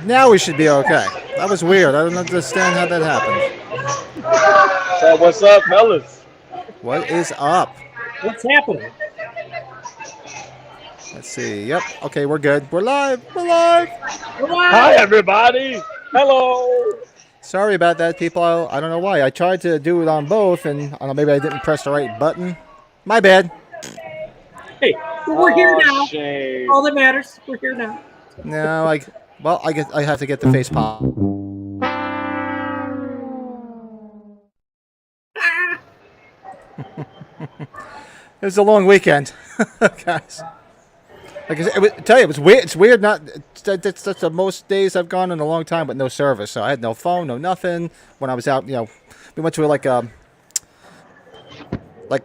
Now we should be okay. That was weird. I don't understand how that happened. So what's up, fellas? What is up? What's happening? Let's see. Yep. Okay, we're good. We're live. We're live. Hi, everybody. Hello. Sorry about that, people. I don't know why. I tried to do it on both, and I don't know, maybe I didn't press the right button. My bad. Hey, we're here Oh, now. shame. All that matters, we're here now. No, well, I guess I have to get the face palm. Ah, It was a long weekend, guys. Like I said, tell you, it was weird. It's weird. That's the most days I've gone in a long time with no service. So I had no phone, no nothing. When I was out, we went to like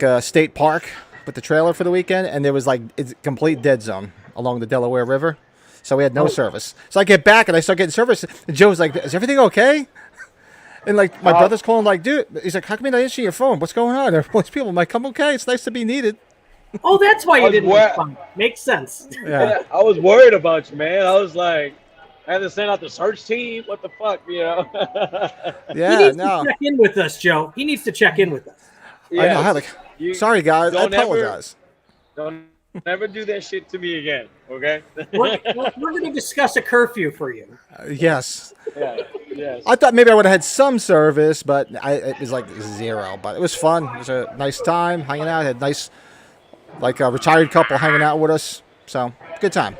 a state park with the trailer for the weekend, and there was like it's complete dead zone along the Delaware River. So we had no service. So I get back and I start getting service. And Joe's like, "Is everything okay?" And like my brother's calling, like, "Dude," he's like, "How come you're not answering your phone? What's going on?" There's people. I'm like, "I'm okay. It's nice to be needed." oh, that's why I you was didn't wor- respond. Makes sense. Yeah. I was worried about you, man. I was like, I had to send out the search team. What the fuck, you know? He Yeah. needs to No. check in with us, Joe. He needs to check in with us. I know. I Yes. like. You Sorry, guys. I don't ever, apologize. don't never do that shit to me again, okay? We're going to discuss a curfew for you. Yes. Yeah. Yes. I thought maybe I would have had some service, but it was like zero. But it was fun. It was a nice time hanging out. Had nice, like a retired couple hanging out with us. So good time.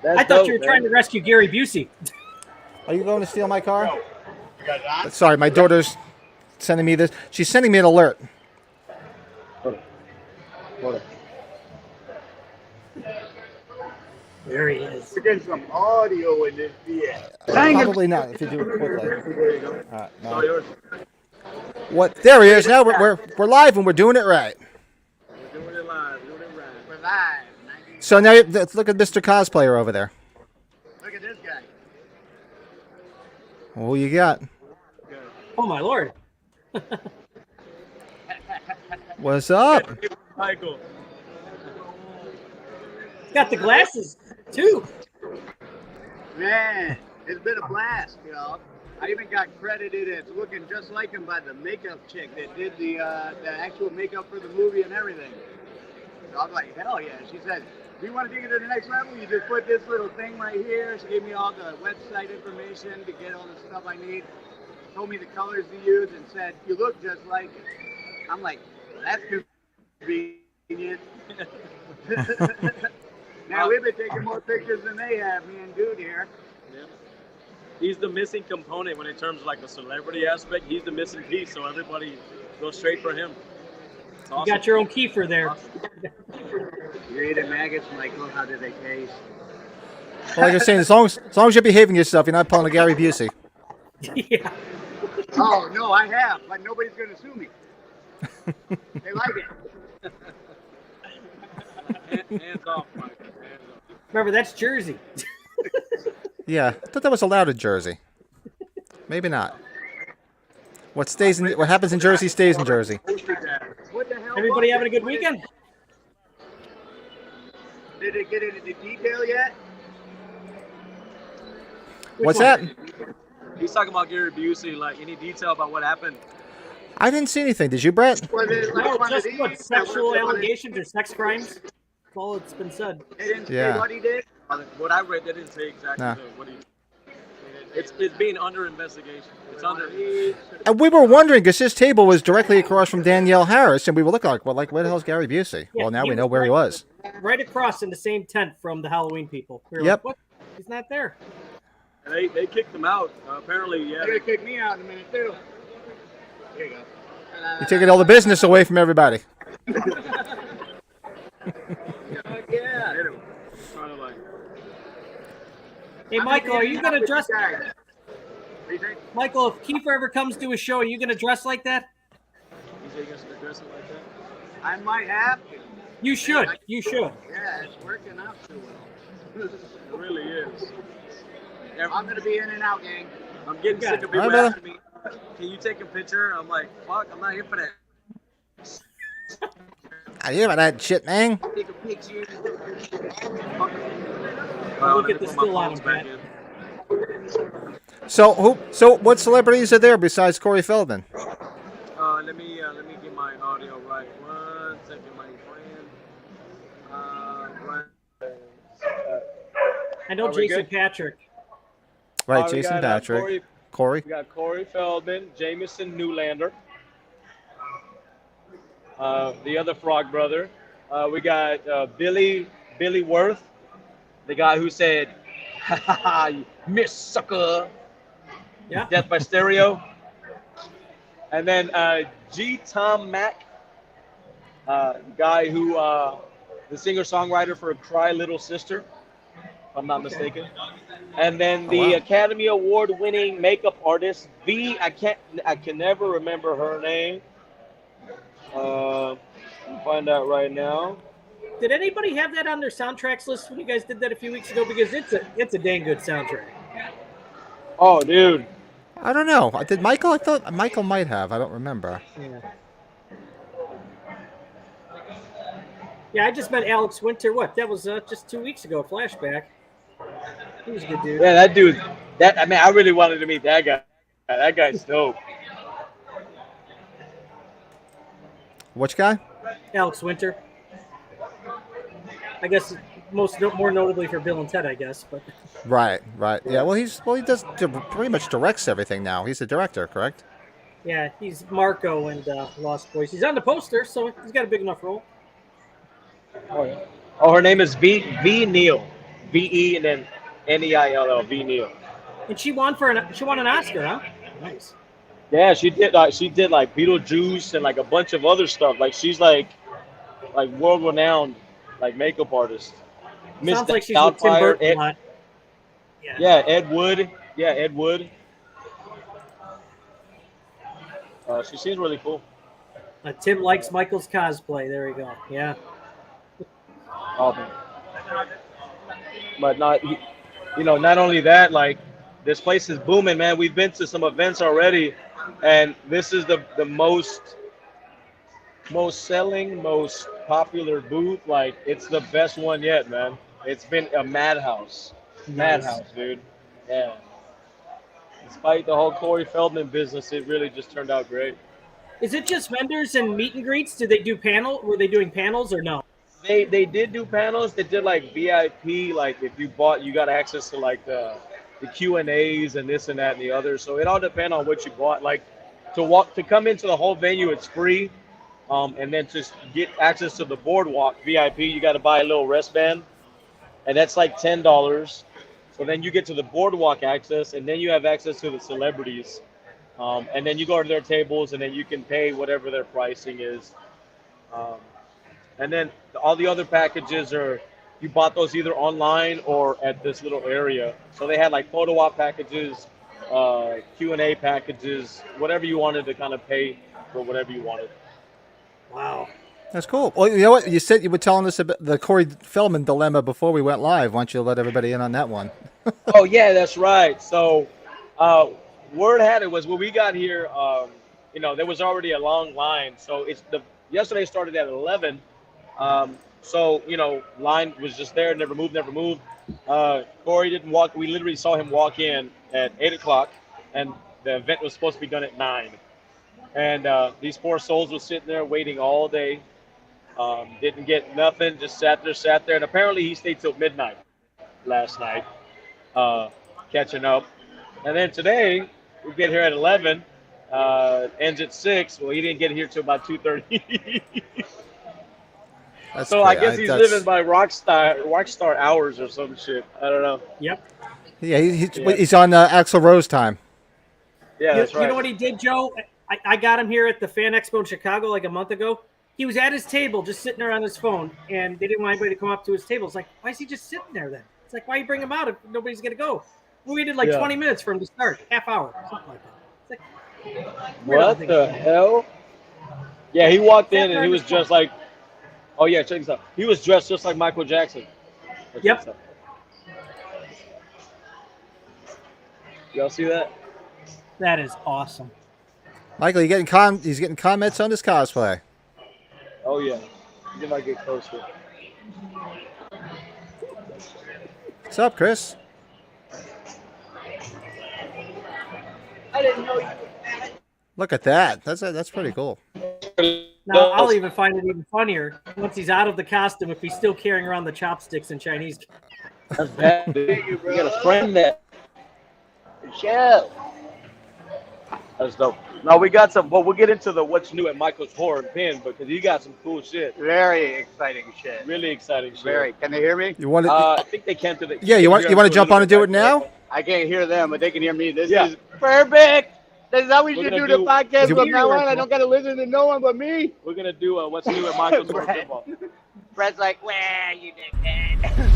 That's I thought dope, you were man. trying to rescue Gary Busey. Are you going to steal my car? Sorry, my daughter's sending me this. She's sending me an alert. Hold on. There he is. We're getting some audio in this BS. Probably not if you do it quickly. There you go. It's all No. yours. What? There he is. Now we're live and we're doing it right. We're doing it live. Doing it right. We're live. So now look at Mr. Cosplayer over there. Look at this guy. Who you got? Oh, my Lord. What's up? Michael. He's got the glasses, too. Man, it's been a blast, y'all. I even got credited as looking just like him by the makeup chick that did the actual makeup for the movie and everything. So I was like, hell yeah. She said, do you want to take it to the next level? You just put this little thing right here. She gave me all the website information to get all the stuff I need. Told me the colors to use and said, you look just like it. I'm like, well, that's convenient. Now we've been taking more pictures than they have, me and Dude here. Yeah. He's the missing component when in terms of like the celebrity aspect. He's the missing piece, so everybody goes straight for him. It's awesome. You got your own keyfer there. You ate maggots, Michael. How did they taste? Well, like I was saying, as long as you're behaving yourself, you're not pulling a Gary Busey. Yeah. Oh, no, I have, but nobody's going to sue me. They like it. Hands off, Mike. Hands off. Remember, that's Jersey. Yeah, I thought that was allowed in Jersey. Maybe not. What happens in Jersey stays in Jersey. What the hell? Everybody was having a it? good weekend? Did it get into the detail yet? What's that? He's talking about Gary Busey. Like any detail about what happened? I didn't see anything. Did you, Brett? Was it like No, one of just these? what, Or sexual was it one of- allegations or sex crimes? That's all that's been said. They didn't say Yeah. what he did? What I read, they didn't say exactly Nah. what he. It's being under investigation. It's under. And we were wondering because his table was directly across from Danielle Harris, and we were looking like, well, like where the hell's Gary Busey? Yeah, Well, now he we know was where he was. Right across in the same tent from the Halloween people. We were Yep. like, what? He's not there. They kicked him out. Apparently, yeah. They're going to kick me out in a minute, too. Here you go. You're taking all the business away from everybody. Yeah. Anyway, kind of like. Hey, Michael, are you going to dress? What do you think? Michael, if Kiefer ever comes to a show, are you going to dress like that? You say you're gonna dress it like that? I might have to. You should. You should. Yeah, it's working out too well. It really is. I'm going to be in and out, gang. I'm getting Okay. sick of people All right, asking me, "Can you take a picture?" I'm like, "Fuck, I'm not here for that." I hear about that shit, man. Take a picture. Well, Look let at me the put my still on phones him, back Pat. in. So what celebrities are there besides Corey Feldman? Let me get my audio right. 1 second, my friend. Right. I know Are we Jason good? Patrick. Right, We Jason got Patrick, Corey. We got Corey Feldman, Jameson Newlander, the other Frog brother. We got Billy Worth, the guy who said, "Ha ha ha, you Miss Sucker," Yeah. Death by Stereo, and then G. Tom Mack, guy who the singer-songwriter for "Cry Little Sister," if I'm not Okay. mistaken. And then Oh the wow. Academy Award winning makeup artist V. I can never remember her name. I'll find out right now. Did anybody have that on their soundtracks list when you guys did that a few weeks ago? Because it's a dang good soundtrack. Oh, dude. I don't know. Did Michael? I thought Michael might have. I don't remember. Yeah. Yeah, I just met Alex Winter. What? That was just 2 weeks ago. Flashback. He was a good dude. Yeah, that dude. That I mean, I really wanted to meet that guy. That guy's dope. Which guy? Alex Winter. I guess more notably for Bill and Ted, I guess. But Right, right. Yeah. Well, he does pretty much directs everything now. He's a director, correct? yeah, he's Marco and Lost Boys. He's on the poster, so he's got a big enough role. Oh, yeah. Oh, her name is V Neal, VE and then Neill, V Neal. And she won an Oscar, huh? Nice. Yeah, she did like Beetlejuice and like a bunch of other stuff. Like she's like world renowned like makeup artist. Miss Sounds like she's with Tim Doubtfire, Burton a lot. Yeah. yeah, Ed Wood, yeah, Ed Wood. She seems really cool. Tim likes Michael's cosplay. There we go. Yeah. Um, but not, not only that, like this place is booming, man. We've been to some events already, and this is the most selling, most popular booth. Like it's the best one yet, man. It's been a madhouse, Nice. madhouse, dude. Yeah. Despite the whole Corey Feldman business, it really just turned out great. Is it just vendors and meet and greets? Did they do panel? Were they doing panels or no? They did do panels. They did like VIP, like if you bought, you got access to like the Q&As and this and that and the other. So it all depends on what you bought. Like to come into the whole venue, it's free. And then to get access to the boardwalk VIP, you got to buy a little wristband, and that's like $10. So then you get to the boardwalk access, and then you have access to the celebrities. And then you go to their tables, and then you can pay whatever their pricing is. Um, and then all the other packages are you bought those either online or at this little area. So they had like photo op packages, Q&A packages, whatever you wanted to kind of pay for whatever you wanted. Wow. That's cool. Well, you know what? You said you were telling us about the Corey Feldman dilemma before we went live. Why don't you let everybody in on that one? Oh yeah, that's right. So word had it was when we got here, there was already a long line. So yesterday started at 11. So line was just there, never moved. Corey didn't walk. We literally saw him walk in at 8 o'clock, and the event was supposed to be done at 9. And these poor souls were sitting there waiting all day. Didn't get nothing, just sat there. And apparently he stayed till midnight last night, catching up. And then today, we get here at 11, ends at 6. Well, he didn't get here till about 2:30. That's So I great. guess he's living by rock star hours or some shit. I don't know. Yep. Yeah, he's on Axl Rose time. Yeah, that's right. You know what he did, Joe? I got him here at the Fan Expo in Chicago like a month ago. He was at his table just sitting there on his phone, and they didn't want anybody to come up to his table. It's like, why is he just sitting there then? It's like, why you bring him out if nobody's going to go? We waited like 20 minutes for him to start, half hour, something like that. It's like, What the hell? Yeah, he walked in and he was just like, oh yeah, check this out. He was dressed just like Michael Jackson. Yep. Y'all see that? That is awesome. Michael, he's getting comments on his cosplay. Oh yeah. You might get closer. What's up, Chris? I didn't know you. Look at that. That's pretty cool. Now I'll even find it even funnier once he's out of the costume if he's still carrying around the chopsticks and Chinese. That's bad, dude. Thank you, You bro. gotta frame that. Show. That's dope. Now we got some. Well, we'll get into the what's new at Michael's Horror and Pin because he got some cool shit. Very exciting shit. Really exciting shit. Very. Can they hear me? You want to? I think they can do the. Yeah, you want to jump on and do it now? I can't hear them, but they can hear me. This Yeah. is perfect. This is how we We're should gonna do the do- podcast You- from now on. I don't got to listen to no one but me. We're gonna do what's new at Michael's Horror and Pinball. Fred's like, where you dickhead?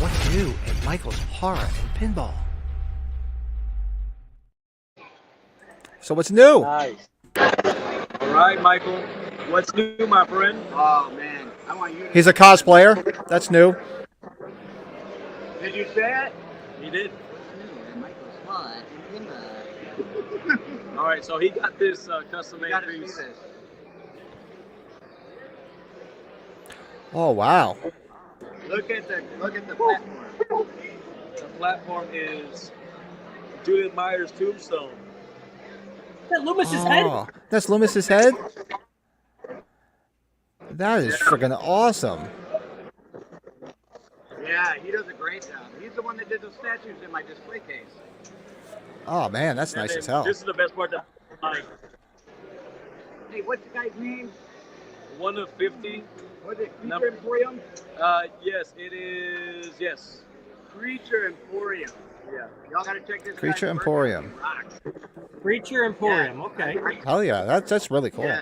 What's new at Michael's Horror and Pinball? So what's new? Nice. All right, Michael. What's new, my friend? Oh man, I want you. He's a cosplayer. That's new. Did you say it? He did. Michael's hot. All right, so he got this custom You made gotta see piece. this. Oh wow. Look at the platform. The platform is Judith Meyer's tombstone. That Loomis's head. Oh, that's Loomis's head. That is freaking awesome. Yeah, he does a great job. He's the one that did the statues in my display case. Oh man, that's And nice then as hell. This is the best part. That Hey, what's the guy's name? 1 of 50. Was it Creature Number- Emporium? Yes, it is. Yes. Creature Emporium. Yeah. Y'all gotta check this Creature guy's work Emporium. out. He rocks. Creature Emporium. Okay. Hell yeah, that's really cool. Yeah.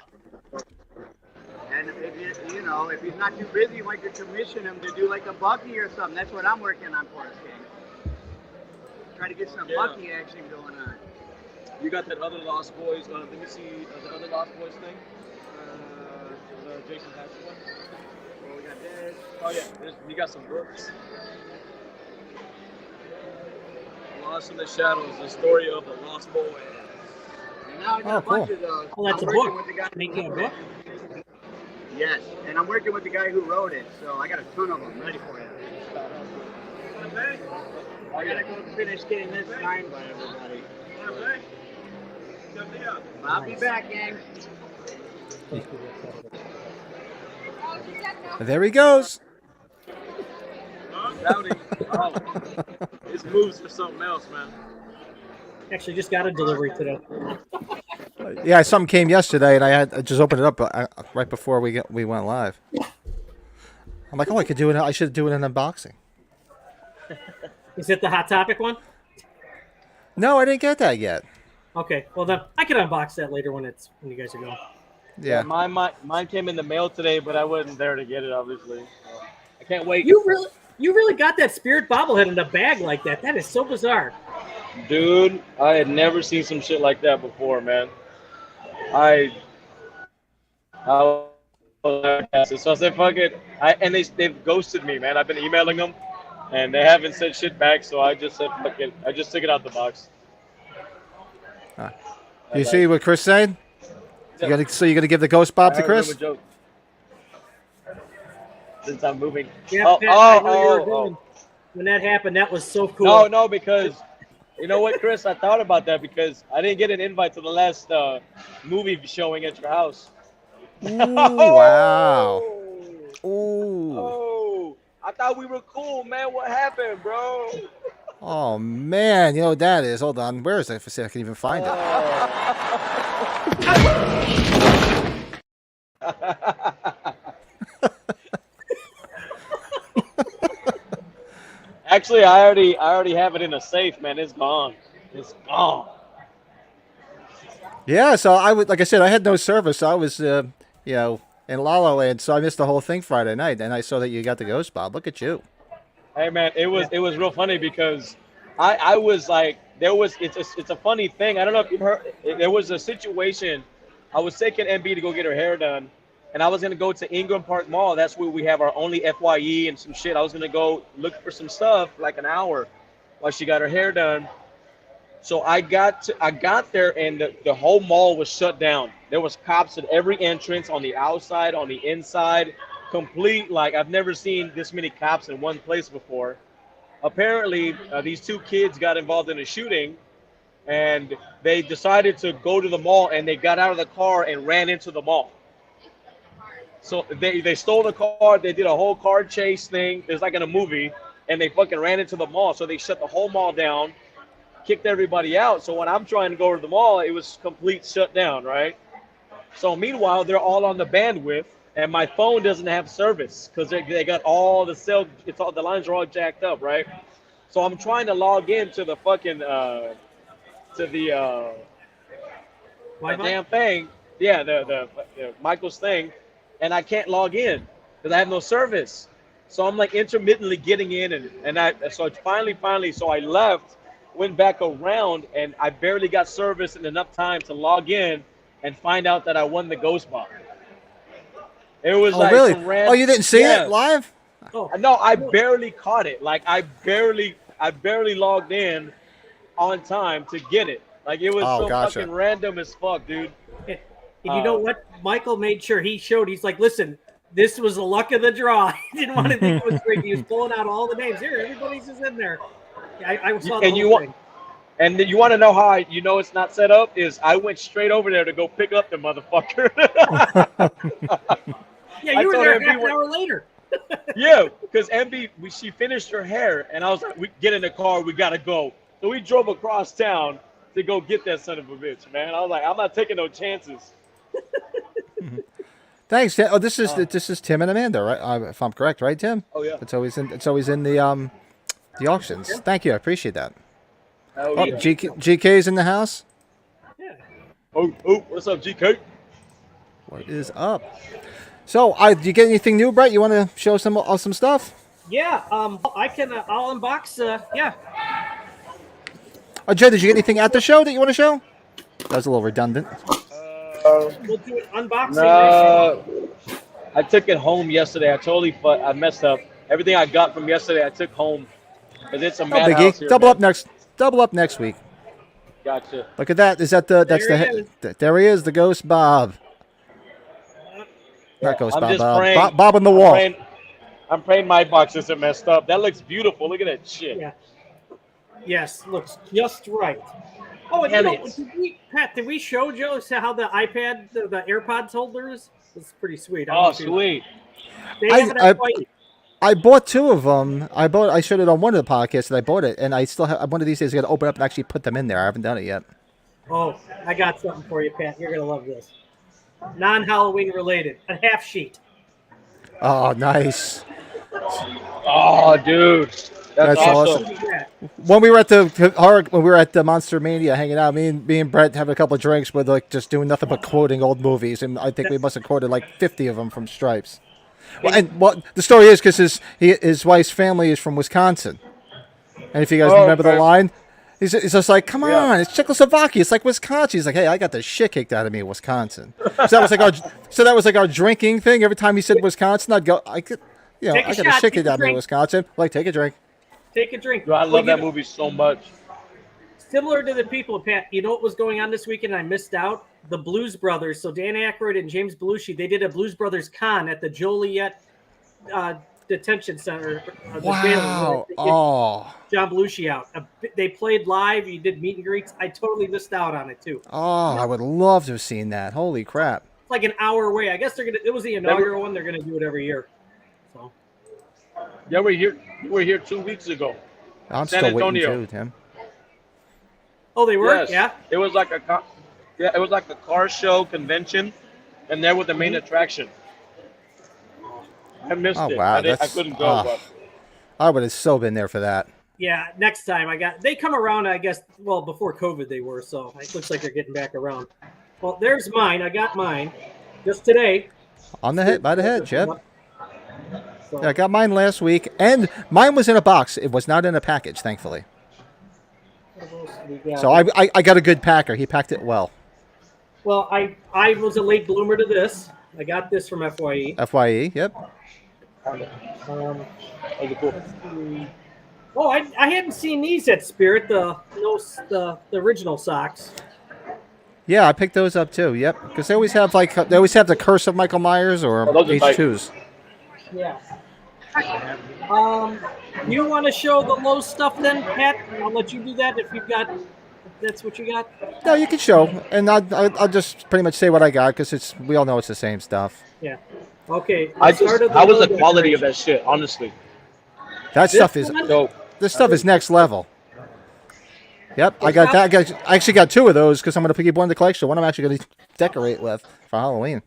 And if he's not too busy, you might could commission him to do like a Bucky or something. That's what I'm working on for us, King. Try to get some Yeah. Bucky action going on. You got that other Lost Boys. Let me see the other Lost Boys thing. The Jason Patrick one. Well, we got this. Oh yeah, you got some books. Lost in the Shadows: The Story of the Lost Boys. And now I got Oh, a bunch cool. of those. Well, that's I'm a working book. with the guy who Making a wrote book. it. Yes, and I'm working with the guy who wrote it, so I got a ton of them ready for you. I gotta go finish getting this signed by everybody. I'll be back, gang. There he goes. Howdy. Oh, this moves for something else, man. Actually, just got a delivery today. Yeah, something came yesterday, and I just opened it up right before we went live. I'm like, oh, I should do an unboxing. Is it the Hot Topic one? No, I didn't get that yet. Okay. Well, then I can unbox that later when you guys are going. Yeah. Mine came in the mail today, but I wasn't there to get it, obviously. So I can't wait. You really got that spirit bobblehead in a bag like that. That is so bizarre. Dude, I had never seen some shit like that before, man. So I said, fuck it. And they've ghosted me, man. I've been emailing them, and they haven't said shit back, so I just said, fuck it. I just took it out the box. You see what Chris said? You're gonna give the ghost bob to Chris? Since I'm moving. Yeah, Pat, I know you were going. When that happened, that was so cool. No, because you know what, Chris? I thought about that because I didn't get an invite to the last movie showing at your house. Ooh, wow. Ooh. Oh, I thought we were cool, man. What happened, bro? Oh man, you know what that is? Hold on, where is it? See if I can even find it. Actually, I already have it in a safe, man. It's gone. It's gone. Yeah, so like I said, I had no service. So I was, in La La Land, so I missed the whole thing Friday night. And I saw that you got the ghost bob. Look at you. Hey, man, it was real funny because I was like, it's a funny thing. I don't know if you've heard. There was a situation. I was taking MB to go get her hair done, and I was gonna go to Ingram Park Mall. That's where we have our only FYE and some shit. I was gonna go look for some stuff like an hour while she got her hair done. So I got there, and the whole mall was shut down. There was cops at every entrance, on the outside, on the inside, complete. Like I've never seen this many cops in one place before. apparently these two kids got involved in a shooting, and they decided to go to the mall, and they got out of the car and ran into the mall. So they stole the car. They did a whole car chase thing. It's like in a movie, and they fucking ran into the mall. So they shut the whole mall down, kicked everybody out. So when I'm trying to go to the mall, it was complete shutdown, right? So meanwhile, they're all on the bandwidth, and my phone doesn't have service because they got all the cell. It's all the lines are all jacked up, right? So I'm trying to log in to the fucking to the Wi-Fi? damn thing. Yeah, the Michael's thing, and I can't log in because I have no service. So I'm like intermittently getting in, and so it's finally so I left, went back around, and I barely got service in enough time to log in and find out that I won the Ghost Box. It was Oh, like really? some random, Oh, you didn't see yeah. it live? Oh, No, I barely caught it. Like I barely logged in on time to get it. Like it was Oh, so gotcha. fucking random as fuck, dude. and you know what? Michael made sure he showed. He's like, listen, this was the luck of the draw. He didn't want to think it was great. He was pulling out all the names. Here, everybody's just in there. I saw the And you whole want thing. and you want to know how you know it's not set up is I went straight over there to go pick up the motherfucker. Yeah, I you were told there him half we an were- hour later. Yeah, because she finished her hair, and I was like, "We get in the car, we gotta go." So we drove across town to go get that son of a bitch, man. I was like, "I'm not taking no chances." Thanks, Tim. Oh, this is Tim and Amanda, right? If I'm correct, right, Tim? Oh yeah. It's always in the auctions. Thank you, I appreciate that. Oh, Oh, yeah. GK's in the house. Yeah. Oh, what's up, GK? What is up? So, do you get anything new, Brett? You want to show some stuff? Yeah. I can. I'll unbox. Yeah. Oh, Joe, did you get anything at the show that you want to show? That was a little redundant. We'll do an unboxing. No, I took it home yesterday. I messed up. Everything I got from yesterday, I took home. Cause it's a No madhouse biggie. here. Double man. up next. Double up next week. Gotcha. Look at that. Is that that's There he there he is, the ghost Bob. Not ghost I'm Bob. just praying. Bob on the wall. I'm praying my box isn't messed up. That looks beautiful. Look at that shit. Yeah. Yes, looks just right. Oh, and Damn you know, it. Pat, did we show Joe how the iPad, the AirPods holder is? It's pretty sweet. I don't know Oh, if you- sweet. They have it at Hawaii. I bought two of them. I showed it on one of the podcasts that I bought it, and I still have one of these days. I got to open up and actually put them in there. I haven't done it yet. Oh, I got something for you, Pat. You're gonna love this. Non-Halloween related, a half sheet. Oh, nice. Oh, dude. That's That's awesome. awesome. Yeah. When we were at the Monster Mania hanging out, me and Brett having a couple of drinks, with like just doing nothing but quoting old movies, and I think we must have quoted like 50 of them from Stripes. Well, and the story is because his wife's family is from Wisconsin, and if you guys remember the okay. line, he's just like, "Come Yeah. on, it's Czechoslovakia, it's like Wisconsin." He's like, "Hey, I got the shit kicked out of me in Wisconsin." So that was like our drinking thing. Every time he said Wisconsin, I'd go, I got Take a the shot, shit take kicked a out of me in drink. Wisconsin. Like, take a drink. Take a drink. Dude, I Well, love you that know, movie so much. Similar to the people, Pat, you know what was going on this weekend and I missed out? The Blues Brothers. So Dan Aykroyd and James Belushi, they did a Blues Brothers con at the Joliet Detention Center. The jail, Wow. where they get Oh. John Belushi out. They played live. You did meet and greets. I totally missed out on it, too. Oh, I would love to have seen that. Holy crap. It's like an hour away. I guess they're going to, it was the inaugural one. They're going to do it every year. So, Yeah, we were here 2 weeks ago. I'm San still waiting Antonio. too, Tim. oh, they were? Yes. Yeah. It was like a car show convention, and there was the main attraction. I missed Oh, it. wow, I couldn't go. But I would have so been there for that. Yeah, next time they come around, I guess, well, before COVID they were, so it looks like they're getting back around. Well, there's mine. I got mine just today. On the head, by the head, Jeb. So, Yeah, I got mine last week, and mine was in a box. It was not in a package, thankfully. what else we got? So I got a good packer. He packed it well. Well, I was a late bloomer to this. I got this from FYE. FYE, yep. Um, that was cool. let's see. Oh, I hadn't seen these at Spirit, the original socks. Yeah, I picked those up too. Yep, because they always have the Curse of Michael Myers or Oh, those are nice. H2s. Yeah. You want to show the low stuff then, Pat? I'll let you do that if if that's what you got. No, you can show, and I'll just pretty much say what I got because we all know it's the same stuff. Yeah. Okay. How was the quality of that shit? Honestly, That stuff is dope. this stuff is next level. Yep, I got that. I actually got 2 of those because I'm going to keep one in the collection. One I'm actually going to decorate with for Halloween.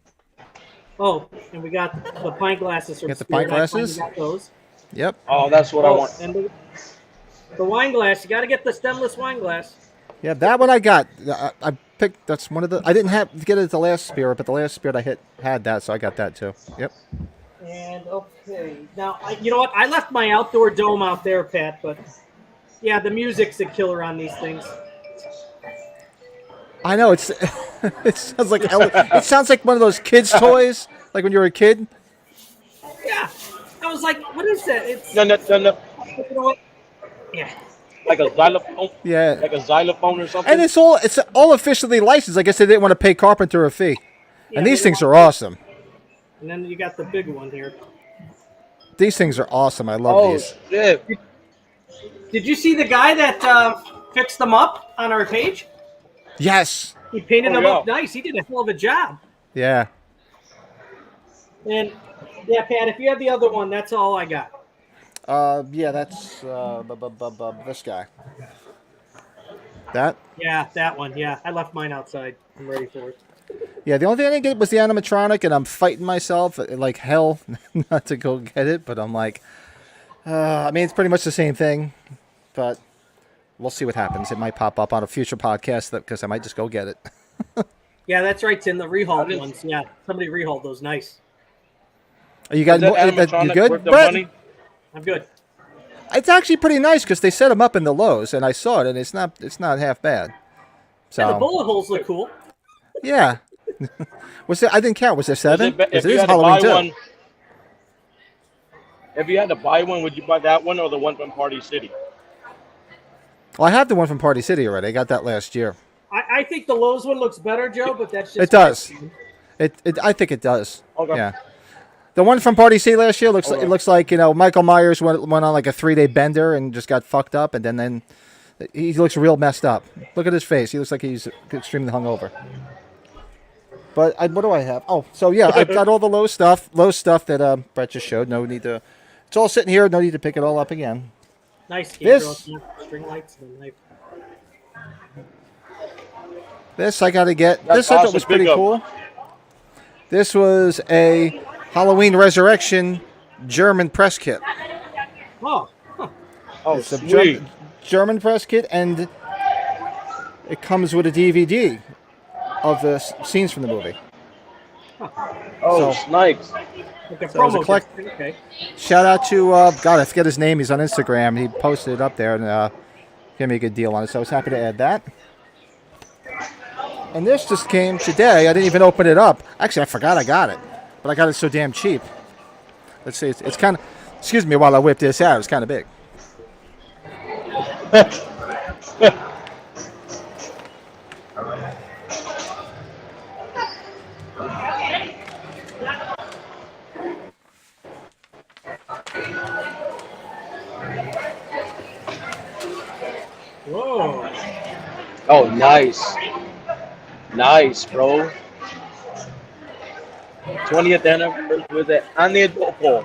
Oh, and we got the pint glasses. Get the pint glasses? Got those. Yep. Oh, that's what I want. And the wine glass. You got to get the stemless wine glass. Yeah, that one I got. I picked. That's one of the. I didn't have to get it at the last spirit, but the last spirit I had that, so I got that too. Yep. And okay, now you know what? I left my outdoor dome out there, Pat. But yeah, the music's a killer on these things. I know it's. It sounds like it sounds like one of those kids' toys, like when you were a kid. Yeah, I was like, what is that? It's No. you know what? Yeah. Like a xylophone. Yeah. Like a xylophone or something. And it's all officially licensed. I guess they didn't want to pay Carpenter a fee. Yeah, And these they things don't are awesome. And then you got the big one here. These things are awesome. I love Oh these. shit! Did you see the guy that fixed them up on our page? Yes. He painted them yeah. up nice. He did a hell of a job. Yeah. And yeah, Pat, if you have the other one, that's all I got. Yeah, that's this guy. That? Yeah, that one. Yeah, I left mine outside. I'm ready for it. Yeah, the only thing I didn't get was the animatronic, and I'm fighting myself like hell not to go get it, but I'm like, I mean, it's pretty much the same thing, but we'll see what happens. It might pop up on a future podcast because I might just go get it. Yeah, that's right. It's in the rehauled ones. Yeah, somebody rehauled those. Nice. You got Is that you animatronic good, worth the Brett? money? I'm good. It's actually pretty nice because they set them up in the Lowe's, and I saw it, and it's not half bad. So Yeah, the bullet holes look cool. yeah. Was there? I didn't count. Was there 7? If It you is had to Halloween buy too. one, if you had to buy one, would you buy that one or the one from Party City? Well, I have the one from Party City already. I got that last year. I think the Lowe's one looks better, Joe, but that's just It does. I think it does. Okay. Yeah. The one from Party City last year looks. It looks like Michael Myers went on like a 3-day bender and just got fucked up, and then he looks real messed up. Look at his face. He looks like he's extremely hungover. But what do I have? Oh, so yeah, I've got all the low stuff that Brett just showed. No need to. It's all sitting here. No need to pick it all up again. nice. This- String lights and a knife. This I got to get. That's This I thought awesome. was pretty Big up. cool. This was a Halloween Resurrection German press kit. Oh, huh. Oh, It's a sweet. German press kit, and it comes with a DVD of the scenes from the movie. Oh, So- nice. Like a So it was a promo collect- disc. Okay. Shout out to God, I forget his name. He's on Instagram. He posted it up there and gave me a good deal on it. So I was happy to add that. And this just came today. I didn't even open it up. Actually, I forgot I got it, but I got it so damn cheap. Let's see. It's kind of. Excuse me while I whip this out. It's kind of big. Whoa. Oh, nice. Nice, bro. 20th anniversary with it on the adult poll.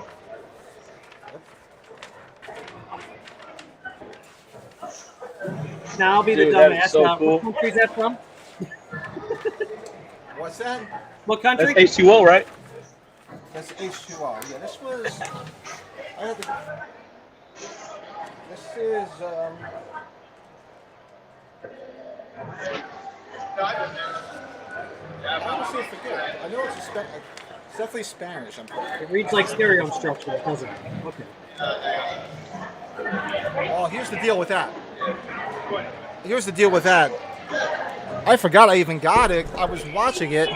Now I'll be the Dude, that is dumbass. so Now, cool. what country is that from? What's that? What That's country? H2O, right? That's H2O. Yeah, this was. I had to. This is. I honestly forget. I know it's it's definitely Spanish. It reads like stereo instruction, doesn't it? Okay. Oh, here's the deal with that. Here's the deal with that. I forgot I even got it. I was watching it.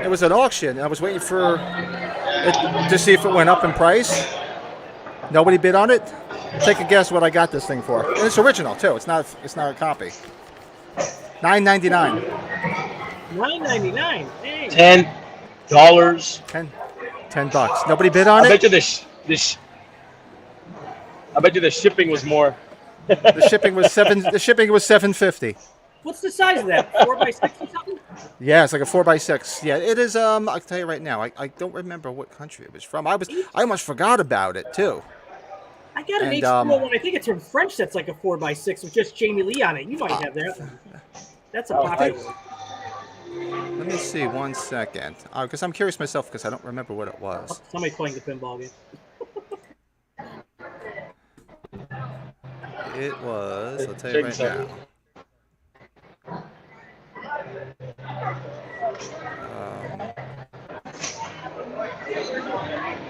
It was an auction. I was waiting for it to see if it went up in price. Nobody bid on it. Take a guess what I got this thing for. And it's original too. It's not a copy. $9.99. $9.99. Dang. $10. $10. Nobody bid on I it. bet you this I bet you the shipping was more. The shipping was $750. What's the size of that? 4x6 or something? Yeah, it's like a 4x6. Yeah, it is. I'll tell you right now. I don't remember what country it was from. I almost forgot about it too. I got an And, H201. I think it's from French. That's like a 4x6 with just Jamie Lee on it. You might have that one. That's a popular one. Let me see 1 second. Because I'm curious myself because I don't remember what it was. Somebody playing the pinball game. It was. I'll tell you right now.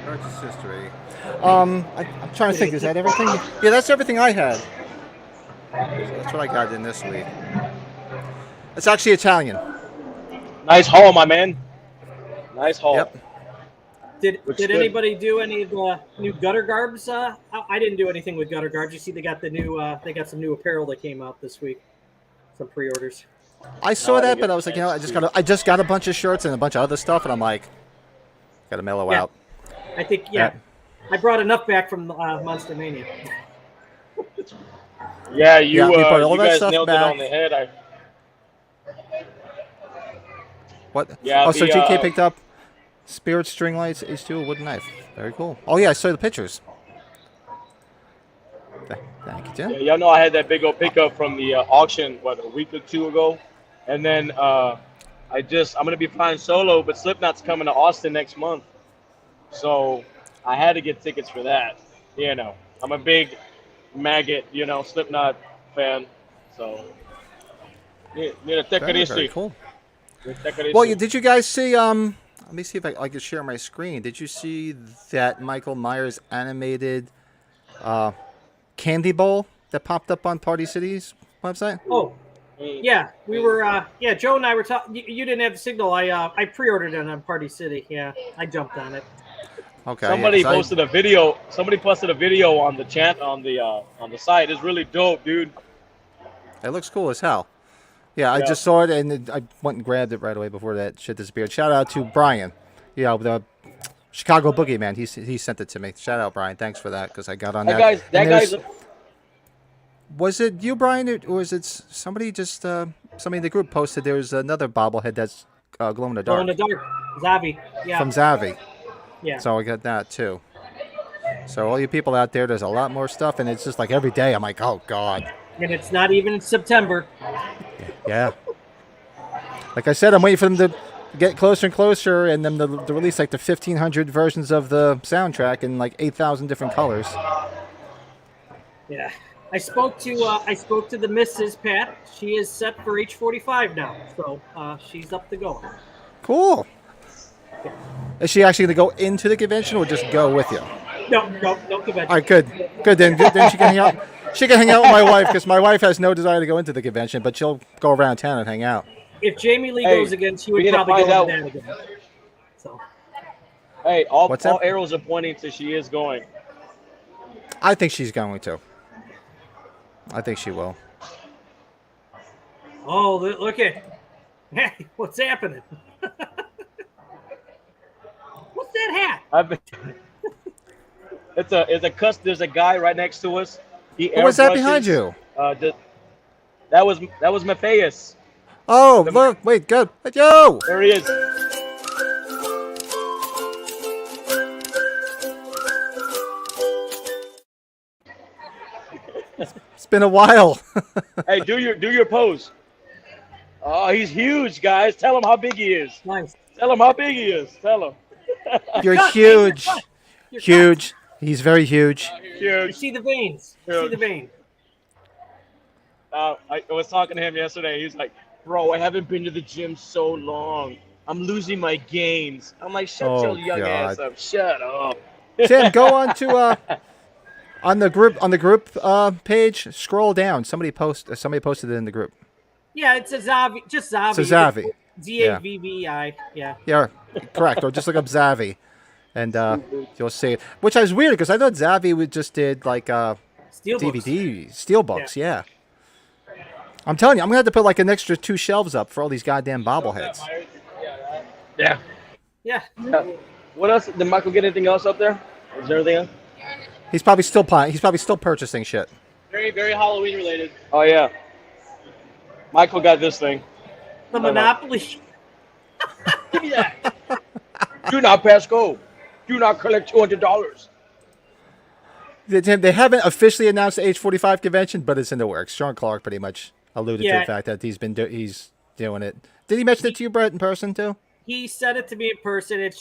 Purchase history. I'm trying to think. Is that everything? Yeah, that's everything I had. So that's what I got in this week. It's actually Italian. Nice haul, my man. Nice haul. Yep. Did anybody do any of the new gutter garbs? I didn't do anything with gutter garbs. You see, they got some new apparel that came out this week. Some pre-orders. I saw that, but I was like, I just got a bunch of shirts and a bunch of other stuff, and I'm like, gotta mellow out. I think, I brought enough back from Monster Mania. Yeah, you brought all that guys stuff nailed back. it on the head. What? Yeah, so GK picked up Spirit String Lights, H2, wooden knife. Very cool. Oh yeah, I saw the pictures. Thank you, Tim. Yeah, y'all know I had that big old pickup from the auction, a week or two ago, and then I'm gonna be flying solo, but Slipknot's coming to Austin next month, so I had to get tickets for that. I'm a big Maggot, Slipknot fan, so need a ticket. Very cool. Well, did you guys see? Let me see if I can share my screen. Did you see that Michael Myers animated candy bowl that popped up on Party City's website? Oh, yeah, we were. Joe and I were talking. You didn't have the signal. I pre-ordered it on Party City. Yeah, I jumped on it. Okay. Somebody posted a video. Somebody posted a video on the on the site. It's really dope, dude. It looks cool as hell. Yeah, I just saw it and I went and grabbed it right away before that shit disappeared. Shout out to Brian, the Chicago Boogeyman. He sent it to me. Shout out, Brian. Thanks for that because I got on that. That guy's. Was it you, Brian, or was it somebody? Just somebody in the group posted there's another bobblehead that's glow in the dark. Glow in the dark, Zavi. Yeah. From Zavi. Yeah. So I got that too. So all you people out there, there's a lot more stuff, and it's just like every day I'm like, oh god. And it's not even in September. Yeah. Like I said, I'm waiting for them to get closer and closer, and then to release like the 1,500 versions of the soundtrack in like 8,000 different colors. Yeah. I spoke to the Mrs. Pat. She is set for H45 now, so she's up to go. Cool. Yeah. Is she actually going to go into the convention or just go with you? No convention. All right, good. Then she can hang out. She can hang out with my wife because my wife has no desire to go into the convention, but she'll go around town and hang out. If Jamie Lee goes again, she would probably go into that again. So. Hey, all arrows are pointing to she is going. I think she's going to. I think she will. Oh, look at! Hey, what's happening? What's that hat? It's a cuss. There's a guy right next to us. What was that behind you? That was Matthias. Oh, look! Wait, good. Yo! There he is. It's been a while. Hey, do your pose. Oh, he's huge, guys. Tell him how big he is. Nice. Tell him how big he is. Tell him. You're huge. Huge. He's very huge. You see the veins. You see the veins. I was talking to him yesterday. He's like, bro, I haven't been to the gym so long. I'm losing my gains. I'm like, shut your young ass up. Shut up. Tim, go on to on the group page. Scroll down. Somebody posted it in the group. Yeah, it's a Zavi. Just Zavi. It's a Zavi. Zavvi. Yeah. Yeah, correct. Or just look up Zavi, and you'll see it. Which is weird because I thought Zavi just did like DVD steelbooks. Yeah. I'm telling you, I'm gonna have to put like an extra 2 shelves up for all these goddamn bobbleheads. Yeah. What else? Did Michael get anything else up there? Is there anything else? He's probably still buying. He's probably still purchasing shit. Very, very Halloween related. Oh yeah. Michael got this thing. The No, no. Monopoly. Give me that. Do not pass go. Do not collect $200. They haven't officially announced the H45 convention, but it's in the works. Sean Clark pretty much alluded to Yeah. the fact that he's doing it. Did he mention it to you, Brett, in person too? He said it to me in person. He's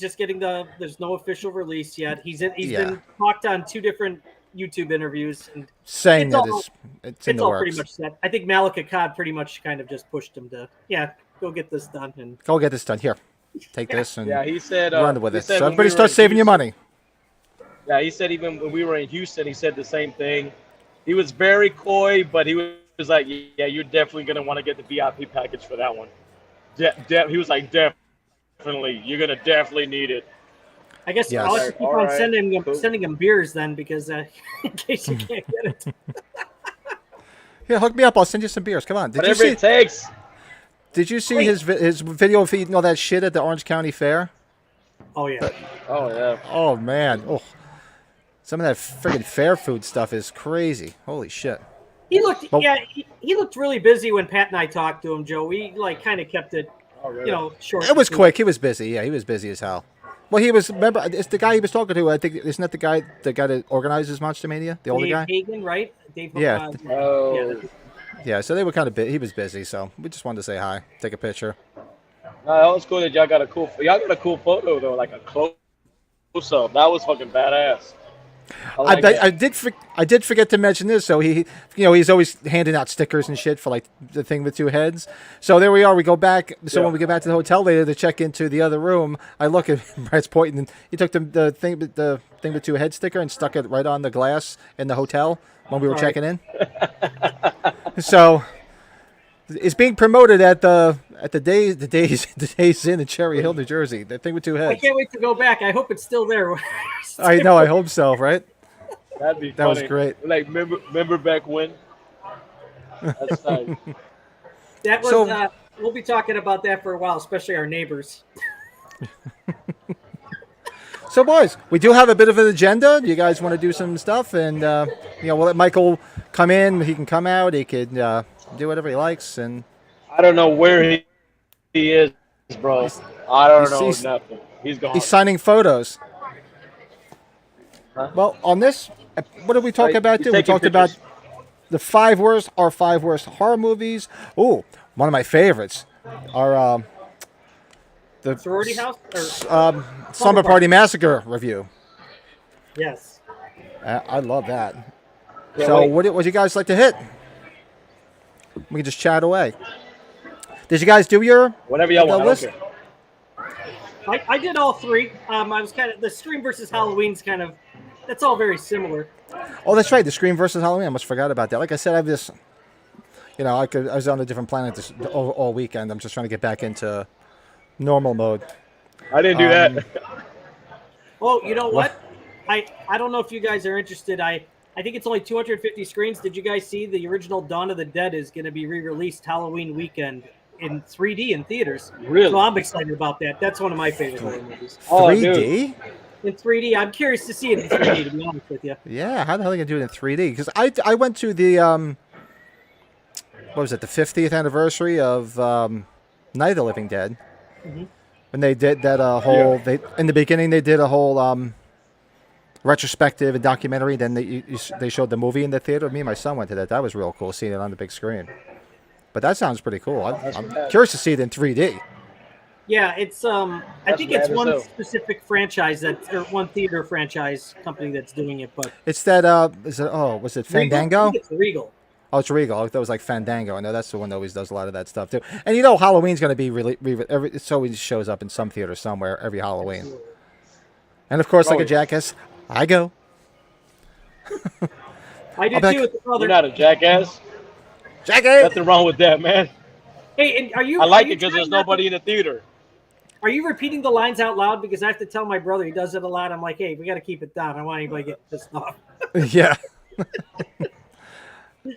just getting there's no official release yet. He's Yeah. been talked on 2 different YouTube interviews, and Saying It's that all- it's in it's the all works. pretty much set. I think Malika Cod pretty much kind of just pushed him to go get this done. And Go get this done. Here, take this and Yeah, he said. run with he it. said So when everybody we were start in saving your Houston- money. Yeah, he said even when we were in Houston, he said the same thing. He was very coy, but he was like, "Yeah, you're definitely gonna want to get the VIP package for that one." He was like, "Definitely, you're gonna definitely need it." I guess Yes. I'll have to keep All on right, cool. sending him beers then, because in case you can't get it. Here, hook me up. I'll send you some beers. Come on. Whatever it takes. Did you see Wait. his video of eating all that shit at the Orange County Fair? Oh yeah. Oh yeah. Oh man. Oh, some of that friggin' fair food stuff is crazy. Holy shit. He looked Well- he looked really busy when Pat and I talked to him, Joe. We kind of kept it, Oh, really? short. It was quick. He was busy. Yeah, he was busy as hell. Well, he was. Remember, it's the guy he was talking to. I think isn't that the guy that organizes Monster Mania? The older Dave guy. Hagen, right? Dave, Yeah. Oh. Yeah. So they were kind of. He was busy, so we just wanted to say hi, take a picture. No, that was cool that y'all got a cool photo though, like a close up. That was fucking badass. I, like it. I did forget to mention this. So he's always handing out stickers and shit for like the thing with 2 heads. So there we are. We go back. So Yeah. when we get back to the hotel later to check into the other room, I look at Brett's pointing. And he took the thing with 2 head sticker and stuck it right on the glass in the hotel when we were Sorry. checking in. So it's being promoted at the days in Cherry Hill, New Jersey. The thing with 2 I heads. can't wait to go back. I hope it's still there. I know. I hope so. Right. That'd be funny. That was great. Like remember back when? That's nice. That was. So- We'll be talking about that for a while, especially our neighbors. So, boys, we do have a bit of an agenda. You guys want to do some stuff, and we'll let Michael come in. He can come out. He could do whatever he likes, and I don't know where he is, bro. I don't know he's- nothing. He's gone. he's signing photos. Huh? Well, on this, what did we talk Like, about? he's Too? We taking talked about pictures. the 5 worst horror movies. Ooh, one of my favorites are the Sorority house? Or, Slumber Party Massacre review. yes. I love that. Yeah, So, wait. what would you guys like to hit? We can just chat away. Did you guys do your Whatever y'all the want. I don't list? care. I did all 3. I was kind of the Scream versus Halloween's kind of. That's all very similar. Oh, that's right. The Scream versus Halloween. I almost forgot about that. Like I said, I have this. I was on a different planet all weekend. I'm just trying to get back into normal mode. I didn't do that. Oh, you know what? I don't know if you guys are interested. I think it's only 250 screens. Did you guys see the original Dawn of the Dead is going to be re-released Halloween weekend in 3D in theaters? Really? So I'm excited about that. That's one of my favorite horror movies. Oh, 3D? In 3D, I'm curious to see it in 3D. To be honest with you, Yeah. How the hell are they gonna do it in 3D? Because I went to the what was it? The 50th anniversary of Night of the Living Dead. Mhm. When they did that whole, in the beginning they did a whole retrospective and documentary. Then they showed the movie in the theater. Me and my son went to that. That was real cool seeing it on the big screen. But that sounds pretty cool. I'm rad. curious to see it in 3D. yeah, it's I That's think it's rad as one hell. specific franchise or one theater franchise company that's doing it, but It's that was it Regal? Fandango? I think it's Regal. Oh, it's Regal. That was like Fandango. I know that's the one that always does a lot of that stuff too. And Halloween's going to be it always shows up in some theater somewhere every Halloween. And of course, like a Always. jackass, I go. I did I'll be too. like- With the brother. You're not a jackass. Jackass. Nothing wrong with that, man. Hey, and are you? I like are you it because there's trying not to- nobody in the theater. Are you repeating the lines out loud? Because I have to tell my brother. He does it a lot. I'm like, hey, we got to keep it down. I don't want anybody to get pissed off. Yeah.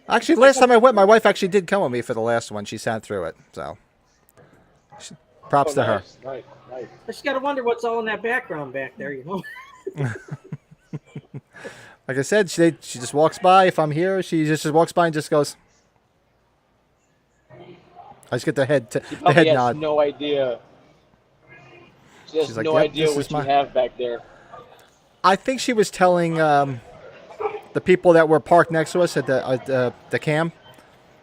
Actually, last time I went, my wife actually did come with me for the last one. She sat through it, so props Oh, to her. nice, nice, nice. I just got to wonder what's all in that background back there. You know. Like I said, she just walks by. If I'm here, she just walks by and just goes. I just get the head She the probably head has nod. no idea. She has She's like, no "Yep, idea this what is you my." have back there. I think she was telling the people that were parked next to us at the cam,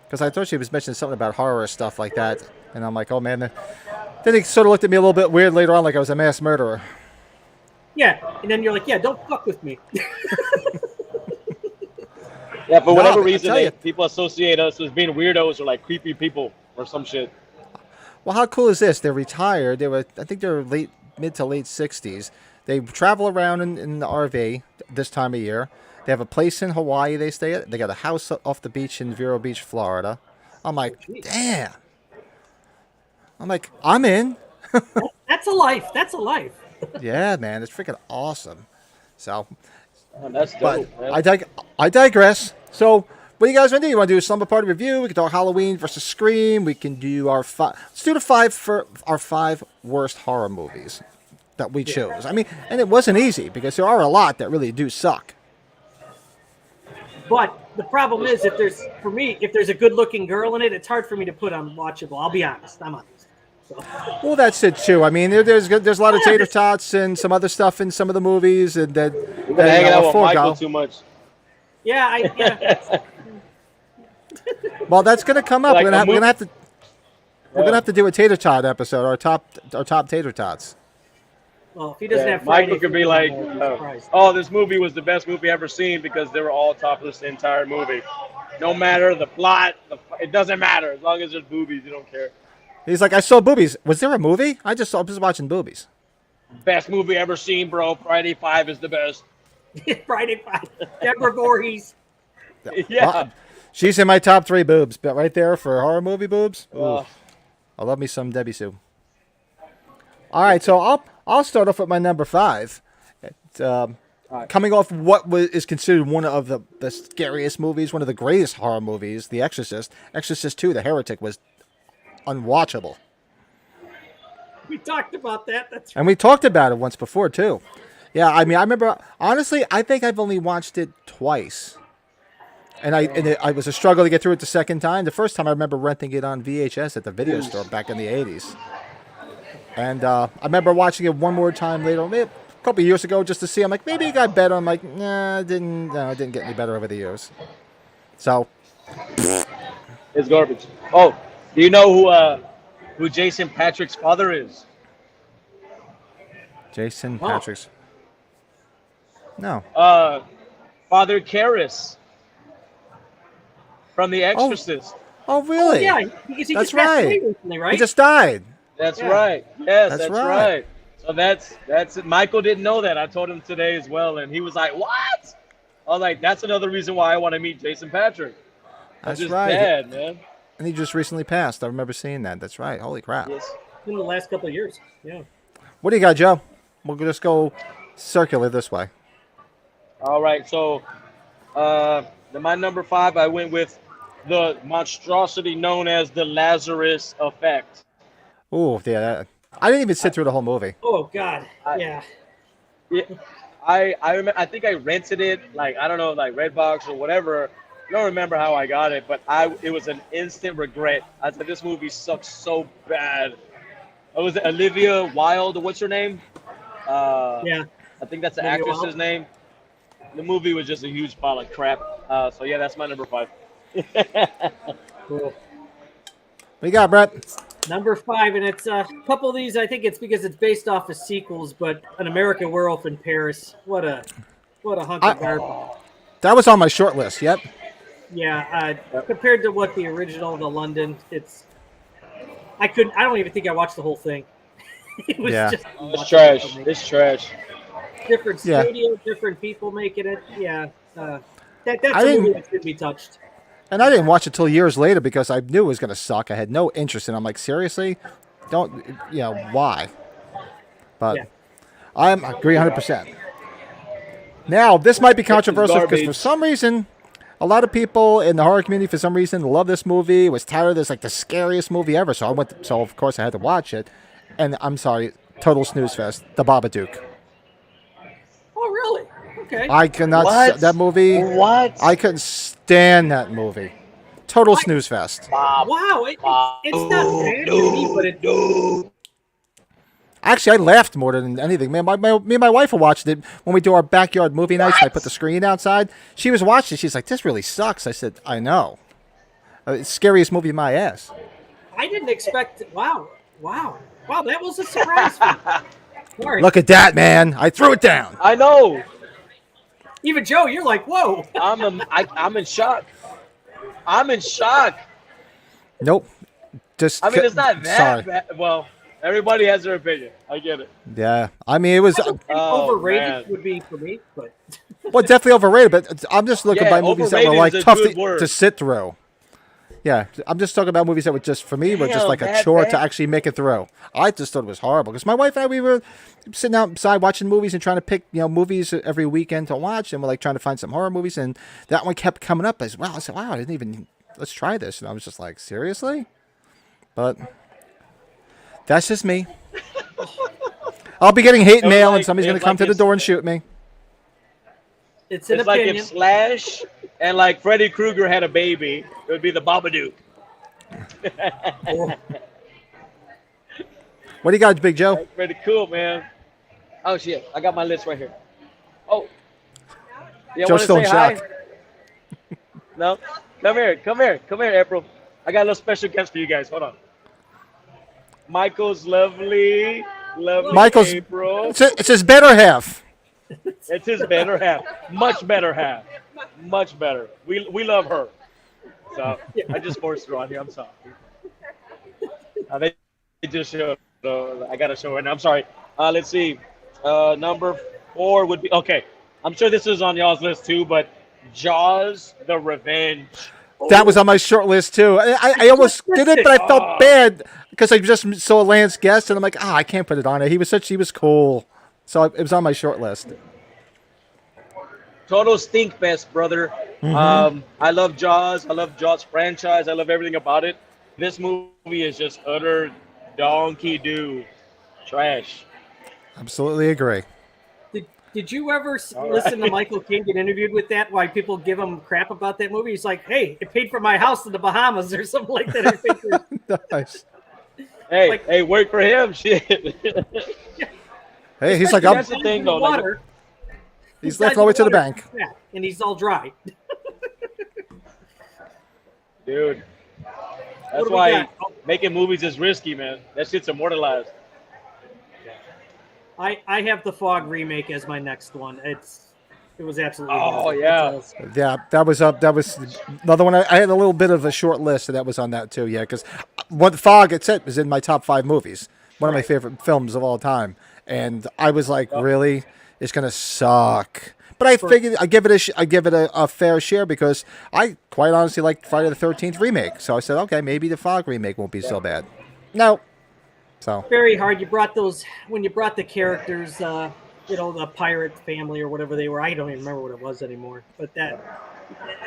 because I thought she was mentioning something about horror stuff like that, and I'm like, oh man. Then he sort of looked at me a little bit weird later on, like I was a mass murderer. Yeah, and then you're like, yeah, don't fuck with me. Yeah, for No, whatever but I reason, tell you. people associate us as being weirdos or like creepy people or some shit. Well, how cool is this? They're retired. I think they're mid to late 60s. They travel around in the RV this time of year. They have a place in Hawaii they stay at. They got a house off the beach in Vero Beach, Florida. I'm like, damn. I'm like, I'm in. That's a life. That's a life. Yeah, man, it's freaking awesome. So, Man, that's but dope, man. I digress. So, what do you guys want to do? You want to do a slumber party review? We can talk Halloween versus Scream. We can do our let's do the five for our 5 worst horror movies that we chose. I mean, and it wasn't easy because there are a lot that really do suck. But the problem is, if there's a good-looking girl in it, it's hard for me to put on watchable. I'll be honest. I'm honest. So, Well, that's it too. I mean, there's a lot of tater tots and some other stuff in some of the movies, and that You've been hanging out with Michael go. too much. yeah. Well, that's gonna come up. Like we're a gonna have to. We're gonna have to do a tater tot episode. Our top tater tots. Well, if he doesn't Yeah, have Friday, Michael could be like, oh, this movie was the best movie ever seen because they were all topless the entire movie. No matter the plot, it doesn't matter. As long as there's boobies, you don't care. He's like, I saw boobies. Was there a movie? I was just watching boobies. Best movie ever seen, bro. Friday 5 is the best. Friday 5. Deborah Voorhees. Yeah. Well, she's in my top 3 boobs, but right there for horror movie boobs. Ooh, I love me some Debbie Sue. All right, so I'll start off with my number 5. It's, coming off what is considered one of the scariest movies, one of the greatest horror movies, The Exorcist. Exorcist 2, The Heretic, was unwatchable. We talked about that. That's And we talked about it once before, too. Yeah, I mean, I remember, honestly, I think I've only watched it twice. And it was a struggle to get through it the second time. The first time I remember renting it on VHS at the video store back in the 80s. And I remember watching it one more time later, maybe a couple of years ago, just to see. I'm like, maybe it got better. I'm like, nah, it didn't get any better over the years. So, It's garbage. Oh, do you know who Jason Patrick's father is? Jason Patrick's. No. Father Karras from The Exorcist. Oh, really? yeah, because he That's just passed away right. recently, right? He just died. That's Yeah. right. Yes, That's that's right. right. So that's it. Michael didn't know that. I told him today as well, and he was like, "What?" I was like, "That's another reason why I want to meet Jason Patrick." That's just right. bad, man. And he just recently passed. I remember seeing that. That's right. Holy crap. Yes. In the last couple of years. Yeah. What do you got, Joe? We'll just go circular this way. All right. So, my number 5, I went with the monstrosity known as the Lazarus Effect. Ooh, yeah. I didn't even sit through the whole movie. Oh God. Yeah. Yeah, I remember. I think I rented it, like I don't know, like Redbox or whatever. I don't remember how I got it, but it was an instant regret. I said this movie sucks so bad. It was Olivia Wilde. What's her name? Yeah. I think that's the Olivia actress's Wilde. name. The movie was just a huge pile of crap. So yeah, that's my number 5. Cool. What you got, Brett? Number 5, and it's a couple of these. I think it's because it's based off of sequels, but An American Werewolf in Paris. What a hunk of garbage. That was on my short list. Yep. Yeah, compared to what the original, The London, I don't even think I watched the whole thing. It was Yeah. just It's trash. It's trash. different Yeah. studio, different people making it. Yeah, that's I a movie didn't- that should be touched. And I didn't watch it till years later because I knew it was going to suck. I had no interest in it. I'm like, seriously? Don't, why? But Yeah. I agree 100%. Now, this might be controversial because for garbage. some reason, a lot of people in the horror community, for some reason, love this movie, was tired of this, like the scariest movie ever. So of course I had to watch it. And I'm sorry, total snooze fest, The Babadook. Oh, really? Okay. I cannot What? that movie. What? I couldn't stand that movie. Total snooze fest. Wow, it's not bad to me, but it. Actually, I laughed more than anything. Man, me and my wife were watching it when we do our backyard movie nights. And I put the screen outside. She was watching. She's like, "This really sucks." I said, "I know. It's the scariest movie in my ass." I didn't expect. Wow. That was a surprise for me. Sorry. Look at that, man! I threw it down. I know. Even Joe, you're like, whoa. I'm in shock. I'm in shock. Nope. Just. I mean, it's not that Sorry. bad. Well, everybody has their opinion. I get it. Yeah. I mean, it was. Overrated man. would be for me, but Well, definitely overrated. But I'm just looking Yeah, by movies that were overrated like is a tough good word. to sit through. Yeah, I'm just talking about movies that were just for me were just Damn, like a that chore bad? to actually make it through. I just thought it was horrible because my wife and I we were sitting outside watching movies and trying to pick movies every weekend to watch, and we're like trying to find some horror movies, and that one kept coming up as well. I said, "Wow, I didn't even let's try this," and I was just like, "Seriously?" But that's just me. I'll be getting hate was mail, and like- somebody's it gonna was come like to the it's- door and shoot me. it's an It's like opinion. if Slash and like Freddy Krueger had a baby, it would be the Babadook. What do you got, Big Joe? Pretty cool, man. Oh shit, I got my list right here. Oh, yeah, Joe's want to still say in hi? shock. No, come here, April. I got a little special guest for you guys. Hold on. Michael's lovely Michael's April. it's his better half. It's his better half, much better half, much better. We love her. So I just forced her on here. I'm sorry. They just showed. I got to show right now. I'm sorry. Let's see. Number 4 would be okay. I'm sure this is on y'all's list too, but Jaws: The Revenge. That was on my short list too. I almost did it, but I felt bad because I just saw Lance Guest, and I'm like, I can't put it on it. He was cool, so it was on my short list. Total stink fest, brother. I love Jaws. I love Jaws franchise. I love everything about it. This movie is just utter donkey do trash. Absolutely agree. Did you ever listen to Michael King get interviewed with that? Why people give him crap about that movie? He's like, "Hey, it paid for my house in the Bahamas or something like that." I think Nice. Hey, work for him. Shit. Hey, he's like, That's the thing, though. Like, water. he's left all the way to the bank. Yeah, and he's all dry. dude, What that's do we why got? making movies is risky, man. That shit's immortalized. I have the Fog remake as my next one. It was absolutely. Oh, amazing. yeah. It's awesome. Yeah, that was up. That was another one. I had a little bit of a short list, and that was on that too. Yeah, because what Fog it said was in my top 5 movies. One of my favorite films of all time, and I was like, really, it's gonna suck. But I figured I give it a fair share because I quite honestly like Friday the 13th remake. So I said, okay, maybe the Fog remake won't be so bad. No. So Very hard. When you brought the characters, the pirate family or whatever they were. I don't even remember what it was anymore. But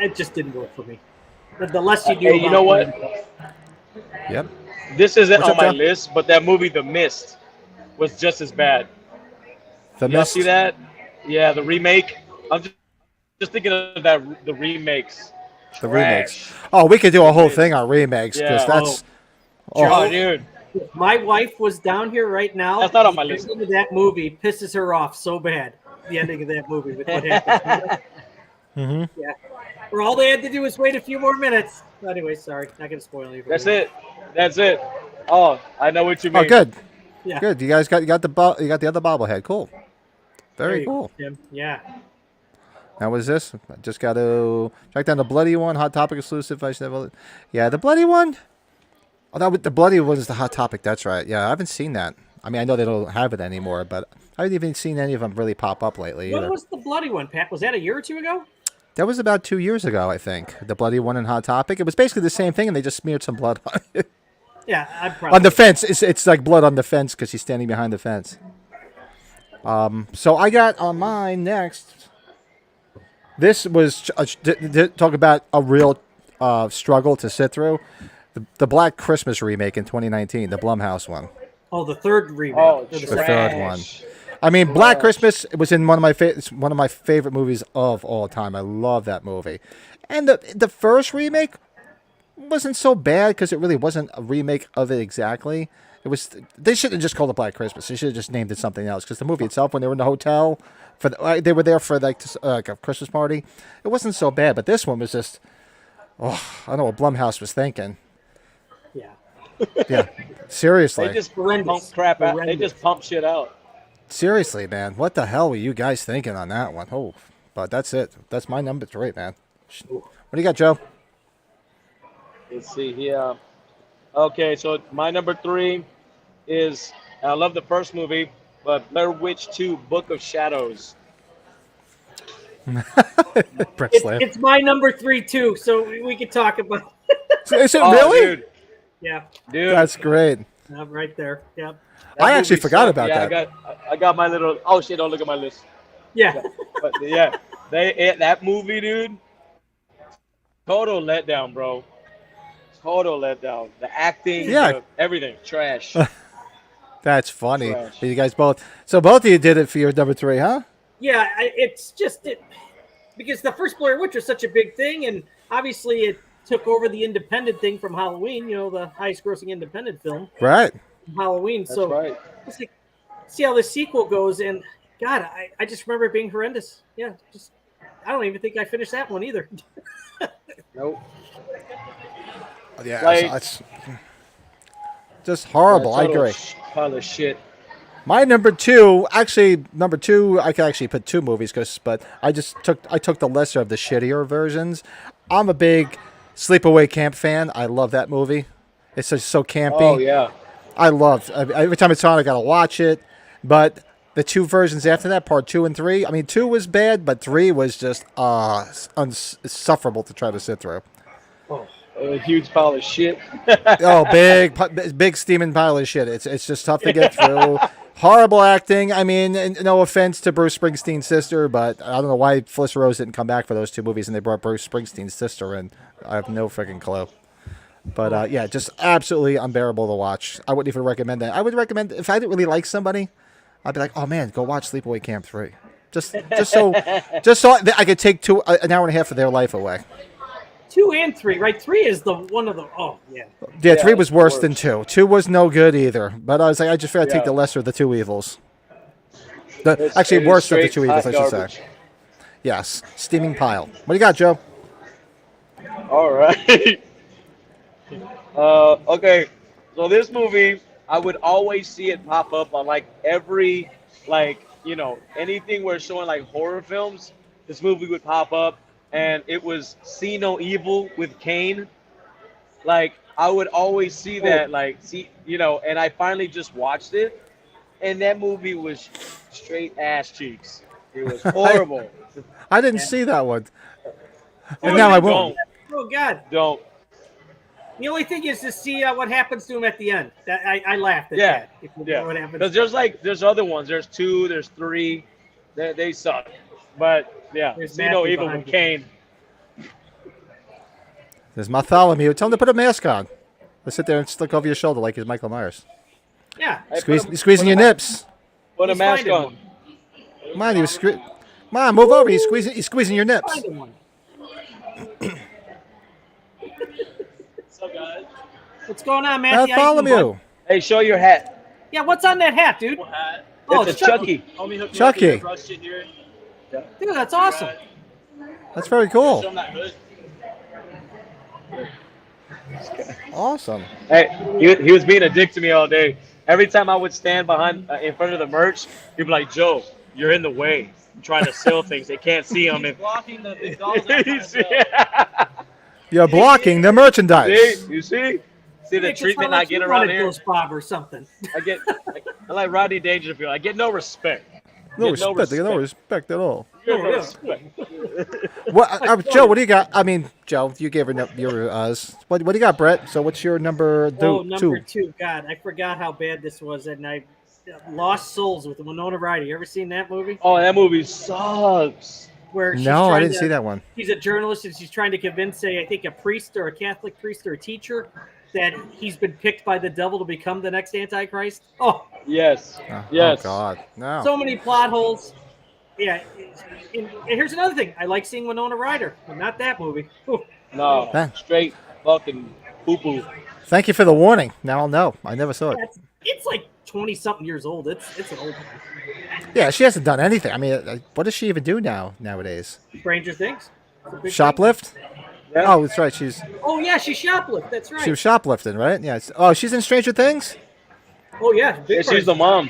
it just didn't work for me. The less you do, Hey, you know what? yep. This isn't What's on up, my John? list, but that movie, The Mist, was just as bad. The Y'all Mist. see that? Yeah, the remake. I'm just thinking of the remakes. The remakes. Oh, we could do a whole thing on remakes because Yeah. that's. Oh, dude. My wife was down here right now. That's not on my The list. ending of that movie pisses her off so bad. The ending of that movie with what happened. Mm-hmm. Yeah. Where all they had to do was wait a few more minutes. Anyway, sorry, not gonna spoil anything. That's it. Oh, I know what you mean. Oh, good. Yeah. Good. You guys got the other bobblehead. Cool. There Very you cool. go, Tim. Yeah. Now, was this? I just got to track down the bloody one. Hot Topic exclusive. Yeah, the bloody one. Oh, the bloody one is the Hot Topic. That's right. Yeah, I haven't seen that. I mean, I know they don't have it anymore, but I haven't even seen any of them really pop up lately What either. was the bloody one, Pat? Was that a year or two ago? That was about 2 years ago, I think. The bloody one in Hot Topic. It was basically the same thing, and they just smeared some blood on it. Yeah, I probably. On the fence. It's like blood on the fence because he's standing behind the fence. So I got on mine next. This was talk about a real struggle to sit through. The Black Christmas remake in 2019, the Blumhouse one. Oh, the third remake. Oh, Or the The second. third one. I mean, Black Trash. Christmas was in it's one of my favorite movies of all time. I love that movie, and the first remake wasn't so bad because it really wasn't a remake of it exactly. It was they should have just called it Black Christmas. They should have just named it something else because the movie itself, when they were in the hotel they were there for like a Christmas party, it wasn't so bad. But this one was just, oh, I don't know what Blumhouse was thinking. Yeah. Yeah, seriously. They just Horrendous. pump crap out. They Horrendous. just pump shit out. Seriously, man, what the hell were you guys thinking on that one? Oh, but that's it. That's my number 3, man. What do you got, Joe? Let's see here. Okay, so my number 3 is I love the first movie, but Blair Witch 2: Book of Shadows. Brett's laugh. It's my number 3 too, so we could talk about. Is it Oh, really? Yeah, dude, That's great. right there. Yeah, that I actually movie forgot sucked. about yeah, that. I got my little. Oh shit! Don't look at my list. yeah. But yeah, that movie, dude. Total letdown, bro. Total letdown. The acting, Yeah. everything, trash. That's funny. Trash. You guys both. So both of you did it for your number 3, huh? Yeah, it's just because the first Blair Witch was such a big thing, and obviously it took over the independent thing from Halloween. You know, the highest-grossing independent film, Right. from Halloween. That's So right. it's like, see how the sequel goes, and God, I just remember it being horrendous. Yeah, just I don't even think I finished that one either. Nope. Yeah. Like- That's just horrible. I Total agree. Pile of shit. My number 2, number 2, I could actually put 2 movies, but I took the lesser of the shittier versions. I'm a big Sleepaway Camp fan. I love that movie. It's just so campy. Oh yeah. I love every time it's on. I gotta watch it. But the 2 versions after that, part 2 and 3. I mean, 2 was bad, but 3 was just insufferable to try to sit through. A huge pile of shit. Oh, big steaming pile of shit. It's just tough to get through. Horrible acting. I mean, and no offense to Bruce Springsteen's sister, but I don't know why Felicity Rose didn't come back for those 2 movies, and they brought Bruce Springsteen's sister in. I have no freaking clue. But yeah, just absolutely unbearable to watch. I wouldn't even recommend that. I would recommend if I didn't really like somebody, I'd be like, oh man, go watch Sleepaway Camp 3. Just so I could take an hour and a half of their life away. 2 and 3, right? 3 is the one of the. Oh yeah. Yeah, 3 it's was the worse worst. than 2. 2 was no good either. But I was like, I just figured I'd take Yeah. the lesser of the 2 evils. It Actually, is worse of the straight 2 evils, I hot should garbage. say. Yes, steaming pile. What do you got, Joe? All right. Okay. So this movie, I would always see it pop up on like every, like, you know, anything where it's showing like horror films. This movie would pop up, and it was See No Evil with Kane. Like, I would always see that, like, and I finally just watched it, and that movie was straight ass cheeks. It was horrible. I didn't see that one. And Oh, now I you won't. Oh God. Don't. The only thing is to see what happens to him at the end. That I laughed at Yeah, that. If you know what Yeah, happens. because there's other ones. There's 2, there's 3. They suck. But yeah, There's See No Matthew Evil behind with you. Kane. There's Bartholomew. Tell him to put a mask on. Let's sit there and look over your shoulder like he's Michael Myers. Yeah. Hey, You're squeezing your nips. Put a He's mask finding on. one. Come on, come on, move over. He's squeezing your nips. Finding one. What's up, guys? What's going on, Matthew? How you doing, Bartholomew. bud? Hey, show your hat. Yeah, what's on that hat, dude? Hat. Oh, It's a Chucky. Homie hooked me Chucky. up here, brushed it here. Dude, that's awesome. That's very cool. Show him that hood. Awesome. Hey, he was being a dick to me all day. Every time I would stand behind in front of the merch, he'd be like, "Joe, you're in the way. I'm trying to sell things. They can't see them." And Blocking the big dolls out you front, see, so. You're blocking the merchandise. you see the Make us treatment sound I like get you around wanted here. Ghost Bob or something. I like Rodney Dangerfield. I get no respect. No Get respect. No respect at all. Get no yeah. respect. Joe, what do you got? I mean, Joe, you gave her your What do you got, Brett? So what's your number Number 2? 2. God, I forgot how bad this was, and I Lost Souls with Winona Ryder. You ever seen that movie? Oh, that movie sucks. Where she's No, I trying didn't to- see that one. She's a journalist, and she's trying to convince, I think, a priest or a Catholic priest or a teacher that he's been picked by the devil to become the next Antichrist. Oh, Yes. Oh, Yes. oh God, no. so many plot holes. Yeah. And here's another thing. I like seeing Winona Ryder, but not that movie. Ooh. No. Huh. Straight fucking poo poo. Thank you for the warning. Now I'll know. I never saw it. It's like 20-something years old. It's an old one. Yeah, she hasn't done anything. I mean, what does she even do nowadays? Stranger Things. It's a big Shoplift? Yeah. Oh, that's right. thing. Oh yeah, she shoplift. That's right. She was shoplifting, right? Yeah. Oh, she's in Stranger Things. Oh yeah, big Yeah, she's part. the mom.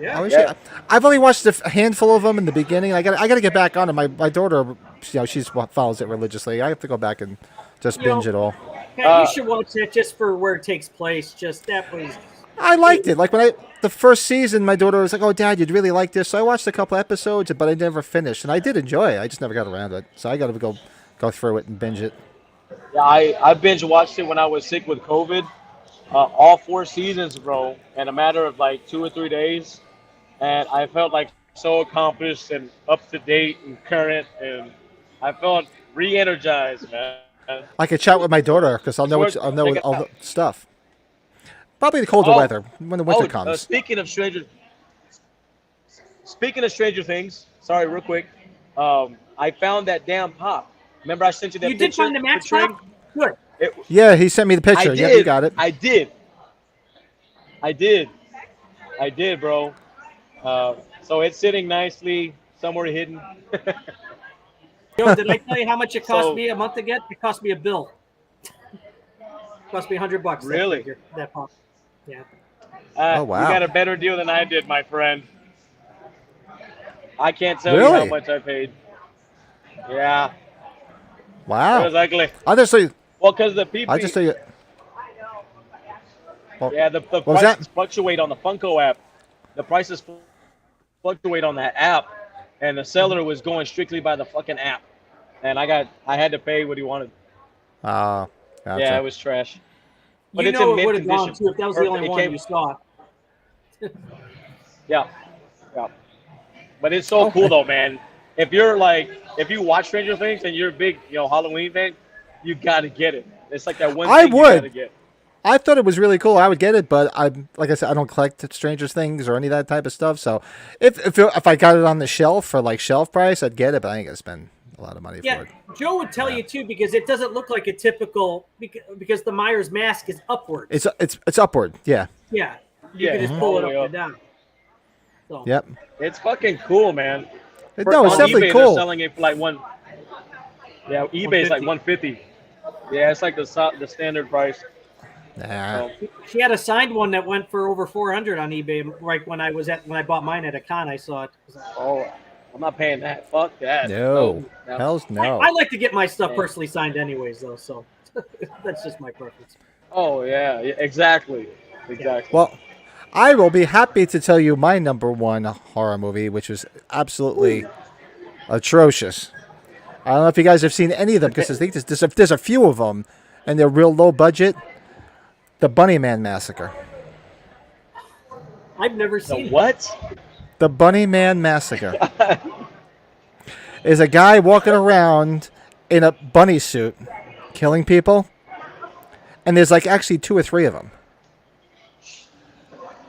Yeah. Oh, is Yeah. she? I've only watched a handful of them in the beginning. I got to get back on it. My daughter, she's follows it religiously. I have to go back and just You know, binge it all. Yeah, you should watch that just for where it takes place. Just that was. I liked it. Like the first season, my daughter was like, "Oh, Dad, you'd really like this." So I watched a couple episodes, but I never finished, and I did enjoy it. I just never got around to it. So I got to go through it and binge it. Yeah, I binge watched it when I was sick with COVID. All 4 seasons, bro, in a matter of like 2 or 3 days, and I felt like so accomplished and up to date and current, and I felt re-energized, man. I could chat with my daughter because I'll know Check all it the stuff. Probably the colder weather when the winter comes. Speaking of Stranger Things, sorry, real quick, I found that damn pop. Remember I sent you that You picture? did find the Max portraying- Pop? Good. Yeah, he sent me the picture. I Yeah, did. you got it. I did, bro. So it's sitting nicely somewhere hidden. Yo, did I tell you how much it cost So- me a month to get? It cost me a bill. Cost me $100. That Really? figure, that pop. Yeah. Oh, wow. You got a better deal than I did, my friend. I can't tell you Really? how much I paid. Yeah, it Wow. was ugly. I'll just tell you. Well, because the people. I'll just tell you. Yeah, the What was prices that? fluctuate on the Funko app. The prices fluctuate on that app, and the seller was going strictly by the fucking app, and I had to pay what he wanted. Gotcha. Yeah, it was trash. But You it's know in it mint would have gone condition. too if that was the Perfect. only It one came- you saw. Yeah, yeah. But it's so cool though, man. If you watch Stranger Things and you're a big, Halloween fan, you gotta get it. It's like that one I thing you would. gotta get. I thought it was really cool. I would get it, but like I said, I don't collect Stranger Things or any of that type of stuff. So if I got it on the shelf for like shelf price, I'd get it, but I ain't gonna spend a lot of money Yeah, for it. Joe would tell you too because it doesn't look like a typical because the Myers mask is upward. It's upward. Yeah. Yeah, you Yeah, can just mhm. pull all it the up way and down. So, Yep. It's fucking cool, man. No, it's On definitely eBay, cool. They're selling it for like one. Yeah, eBay's like 150. Yeah, it's like the standard price. Nah. So, she had a signed one that went for over 400 on eBay. Right when I bought mine at a con, I saw it. oh, I'm not paying that. Fuck that. No. No. Hell's no. I like to get my stuff Yeah. personally signed anyways, though. So that's just my preference. Oh yeah, exactly. Well, I will be happy to tell you my number one horror movie, which was absolutely atrocious. I don't know if you guys have seen any of them because I think there's a few of them, and they're real low budget. The Bunny Man Massacre. I've never The seen it. what? The Bunny Man Massacre is a guy walking around in a bunny suit, killing people, and there's like actually 2 or 3 of them.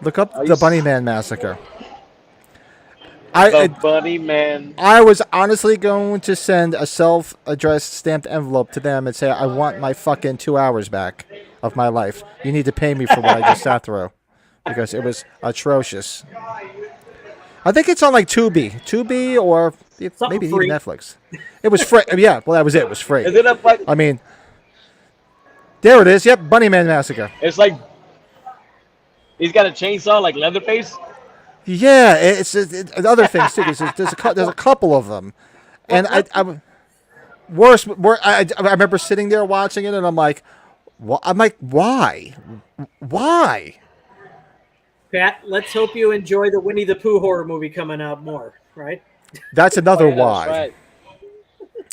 Look up the Bunny Man Massacre. The Bunny Man. I was honestly going to send a self-addressed stamped envelope to them and say, I want my fucking 2 hours back of my life. You need to pay me for what I just sat through. Because it was atrocious. I think it's on like Tubi or maybe free. even Netflix. It was free. Yeah, well, that was it. It was free. Is it up like? I mean, there it is. Yep, Bunny Man Massacre. It's like he's got a chainsaw, like Leatherface. Yeah, it's other things too. There's a couple of them, and I remember sitting there watching it, and I'm like, why? Pat, let's hope you enjoy the Winnie the Pooh horror movie coming out more, right? That's another Yeah, why. That's right.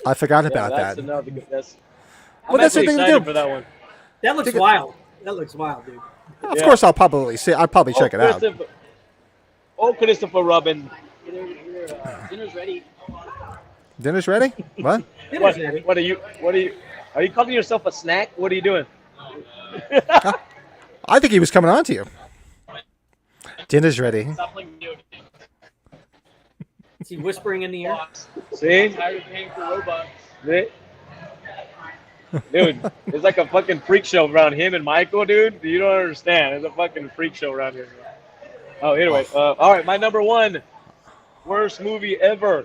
I forgot Yeah, about that's that. another. Well, that's actually the thing to excited do. for that one. That looks wild. That looks wild, dude. Of Yeah. course, I'll probably see. I'll probably check it out. Christopher Robin. Dinner's ready. Dinner's ready? What? Dinner's ready. What are you? Are you calling yourself a snack? What are you doing? I think he was coming on to you. Dinner's ready. Stop playing video games. Is he whispering in the ear? See? I'm tired of paying for robots. Dude, it's like a fucking freak show around him and Michael, dude. You don't understand. It's a fucking freak show around here. Oh, anyway. All right, my number one worst movie ever.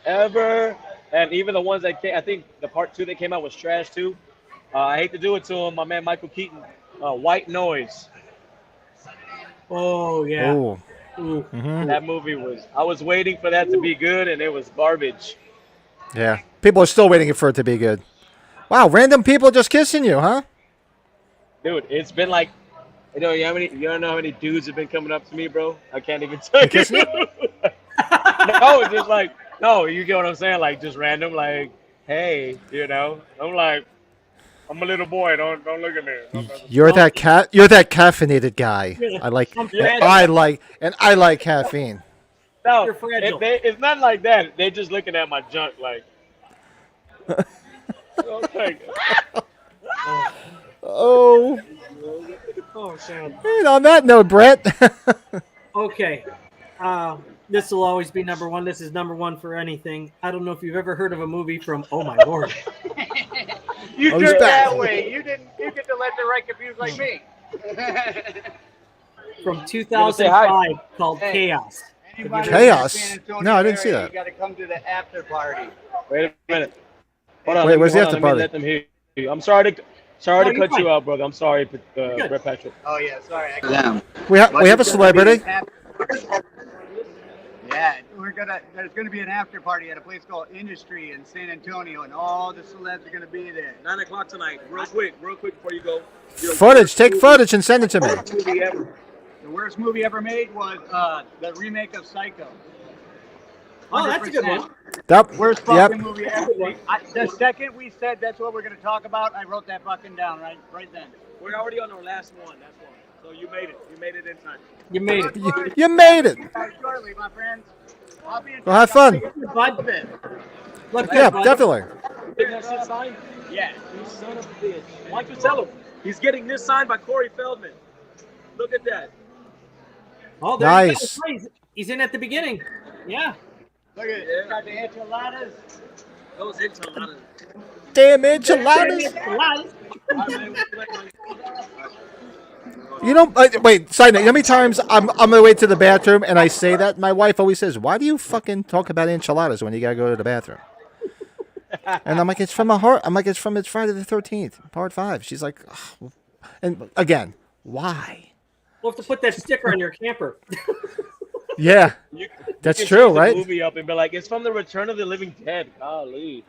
And even the ones that came, I think the part 2 that came out was trash too. I hate to do it to him, my man Michael Keaton. White Noise. Oh yeah. Oh. Ooh. That movie was, I was waiting for that to be good and it was garbage. Yeah. People are still waiting for it to be good. Wow, random people just kissing you, huh? Dude, it's been like, you don't know how many dudes have been coming up to me, bro? I can't even tell you. Kissing you? No, it's just like, no, you get what I'm saying? Like, just random, like, hey, you know? I'm like, I'm a little boy. Don't look at me. You're that caffeinated guy. I like caffeine. No, You're fragile. it's not like that. They're just looking at my junk, like. Okay. Oh. Oh, sad. And on that note, Brett. Okay. This will always be number one. This is number one for anything. I don't know if you've ever heard of a movie from. Oh my lord. You Oh, do he's it back. that way. You get to let the right confused like me. From 2005 called Hey. Chaos. Anybody Chaos? in the San Antonio No, I didn't see area, that. You got to come to the after party. Wait a minute. Hold on. Wait, where's the hold on, after party? Let them hear you. I'm sorry to No, cut you're you fine. out, brother. I'm sorry, Good. Brett Patrick. Oh yeah, sorry. Them. We have a celebrity. Yeah, there's gonna be an after party at a place called Industry in San Antonio, and all the celebs are gonna be there. 9 o'clock tonight. Real quick before you go. Footage. Take footage and send it to me. Movie ever. The worst movie ever made was the remake of Psycho. Oh, that's a good one. That, Worst yep. fucking movie ever. The second we said that's what we're gonna talk about, I wrote that fucking down right then. We're already on our last one. That's why. So you made it. You made it in time. You made it. You made it. Shortly, my friends. I'll be in Well, have fun. Bud. Look good, Yeah, bud. definitely. Getting that shit signed? Yeah. You son of a bitch. Why don't you tell him? He's getting this signed by Corey Feldman. Look at that. Oh, there you Nice. go. He's in at the beginning. Yeah. Look at it. Got the enchiladas. Those enchiladas. Damn enchiladas. Enchiladas. You know, wait, side note, you know how many times I'm on my way to the bathroom and I say that? My wife always says, why do you fucking talk about enchiladas when you gotta go to the bathroom? And I'm like, it's from a heart. I'm like, it's Friday the 13th, part 5. She's like, oh. And again, why? We'll have to put that sticker on your camper. Yeah, that's You can true, change the right? movie up and be like, it's from the Return of the Living Dead. Golly.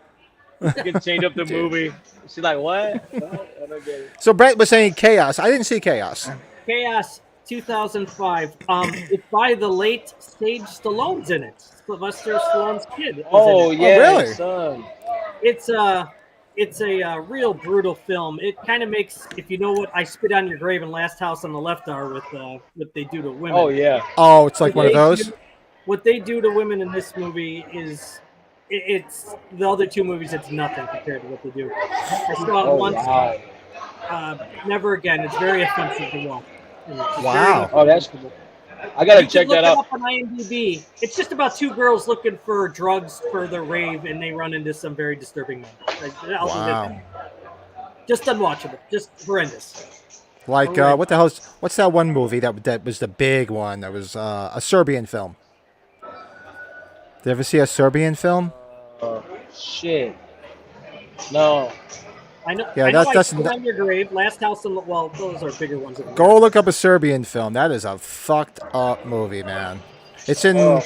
You can change up the movie. She's like, what? I don't get it. So Brett was saying Chaos. I didn't see Chaos. Chaos 2005. It's by the late Sage Stallone's in it. Sylvester Stallone's kid. Is Oh, in it. yeah. really? Son. It's a real brutal film. It kind of makes, if you know what I Spit on Your Grave and Last House on the Left are with what they do to women. Oh, yeah. Oh, it's like one of those? What they do to women in this movie is, it's the other two movies. It's nothing compared to what they do. I saw it Oh, once. wow. Never again. It's very offensive to watch. And it's Wow. very Oh, that's cool. I got to You check can look that it out. up on IMDb. It's just about two girls looking for drugs for their rave, and they run into some very disturbing men. Wow. Just unwatchable. Just horrendous. Like, Alright. what the hell's, what's that one movie that was the big one? That was a Serbian film. Did you ever see a Serbian film? Shit. No. I know. Yeah, I know that's Spit on Your Grave. Last House on the those are bigger ones. Go look up a Serbian film. That is a fucked up movie, man. It's in. Oh,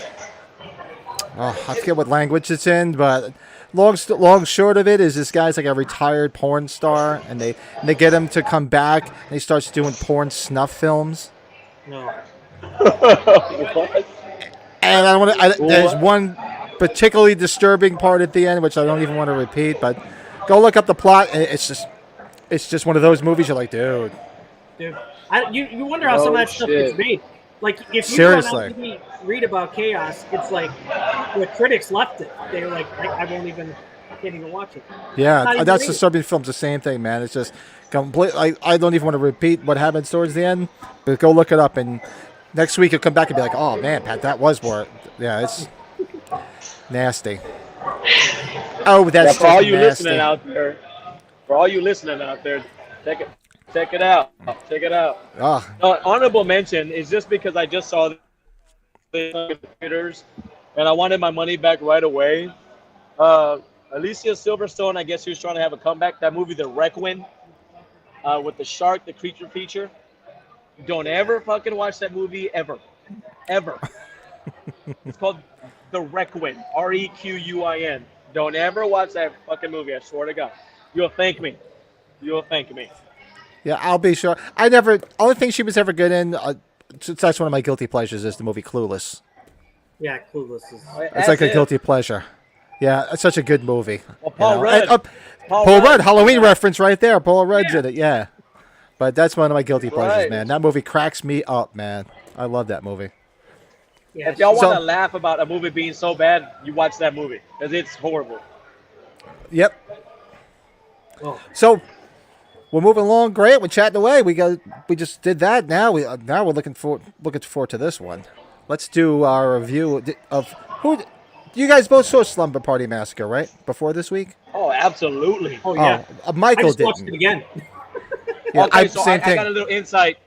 I forget what language it's in, but long short of it is this guy's like a retired porn star, and they get him to come back, and he starts doing porn snuff films. No. What? And I don't want to. There's one particularly disturbing part at the end, which I don't even want to repeat, but go look up the plot. And it's just one of those movies. You're like, dude. Dude, you wonder how some of that stuff shit. gets made. Like if you Seriously. go on IMDb, read about Chaos, it's like the critics left it. They were like, I won't even. can't even watch it. Yeah, Not even that's read the it. Serbian film's the same thing, man. It's just complete. I don't even want to repeat what happens towards the end, but go look it up, and next week you'll come back and be like, "Oh man, Pat, that was where." Yeah, it's nasty. Oh, Yeah, that's for all just you nasty. listening out there, for all you listening out there, check it out. Check it out. Oh, Honorable mention is just because I just saw the theaters, and I wanted my money back right away. Uh, Alicia Silverstone, I guess she was trying to have a comeback. That movie, The Requiem, with the shark, the creature feature. Don't ever fucking watch that movie ever, ever. It's called The Requiem, Requin. Don't ever watch that fucking movie. I swear to God, you'll thank me. You'll thank me. yeah, I'll be sure. I never. Only thing she was ever good in. That's one of my guilty pleasures is the movie Clueless. Yeah, Clueless is. It's like a guilty pleasure. Yeah, it's such a good movie. Well, Paul you know? Rudd. And, Paul Paul Rudd. Rudd, Halloween reference right there. Paul Rudd's in it, yeah. But that's one of my guilty pleasures, Right. man. That movie cracks me up, man. I love that movie. Yeah, If y'all So- want to laugh about a movie being so bad, you watch that movie because it's horrible. Yep. oh, So we're moving along great. We're chatting away. We just did that. Now we're looking forward to this one. Let's do our review of who. You guys both saw Slumber Party Massacre, right? Before this week. Oh, absolutely. oh yeah. I Michael just watched it didn't. again. Yeah, Okay, so same I thing. got a little insight.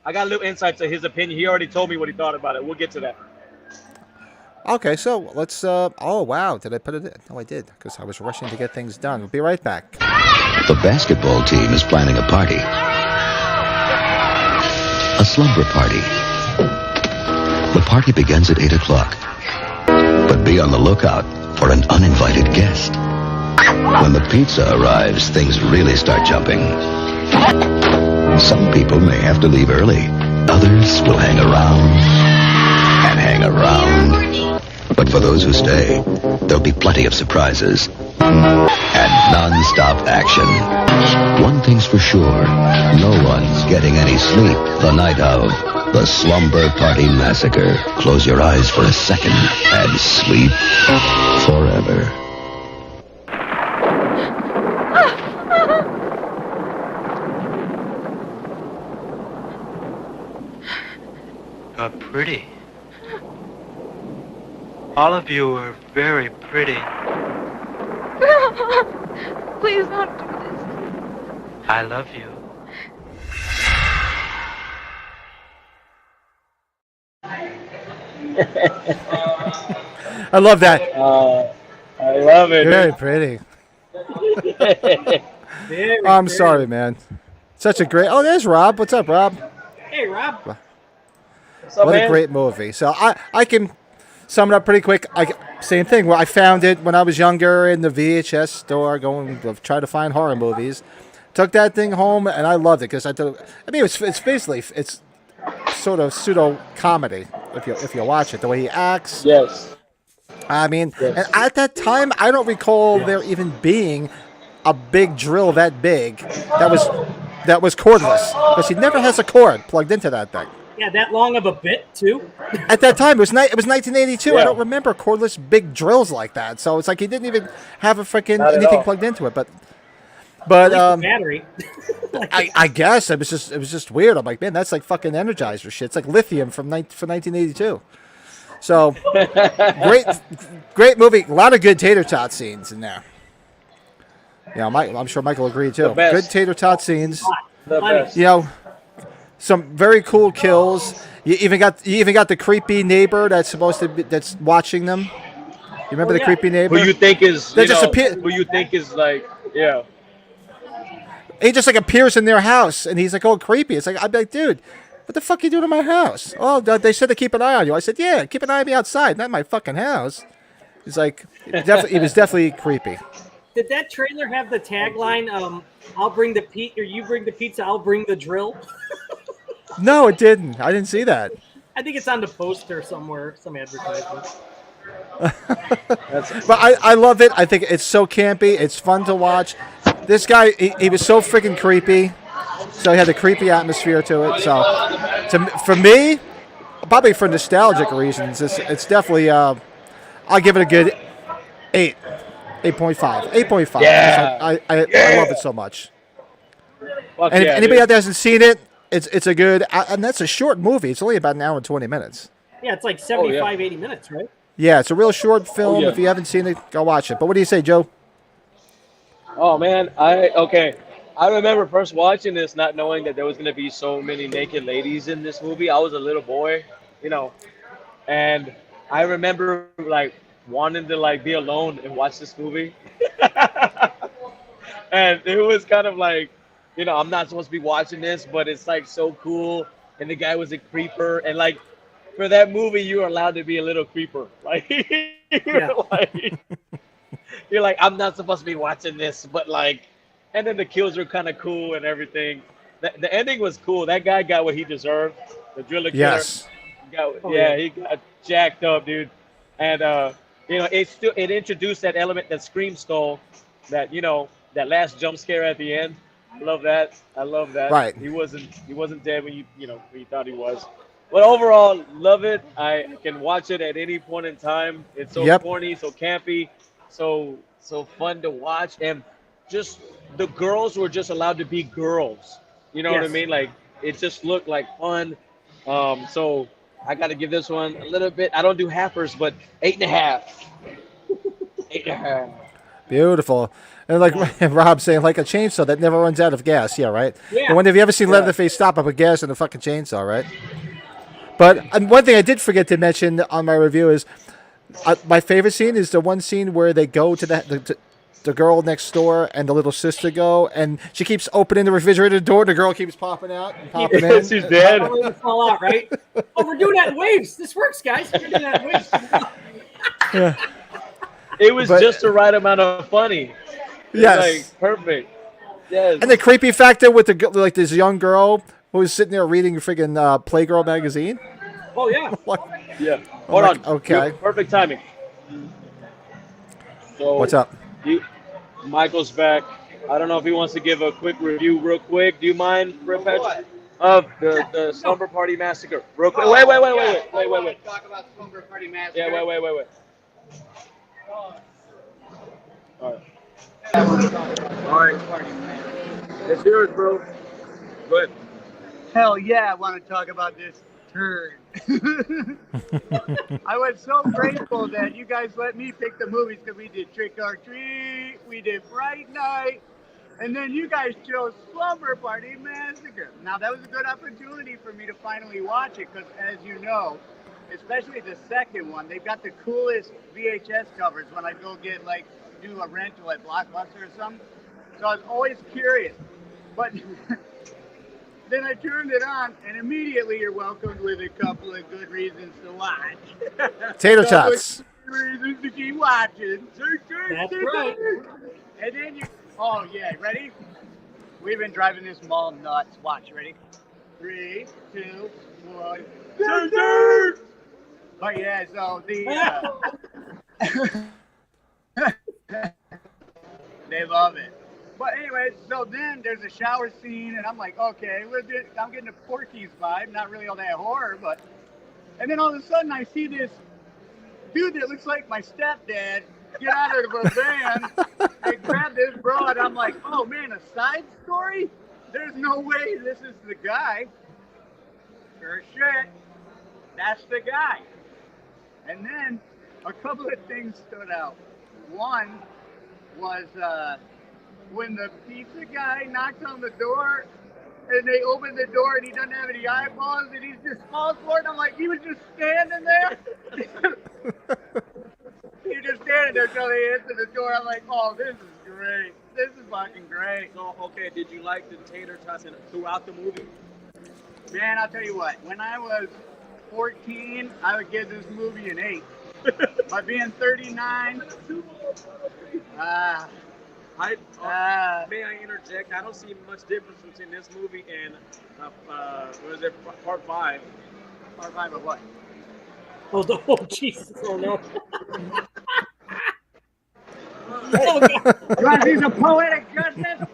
I got a little insight to his opinion. He already told me what he thought about it. We'll get to that. Okay, so let's. Oh wow, did I put it in? No, I did because I was rushing to get things done. We'll be right back. The basketball team is planning a party. A slumber party. The party begins at 8 o'clock. But be on the lookout for an uninvited guest. When the pizza arrives, things really start jumping. Some people may have to leave early. Others will hang around and hang around. But for those who stay, there'll be plenty of surprises and non-stop action. One thing's for sure, no one's getting any sleep the night of the Slumber Party Massacre. Close your eyes for a second and sleep forever. You're pretty. All of you are very pretty. Please don't do this. I love you. I love that. I love it. Very pretty. Very I'm pretty. sorry, man. Such a great. Oh, there's Rob. What's up, Rob? Hey, Rob. What's up, What man? a great movie. So I can sum it up pretty quick. Same thing. Well, I found it when I was younger in the VHS store, going to try to find horror movies. Took that thing home and I loved it because I thought. I mean, it's basically it's sort of pseudo comedy if you watch it. The way he acts. Yes. I mean, and at that time, I don't recall there even being a big drill that big that was cordless because he never has a cord plugged into that thing. Yeah, that long of a bit too. At that time, it was 1982. Yeah. I don't remember cordless big drills like that. So it's like he didn't even have a freaking Not at anything all. plugged into it. But At least the battery. I guess it was just weird. I'm like, man, that's like fucking Energizer shit. It's like lithium from 1982. So great movie. A lot of good tater tot scenes in there. Yeah, I'm sure Michael agreed too. The best. Good tater tot scenes. The best. You know, some very cool kills. You even got the creepy neighbor that's watching them. You remember the yeah. creepy neighbor? Who you think is They you just know, appear- who you think is like yeah. He just like appears in their house and he's like, oh, creepy. It's like I'd be like, dude, what the fuck are you doing in my house? Oh, they said to keep an eye on you. I said, yeah, keep an eye on me outside, not my fucking house. He's like, it was definitely creepy. Did that trailer have the tagline, I'll bring the or you bring the pizza, I'll bring the drill? No, it didn't. I didn't see that. I think it's on the poster somewhere, some advertisement. But I love it. I think it's so campy. It's fun to watch. This guy, he was so freaking creepy. So he had a creepy atmosphere to it. So for me, probably for nostalgic reasons, it's definitely, I'll give it a good 8. 8.5. 8.5. Yeah. I love it so much. Fuck And if yeah, anybody dude. out there hasn't seen it, it's a good, and that's a short movie. It's only about an hour and 20 minutes. Yeah, it's like Oh, yeah. 75, 80 minutes, right? Yeah, it's a real short film. yeah. If you haven't seen it, go watch it. But what do you say, Joe? Oh man, I remember first watching this, not knowing that there was gonna be so many naked ladies in this movie. I was a little boy, you know, and I remember like wanting to like be alone and watch this movie. And it was kind of like, I'm not supposed to be watching this, but it's like so cool. And the guy was a creeper, and like for that movie, you were allowed to be a little creeper. Like Yeah. like you're like, I'm not supposed to be watching this, but like, and then the kills were kind of cool and everything. The ending was cool. That guy got what he deserved. The driller killer. Yes. Yeah, he got jacked up, dude. And it introduced that element that Scream stole, that that last jump scare at the end. I love that. I love that. Right. He wasn't dead when you thought he was. But overall, love it. I can watch it at any point in time. It's so Yep. corny, so campy, so fun to watch, and just the girls were just allowed to be girls. You know what I Yes. mean? Like it just looked like fun. So I got to give this one a little bit. I don't do halfers, but 8.5. 8.5. Beautiful. And like Rob saying, like a chainsaw that never runs out of gas. Yeah, right? Yeah. And when have you ever seen Leatherface stop up a gas in a fucking chainsaw, right? But one thing I did forget to mention on my review is my favorite scene is the one scene where they go to the girl next door and the little sister go, and she keeps opening the refrigerator door. The girl keeps popping out and popping in. She's dead. All to fall out, right? Oh, we're doing that in waves. This works, guys. We're doing that in waves. It was But- just the right amount of funny. It's Yes. like perfect. Yes. And the creepy factor with like this young girl who was sitting there reading a friggin' Playgirl magazine. Oh, yeah. Like, Yeah. Hold like, on. okay. Perfect timing. So what's up? Michael's back. I don't know if he wants to give a quick review real quick. Do you mind, Ripetch? Of the Slumber Party Massacre. Real quick. Wait. Talk about Slumber Party Massacre. Yeah, wait. All right. Party Massacre. It's yours, bro. Go ahead. Hell yeah, I want to talk about this turd. I was so grateful that you guys let me pick the movies because we did Trick or Treat, we did Fright Night, and then you guys chose Slumber Party Massacre. Now that was a good opportunity for me to finally watch it because, as you know, especially the second one, they've got the coolest VHS covers when I go do a rental at Blockbuster or something. So I was always curious. But then I turned it on, and immediately you're welcomed with a couple of good reasons to watch. Tater Couple of tots. good reasons to keep watching. That's right. And then oh yeah, ready? We've been driving this mall nuts. Watch, ready? 3, 2, 1. But yeah, so they love it. But anyway, so then there's a shower scene, and I'm like, okay, I'm getting a Porky's vibe, not really all that horror, but. And then all of a sudden, I see this dude that looks like my stepdad get out of a van and grab this broad. I'm like, oh man, a side story? There's no way this is the guy. Sure shit, that's the guy. And then a couple of things stood out. One was when the pizza guy knocked on the door and they opened the door and he doesn't have any eyeballs and he's just falls for it. I'm like, he was just standing there. He was just standing there until they answered the door. I'm like, oh, this is great. This is fucking great. So, okay, did you like the tater tots throughout the movie? Man, I'll tell you what. When I was 14, I would give this movie an 8. By being 39, May I interject? I don't see much difference between this movie and what is it, Part 5? Part 5 of what? Oh, Jesus. Oh, no. Oh, God. Because he's a poetic justice.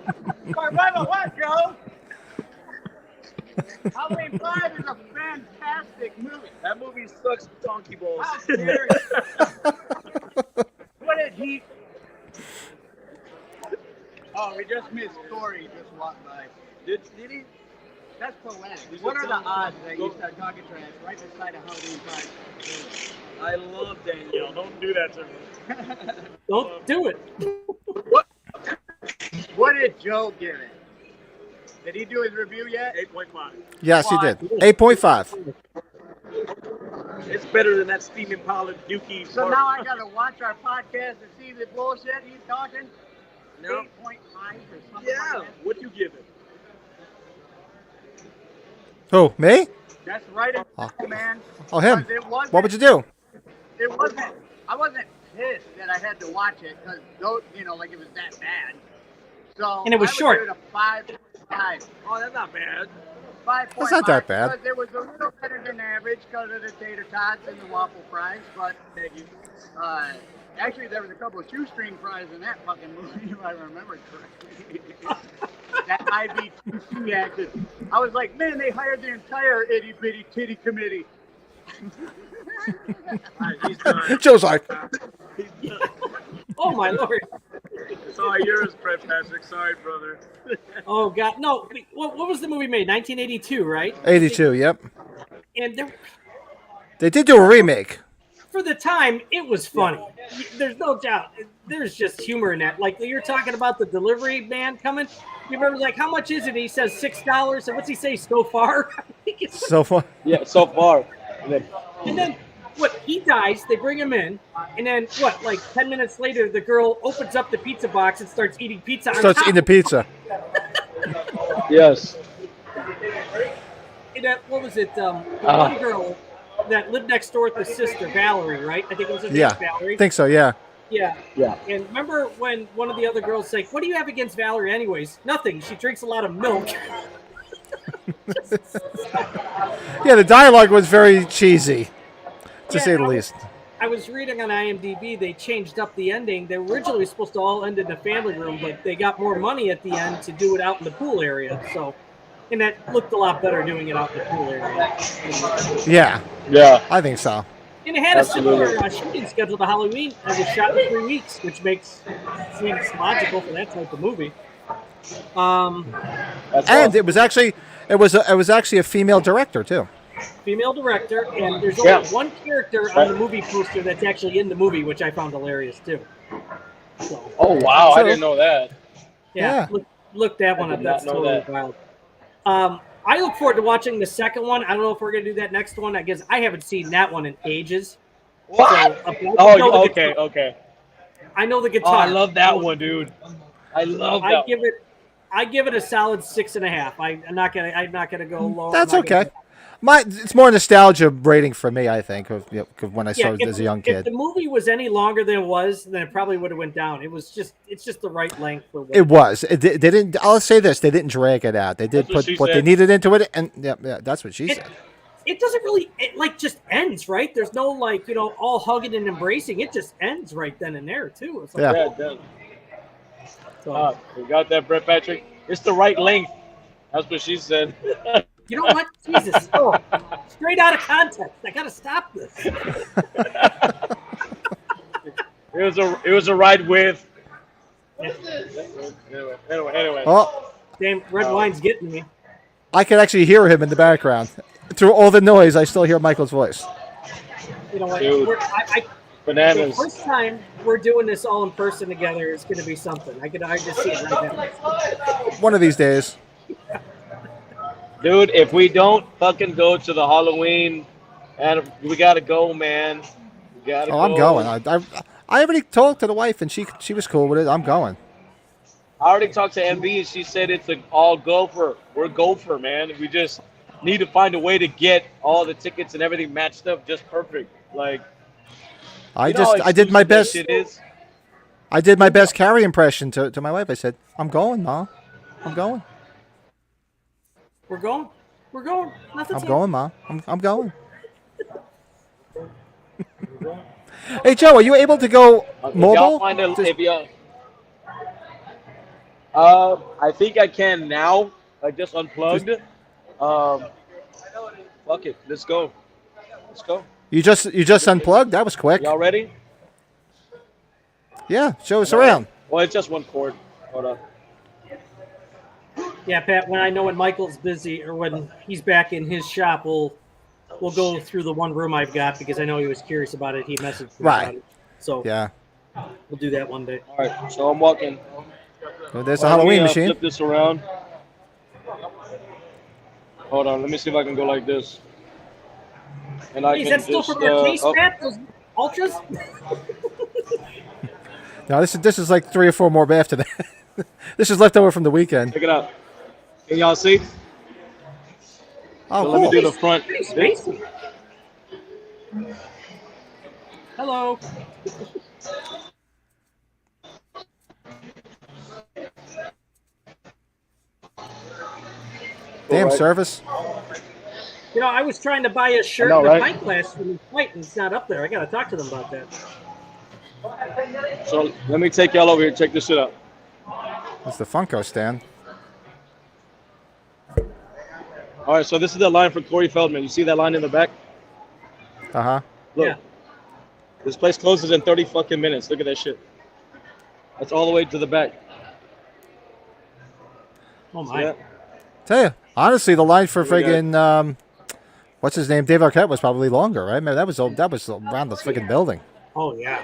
Part 5 of what, Joe? Halloween 5 is a fantastic movie. That movie sucks donkey balls. How dare you? What did he? just missed Corey just walked by. Did he? That's poetic. What are the odds that you start talking trash right beside a Halloween party? I love Danielle. Don't do that to me. Don't do it. What did Joe give it? Did he do his review yet? 8.5. Yes, he did. 8.5. It's better than that Steve Impala Dookie. So now I gotta watch our podcast and see the bullshit he's talking. No. 8.5 or something. Yeah. Like that. What'd you give it? Who, me? That's right, man. Oh, him. 'Cause it wasn't- What would you do? It wasn't. I wasn't pissed that I had to watch it because like it was that bad. So And it was I would short. give it a 5.5. Oh, that's not bad. 5.5. That's not that bad. Because it was a little better than average because of the tater tots and the waffle fries. But actually, there was a couple of shoestring fries in that fucking movie, if I remember correctly. That IBTC action. I was like, man, they hired the entire itty bitty titty committee. He's done. Joe's like, He's done. Oh my lord. It's all yours, Brett Patrick. Sorry, brother. Oh god. No. What was the movie made? 1982, right? 82, yep. And They did do a remake. for the time, it was funny. There's no doubt. There's just humor in that. Like you're talking about the delivery man coming. You remember, like, how much is it? He says $6. And what's he say? So far. I think it's So far. Yeah, so far. And then, what, he dies, they bring him in, and then, what, like 10 minutes later, the girl opens up the pizza box and starts eating pizza on Starts top. eating the pizza. Yes. And that, what was it, the one girl that lived next door with the sister, Valerie, right? I think it was her name, Yeah. Valerie. I think so, yeah. Yeah. Yeah. And remember when one of the other girls said, what do you have against Valerie anyways? Nothing. She drinks a lot of milk. Yeah, the dialogue was very cheesy, to say the least. I was reading on IMDb, they changed up the ending. They were originally supposed to all end in the family room, but they got more money at the end to do it out in the pool area. So, and that looked a lot better doing it out in the pool area. Yeah, Yeah. I think so. And it had Absolutely. a similar shooting schedule to Halloween. It was shot in 3 weeks, which seems logical for that type of movie. That's And awesome. it was actually a female director too. Female director, and there's only one character on the movie poster that's actually in the movie, which I found hilarious too. So, Oh, wow. I So- didn't know that. Yeah. look that one I up. did not That's know totally that. wild. I look forward to watching the second one. I don't know if we're gonna do that next one. I guess I haven't seen that one in ages. What? So, Oh, know the okay, guitar. okay. I know the Oh, guitar. I love that one, dude. I love that I give it a solid 6.5. I'm not gonna go low. That's okay. It's more nostalgia rating for me, I think, of when I saw it as a young If kid. the movie was any longer than it was, then it probably would have went down. It's just the right length for what It was. They didn't. I'll say this: they didn't drag it out. They did That's what put she what they said. needed into it, and yeah, that's what she said. It doesn't really, it like just ends, right? There's no like, all hugging and embracing. It just ends right then and there too. It's like, Yeah. Yeah, it does. so, You got that, Brett Patrick? It's the right length. That's what she said. you know what? Jesus. Oh, straight out of context. I gotta stop this. It was a ride with. Anyway. Oh, Damn, red wine's getting me. I can actually hear him in the background. Through all the noise, I still hear Michael's voice. You know what? Dude. The Bananas. first time we're doing this all in person together is going to be something. I just see it right now. One of these days. Dude, if we don't fucking go to the Halloween, and we gotta go, man. We gotta Oh, I'm go. going. I already talked to the wife, and she was cool with it. I'm going. I already talked to MB, and she said it's an all gopher. We're gopher, man. We just need to find a way to get all the tickets and everything matched up just perfect. Like, I you know how did my exclusive that best. shit is? I did my best Carrie impression to my wife. I said, "I'm going, Ma. I'm going. We're going. We're going. Nothing's I'm going, Ma. I'm going." Hey, Joe, are you able to go If mobile? y'all find a, Just- if y'all, I think I can now. I just unplugged. Fuck it. Let's go. Let's go. you just unplugged? That was quick. Y'all ready? Yeah, show us around. Well, it's just one cord. Hold on. Yeah, Pat. When I know when Michael's busy or when he's back in his shop, we'll go through the one room I've got because I know he was curious about it. He messaged me Right. about it, so Yeah. we'll do that one day. All right, so I'm walking. So there's All a right, let me Halloween machine. flip this around. Hold on, let me see if I can go like this. And I Hey, is can that still just from our case, oh, Pat? Those ultras? No, this is like 3 or 4 more after that. This is left over from the weekend. check it out. Can y'all see? Oh, So let me cool. do the front. Pretty spacey. Hello. Damn right. service. You know, I was trying to buy a shirt know, and a right? pint glass from the fight, and it's not up there. I got to talk to them about that. So let me take y'all over here. Check this shit out. It's the Funko stand. All right, so this is the line for Corey Feldman. You see that line in the back? Uh-huh. Look, Yeah. this place closes in 30 fucking minutes. Look at that shit. That's all the way to the back. Oh See my. that? Tell you, honestly, the line for We got- friggin' what's his name, Dave Arquette was probably longer, right? Man, that was around the friggin' building. Oh yeah.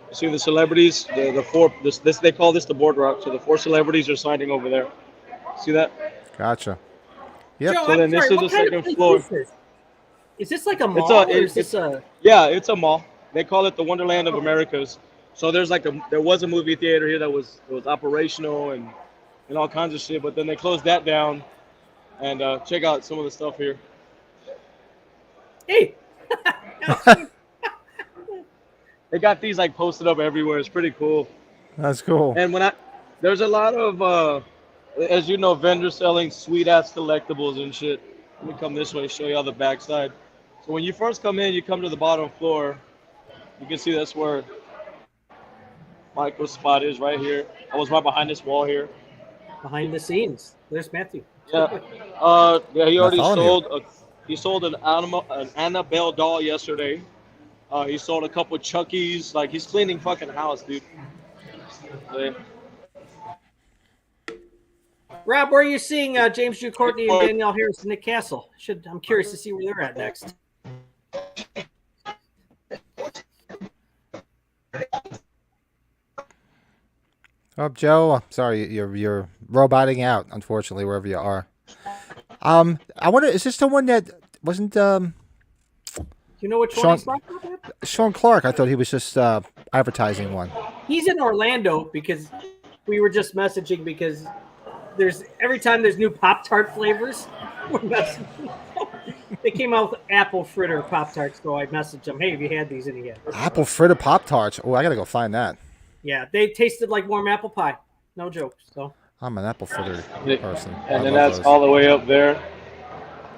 You see the celebrities? The four. This they call this the boardwalk. So the 4 celebrities are signing over there. See that? Gotcha. Yep. Joe, So I'm then this sorry. is What the kind second of place floor. is this? Is this like a It's mall, a- or it- is this a? Yeah, it's a mall. They call it the Wonderland of Americas. So there's like there was a movie theater here that was operational and all kinds of shit, but then they closed that down. And check out some of the stuff here. Hey. They got these like posted up everywhere. It's pretty cool. That's cool. And there's a lot of as you know, vendors selling sweet ass collectibles and shit. Let me come this way, show you all the backside. So when you first come in, you come to the bottom floor. You can see that's where Michael's spot is right here. I was right behind this wall here. Behind the scenes, there's Matthew. Yeah. Yeah, he already Bartholomew. sold an Annabelle doll yesterday. He sold a couple Chuckies. Like he's cleaning fucking house, dude. Yeah. Rob, where are you seeing James Drew Courtney and Danielle Harris and Nick Castle? I'm curious to see where they're at next. Oh, Joe, sorry, you're roboting out, unfortunately, wherever you are. I wonder, is this the one that wasn't You know which Sean- one he's talking about? Sean Clark? I thought he was just advertising one. He's in Orlando because we were just messaging because every time there's new Pop-Tart flavors, we're messaging. They came out with apple fritter Pop-Tarts, so I messaged them, hey, have you had these in yet? Apple fritter Pop Tarts. Oh, I gotta go find that. Yeah, they tasted like warm apple pie. No joke. So I'm an apple fritter person. I And then love that's those. all the way up there.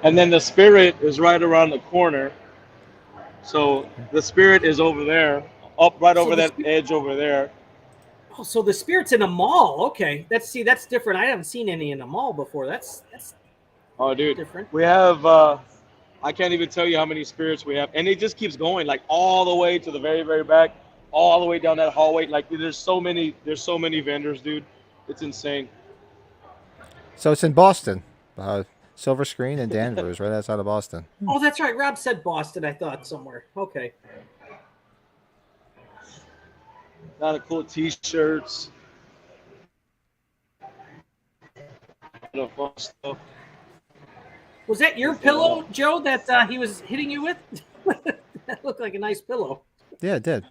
And then the Spirit is right around the corner. So the Spirit is over there, right over that edge over there. Oh, so the Spirit's in a mall. Okay, that's different. I haven't seen any in a mall before. That's Oh, dude, different. we have. I can't even tell you how many Spirits we have, and it just keeps going, like all the way to the very, very back, all the way down that hallway. Like there's so many vendors, dude. It's insane. So it's in Boston. Silver Screen in Danvers, right outside of Boston. Oh, that's right. Rob said Boston. I thought somewhere. Okay. A lot of cool T-shirts. Fun stuff. Was that your pillow, Joe, that he was hitting you with? That looked like a nice pillow. Yeah, it did.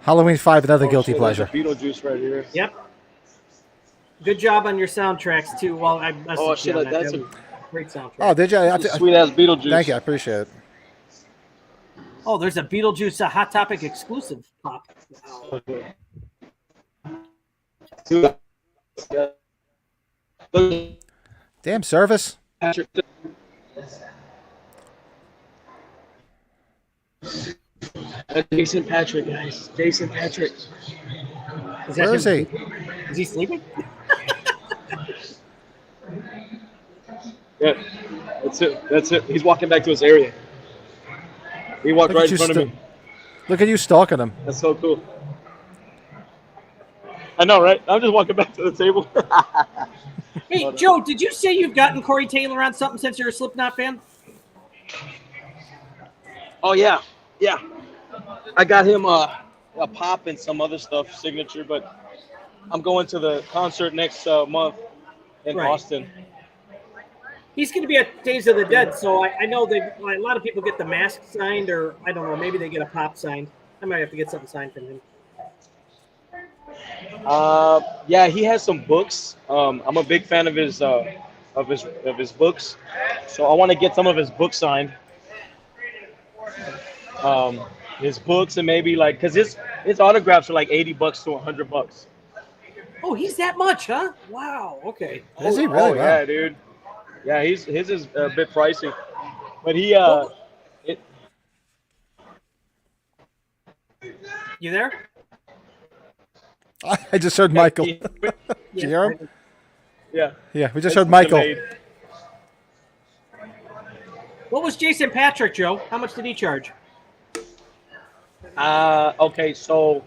Halloween 5, another guilty Shit, pleasure. there's a Beetlejuice right here. Yep. Good job on your soundtracks too. Well, I messaged Oh, shit, you on that. that's That a- was great soundtrack. Oh, did you? Sweet ass Beetlejuice. Thank you. I appreciate it. Oh, there's a Beetlejuice Hot Topic exclusive pop. Wow. Damn service. Patrick. Jason Patrick, guys. Jason Patrick. Is Where is he? Is he sleeping? Yeah, that's it. That's it. He's walking back to his area. He walked Look at right you in front of me. Look at you stalking him. That's so cool. I know, right? I'm just walking back to the table. Hey, Joe, did you say you've gotten Corey Taylor on something since you're a Slipknot fan? Oh yeah, yeah. I got him a pop and some other stuff signature, but I'm going to the concert next month in Right. Austin. He's going to be at Days of the Dead, so I know a lot of people get the mask signed, or I don't know, maybe they get a pop signed. I might have to get something signed from him. Yeah, he has some books. I'm a big fan of his books, so I want to get some of his books signed. His books and maybe like because his autographs are like $80 to $100. Oh, he's that much, huh? Wow. Okay. Is he really? Oh Wow. yeah, dude. Yeah, his is a bit pricey, but he Well, it, you there? I just heard Michael. Did you hear him? yeah. Yeah, we just heard Michael. Delayed. What was Jason Patrick, Joe? How much did he charge? Okay, so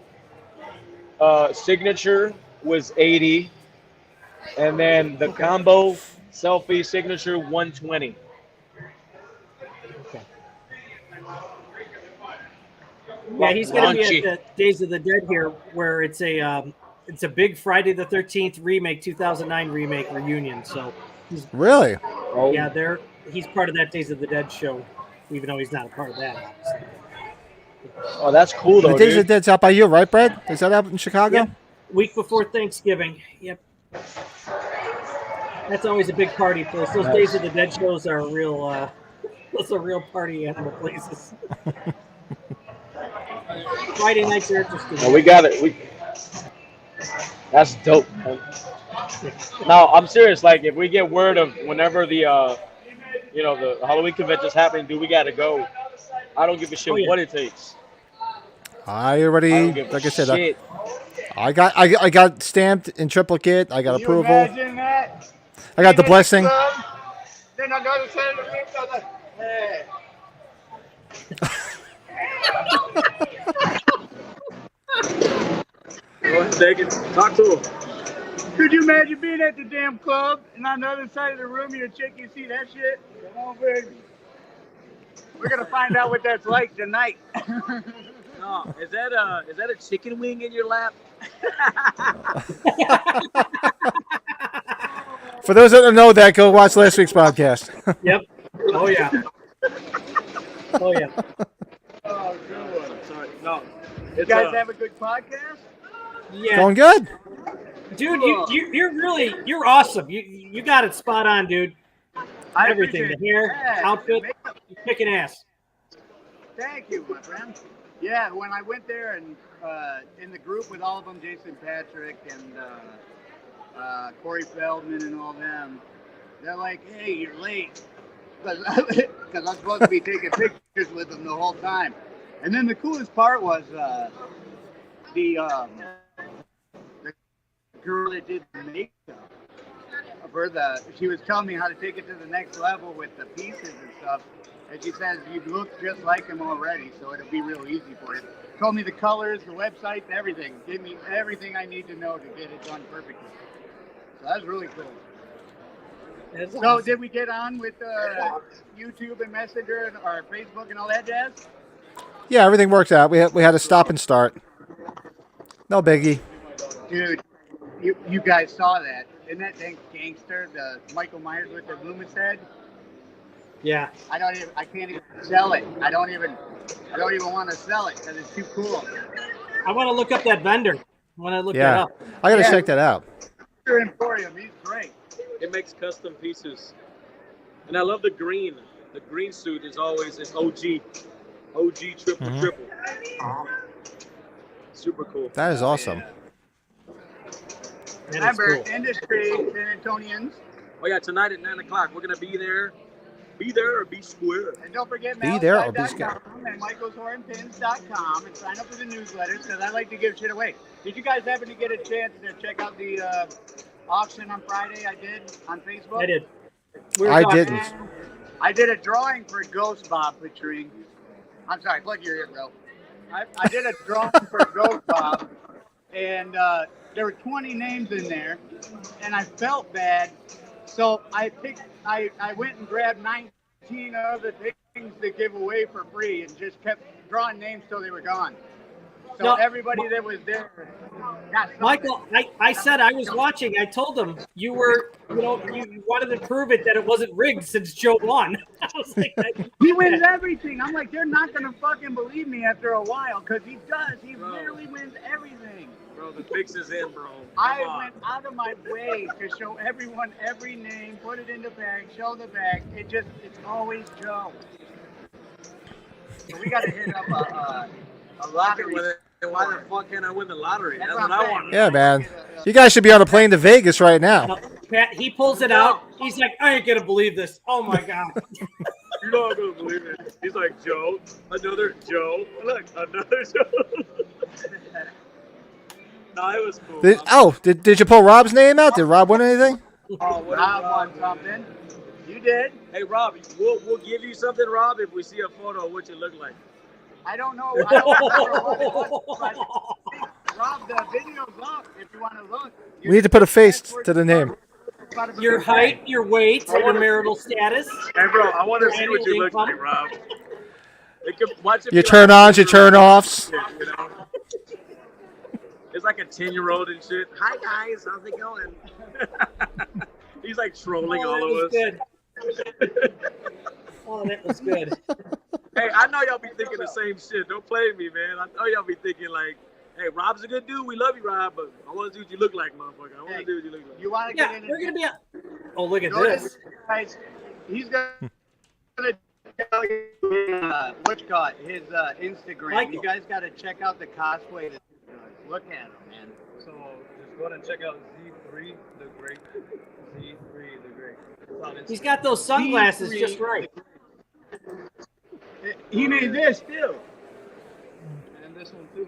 signature was 80, and then the combo selfie signature 120. Okay. Yeah, he's going to be Raunchy. at the Days of the Dead here, where it's a big Friday the 13th remake, 2009 remake reunion. So Really? Oh, yeah, he's part of that Days of the Dead show, even though he's not a part of that. Obviously. oh, that's cool though, The Days of dude. the Dead's out by you, right, Brad? Is that out in Chicago? Yep. Week before Thanksgiving. Yep. That's always a big party place. Those Days of the Dead shows are real. Those are real party animal places. Friday nights are interesting. No, we got it. That's dope. Now I'm serious. Like, if we get word of whenever the the Halloween convention's happening, dude, we gotta go. I don't give a shit Oh, yeah. what it takes. I I already, don't give like a I said, shit. I got stamped in triplicate. I got Can you approval. imagine that? I got the blessing. Then I got to say to the like, hey. Go ahead, take it. Talk to him. Could you imagine being at the damn club and on the other side of the room, your chick, you see that shit? Come on, baby. We're gonna find out what that's like tonight. No, is that a chicken wing in your lap? For those that don't know that, go watch last week's podcast. Yep. Oh yeah. Oh yeah. Oh, good one. Sorry, no. You It's guys have a good podcast? Yeah. Going good. Dude, you're awesome. You got it spot on, dude. I Everything, the appreciate hair, that. outfit, you're kicking ass. Thank you, my friend. Yeah, when I went there and in the group with all of them, Jason Patrick and Corey Feldman and all them, they're like, "Hey, you're late," because I'm supposed to be taking pictures with them the whole time. And then the coolest part was the girl that did the makeup. She was telling me how to take it to the next level with the pieces and stuff. And she says, you look just like him already, so it'll be real easy for you. Told me the colors, the website, and everything. Gave me everything I need to know to get it done perfectly. So that's really cool. That's So awesome. did we get on with YouTube and Messenger and or Facebook and all that jazz? Yeah, everything worked out. We had to stop and start. No biggie. Dude, you guys saw that. Isn't that dang gangster, the Michael Myers with the Loomis head? Yeah. I can't even sell it. I don't even want to sell it because it's too cool. I want to look up that vendor. I want to look that Yeah, up. I gotta Yeah. check that out. Mr. Emporium, he's great. It makes custom pieces, and I love the green. The green suit is always OG triple Mhm. triple. Super cool. That is awesome. That is Remember, cool. industry, San Antonians. Oh yeah, tonight at 9:00, we're gonna be there. Be there or be square. And don't forget Be there or be scared. Malachite.com and michaelshornpins.com and sign up for the newsletters because I like to give shit away. Did you guys happen to get a chance to check out the auction on Friday I did on Facebook? I did. We were I talking- didn't. I did a drawing for Ghost Bob featuring. I'm sorry, plug your ear, bro. I did a drawing for Ghost Bob and there were 20 names in there, and I felt bad, so I went and grabbed 19 other things to give away for free, and just kept drawing names till they were gone. So No. everybody that was there got something. Michael, I said I was watching. I told him you were, you wanted to prove it that it wasn't rigged since Joe won. I was like, He wins everything. I'm like, they're not gonna fucking believe me after a while, because he does. He literally wins everything. Bro, the fix is in, bro. I went out of my way to show everyone every name, put it in the bag, show the bag. It's always Joe. So we gotta hit up a lottery. Why the fuck can't I win the lottery? That's what what I I'm want. Yeah, man. You guys should be on a plane to Vegas right now. Pat, he pulls it out. He's like, I ain't gonna believe this. Oh my god. You're not gonna believe it. He's like, Joe, another Joe. Look, another Joe. No, it was cool. Did you pull Rob's name out? Did Rob win anything? Oh, Rob won something. You did? Hey, Rob, we'll give you something, Rob, if we see a photo of what you look like. I don't know. I don't remember what it was, but Rob, the video's up if you want to look. We need to put a face to the name. Your height, your weight, your marital status. Hey, bro, I want to see what you look like, Rob. Your turn-ons, your turn-offs. You know? It's like a 10-year-old and shit. Hi, guys. How's it going? He's like trolling all of us. Good. Oh, that was good. Hey, I know y'all be thinking the same shit. Don't play me, man. I know y'all be thinking like, hey, Rob's a good dude. We love you, Rob, but I want to see what you look like, motherfucker. I want to see what you look like. You want to get in? We're gonna be. Oh, look at this. Guys, he's gonna tell you what you call it, his Instagram. Michael. You guys got to check out the cosplay. Look at him, man. So just go ahead and check out Z3 the Great. Z3 the Great. He's got those sunglasses just right. He made this too, and this one too.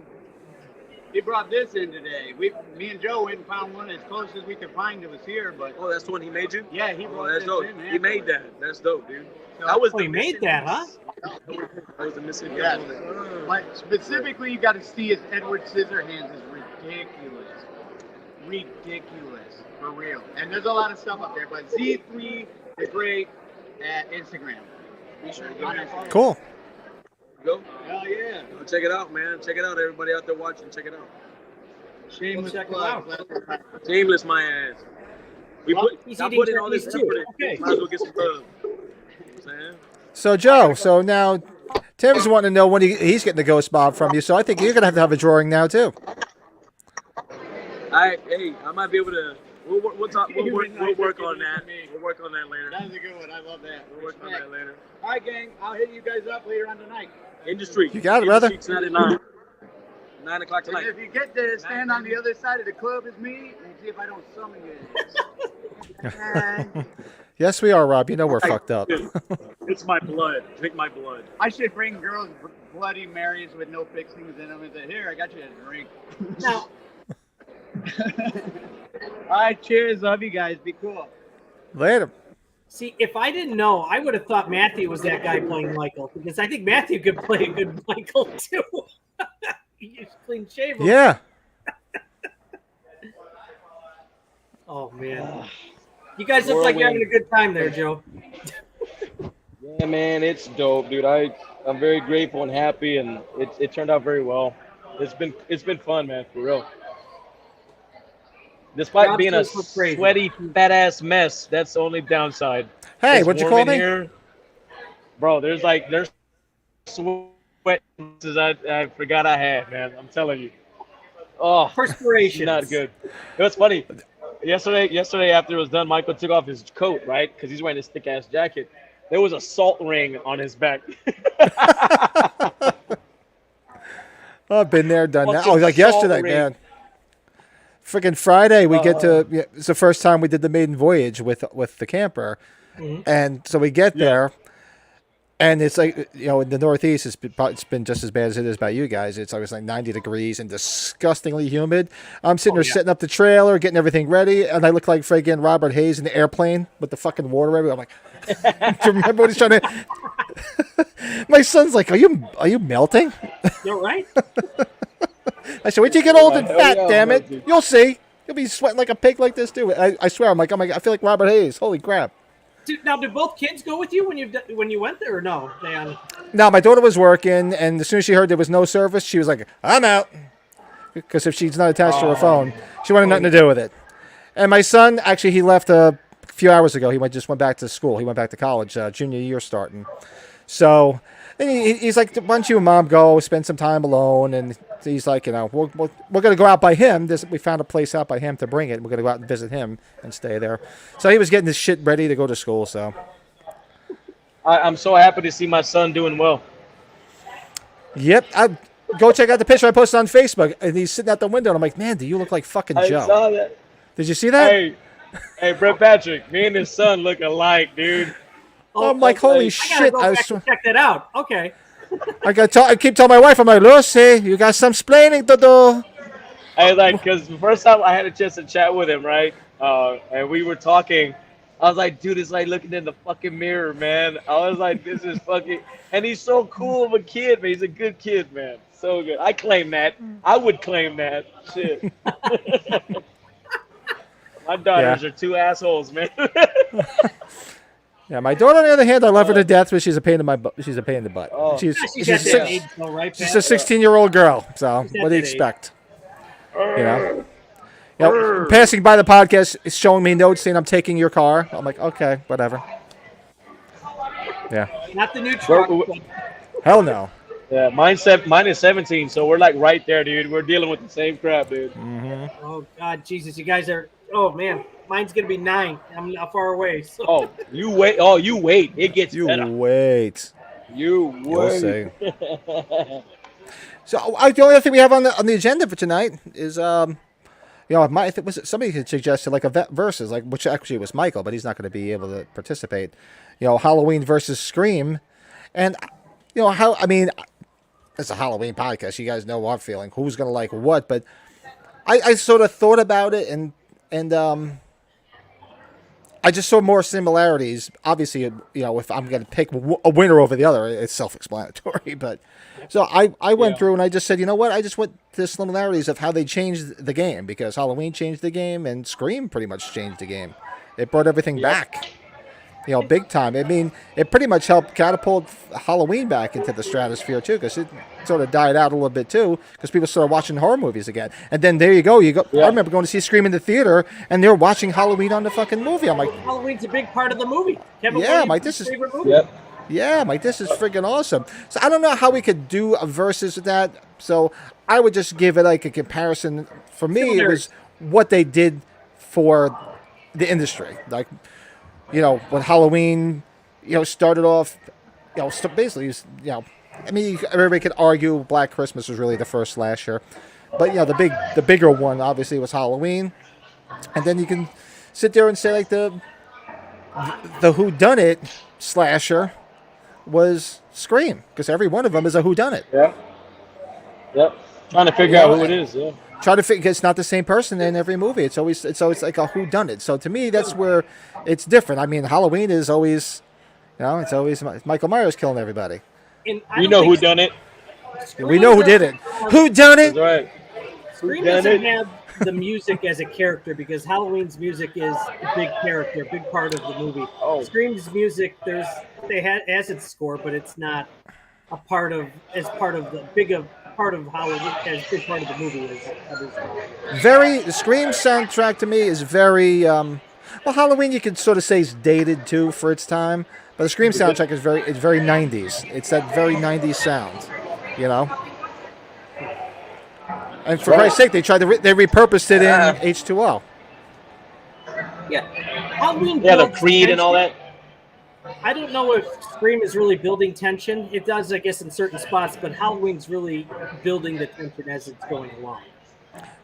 He brought this in today. Me and Joe went and found one as close as we could find. It was here, but Oh, that's the one he made you? yeah, he brought That's this dope. in, man. He made that. That's dope, dude. That was Oh, the he made missing that, huh? piece. That was the missing Yes. component. But specifically, you got to see his Edward Scissorhands is ridiculous. Ridiculous. For real. And there's a lot of stuff up there. But Z3 the Great at Instagram. Be sure to go there. Cool. Go. Hell yeah. Go check it out, man. Check it out, everybody out there watching. Check it out. Shameless check it plug. Shameless, my ass. He's I'm eating putting all this turkeys, too. effort in. Okay. Might as well get some love. You know what I'm saying? So, Joe, so now Tim's wanting to know when he's getting the ghost bob from you, so I think you're going to have a drawing now, too. Hey, I might be able to. We'll work on that. We'll work on that later. That was a good one. I love that. We'll work on that later. All right, gang. I'll hit you guys up later on tonight. Industry. You got it, brother. Industry tonight at 9. 9 o'clock And tonight. if you get to stand on the other side of the club as me, and see if I don't summon you. Yes, we are, Rob. You know we're fucked up. It's my blood. Drink my blood. I should bring girls Bloody Marys with no fixings in them and say, here, I got you a drink. Now, All right, cheers. Love you guys. Be cool. Later. see, if I didn't know, I would have thought Matthew was that guy playing Michael because I think Matthew could play a good Michael too. He's clean shaven. Yeah. Oh man, you guys look like you're having a good time there, Joe. Yeah, man, it's dope, dude. I'm very grateful and happy, and it turned out very well. It's been fun, man, for real. Despite Rob being a says we're crazy. sweaty, fat ass mess, that's the only downside. Hey, It's what'd you warm call in me? here. Bro, there's sweat I forgot I had, man. I'm telling you. Oh, Perspiration. not good. It was funny. Yesterday after it was done, Michael took off his coat, right? Because he's wearing this thick ass jacket. There was a salt ring on his back. I've been there, done that. Fucking Oh, like yesterday, salt ring. man. Freaking Friday, we get to. Yeah, it's the first time we did the maiden voyage with the camper, and so we get there, and it's like in the Northeast, it's been just as bad as it is by you guys. It's always like 90 degrees and disgustingly humid. I'm sitting there setting up the trailer, getting everything ready, and I look like friggin' Robert Hayes in the airplane with the fucking water everywhere. I'm like, do you remember what he's trying to? My son's like, "Are you melting?" You're right. I said, wait till you get old and Hell fat, yeah, damn it. Mikey. You'll see. You'll be sweating like a pig like this, too. I swear, I'm like, oh my God, I feel like Robert Hayes. Holy crap. Now, did both kids go with you when you went there, or no? Now, my daughter was working, and as soon as she heard there was no service, she was like, I'm out. Because if she's not attached to her phone, she wanted nothing to do with it. And my son, actually, he left a few hours ago. He just went back to school. He went back to college, junior year starting. So and he's like, why don't you and Mom go spend some time alone? And he's like, we're going to go out by him. We found a place out by him to bring it. We're going to go out and visit him and stay there. So he was getting his shit ready to go to school. So I'm so happy to see my son doing well. Yep. Go check out the picture I posted on Facebook. And he's sitting out the window. And I'm like, man, do you look like fucking I Joe? saw that. Did you see that? Hey, Brett Patrick, me and his son look alike, dude. I'm like, holy I shit. gotta go back and check that out. Okay. I keep telling my wife, I'm like, Lucy, you got some explaining to do. Because the first time I had a chance to chat with him, right? And we were talking. I was like, dude, it's like looking in the fucking mirror, man. I was like, this is fucking. And he's so cool of a kid, man. He's a good kid, man. So good. I claim that. I would claim that. Shit. My daughters are two assholes, man. Yeah, my daughter, on the other hand, I love her to death, but she's a pain in my butt. She's a pain in the butt. Oh. She's She's at that a age, though, right, Pat? 16-year-old girl. So She's at what do you that age. expect? Passing by the podcast is showing me notes saying I'm taking your car. I'm like, okay, whatever. Yeah. Not the new truck. Hell no. Yeah, mine is 17, so we're like right there, dude. We're dealing with the same crap, dude. Oh God, Jesus, you guys are. Oh man, mine's gonna be 9. I'm not far away. So. Oh, you wait. Oh, you wait. It gets You better. wait. You You'll wait. see. So the only other thing we have on the agenda for tonight is I think somebody had suggested like a versus, like which actually was Michael, but he's not going to be able to participate. Halloween versus Scream, and it's a Halloween podcast. You guys know our feeling. Who's going to like what? But I sort of thought about it, and I just saw more similarities. Obviously, if I'm going to pick a winner over the other, it's self-explanatory. But so I went through and I just said, you know what? I just went to the similarities of how they changed the game, because Halloween changed the game and Scream pretty much changed the game. It brought everything back. Big time. I mean, it pretty much helped catapult Halloween back into the stratosphere, too, because it sort of died out a little bit, too, because people started watching horror movies again. And then there you go. Yeah. I remember going to see Scream in the theater, and they were watching Halloween on the fucking movie. I'm like, Halloween's a big part of the movie. Kevin yeah, Williams' Mike, this is favorite movie. Yep. Yeah, Mike, this is freaking awesome. So I don't know how we could do a versus with that. So I would just give it like a comparison. For me, it was what they did for the industry. Like, when Halloween, started off, basically, I mean, everybody could argue Black Christmas was really the first slasher. But, the bigger one, obviously, was Halloween. And then you can sit there and say, like, the whodunit slasher was Scream, because every one of them is a whodunit. Yeah. Yep. Trying to figure out who it is. Yeah. Try to figure, it's not the same person in every movie. It's always like a whodunit. So to me, that's where it's different. I mean, Halloween is always, it's always Michael Myers killing everybody. We know who done it. We know who did it. Who done it? That's right. Scream doesn't have the music as a character, because Halloween's music is a big character, a big part of the movie. Oh. Scream's music, has its score, but it's not a part of part of Halloween as big part of the movie is. The Scream soundtrack to me is very Halloween you could sort of say is dated too for its time, but the Scream soundtrack is very 90s. It's that very 90s sound, And for Christ's sake, they repurposed it in H2O. Yeah, Halloween. Yeah, the builds Creed tension. and all that. I don't know if Scream is really building tension. It does, I guess, in certain spots, but Halloween's really building the tension as it's going along.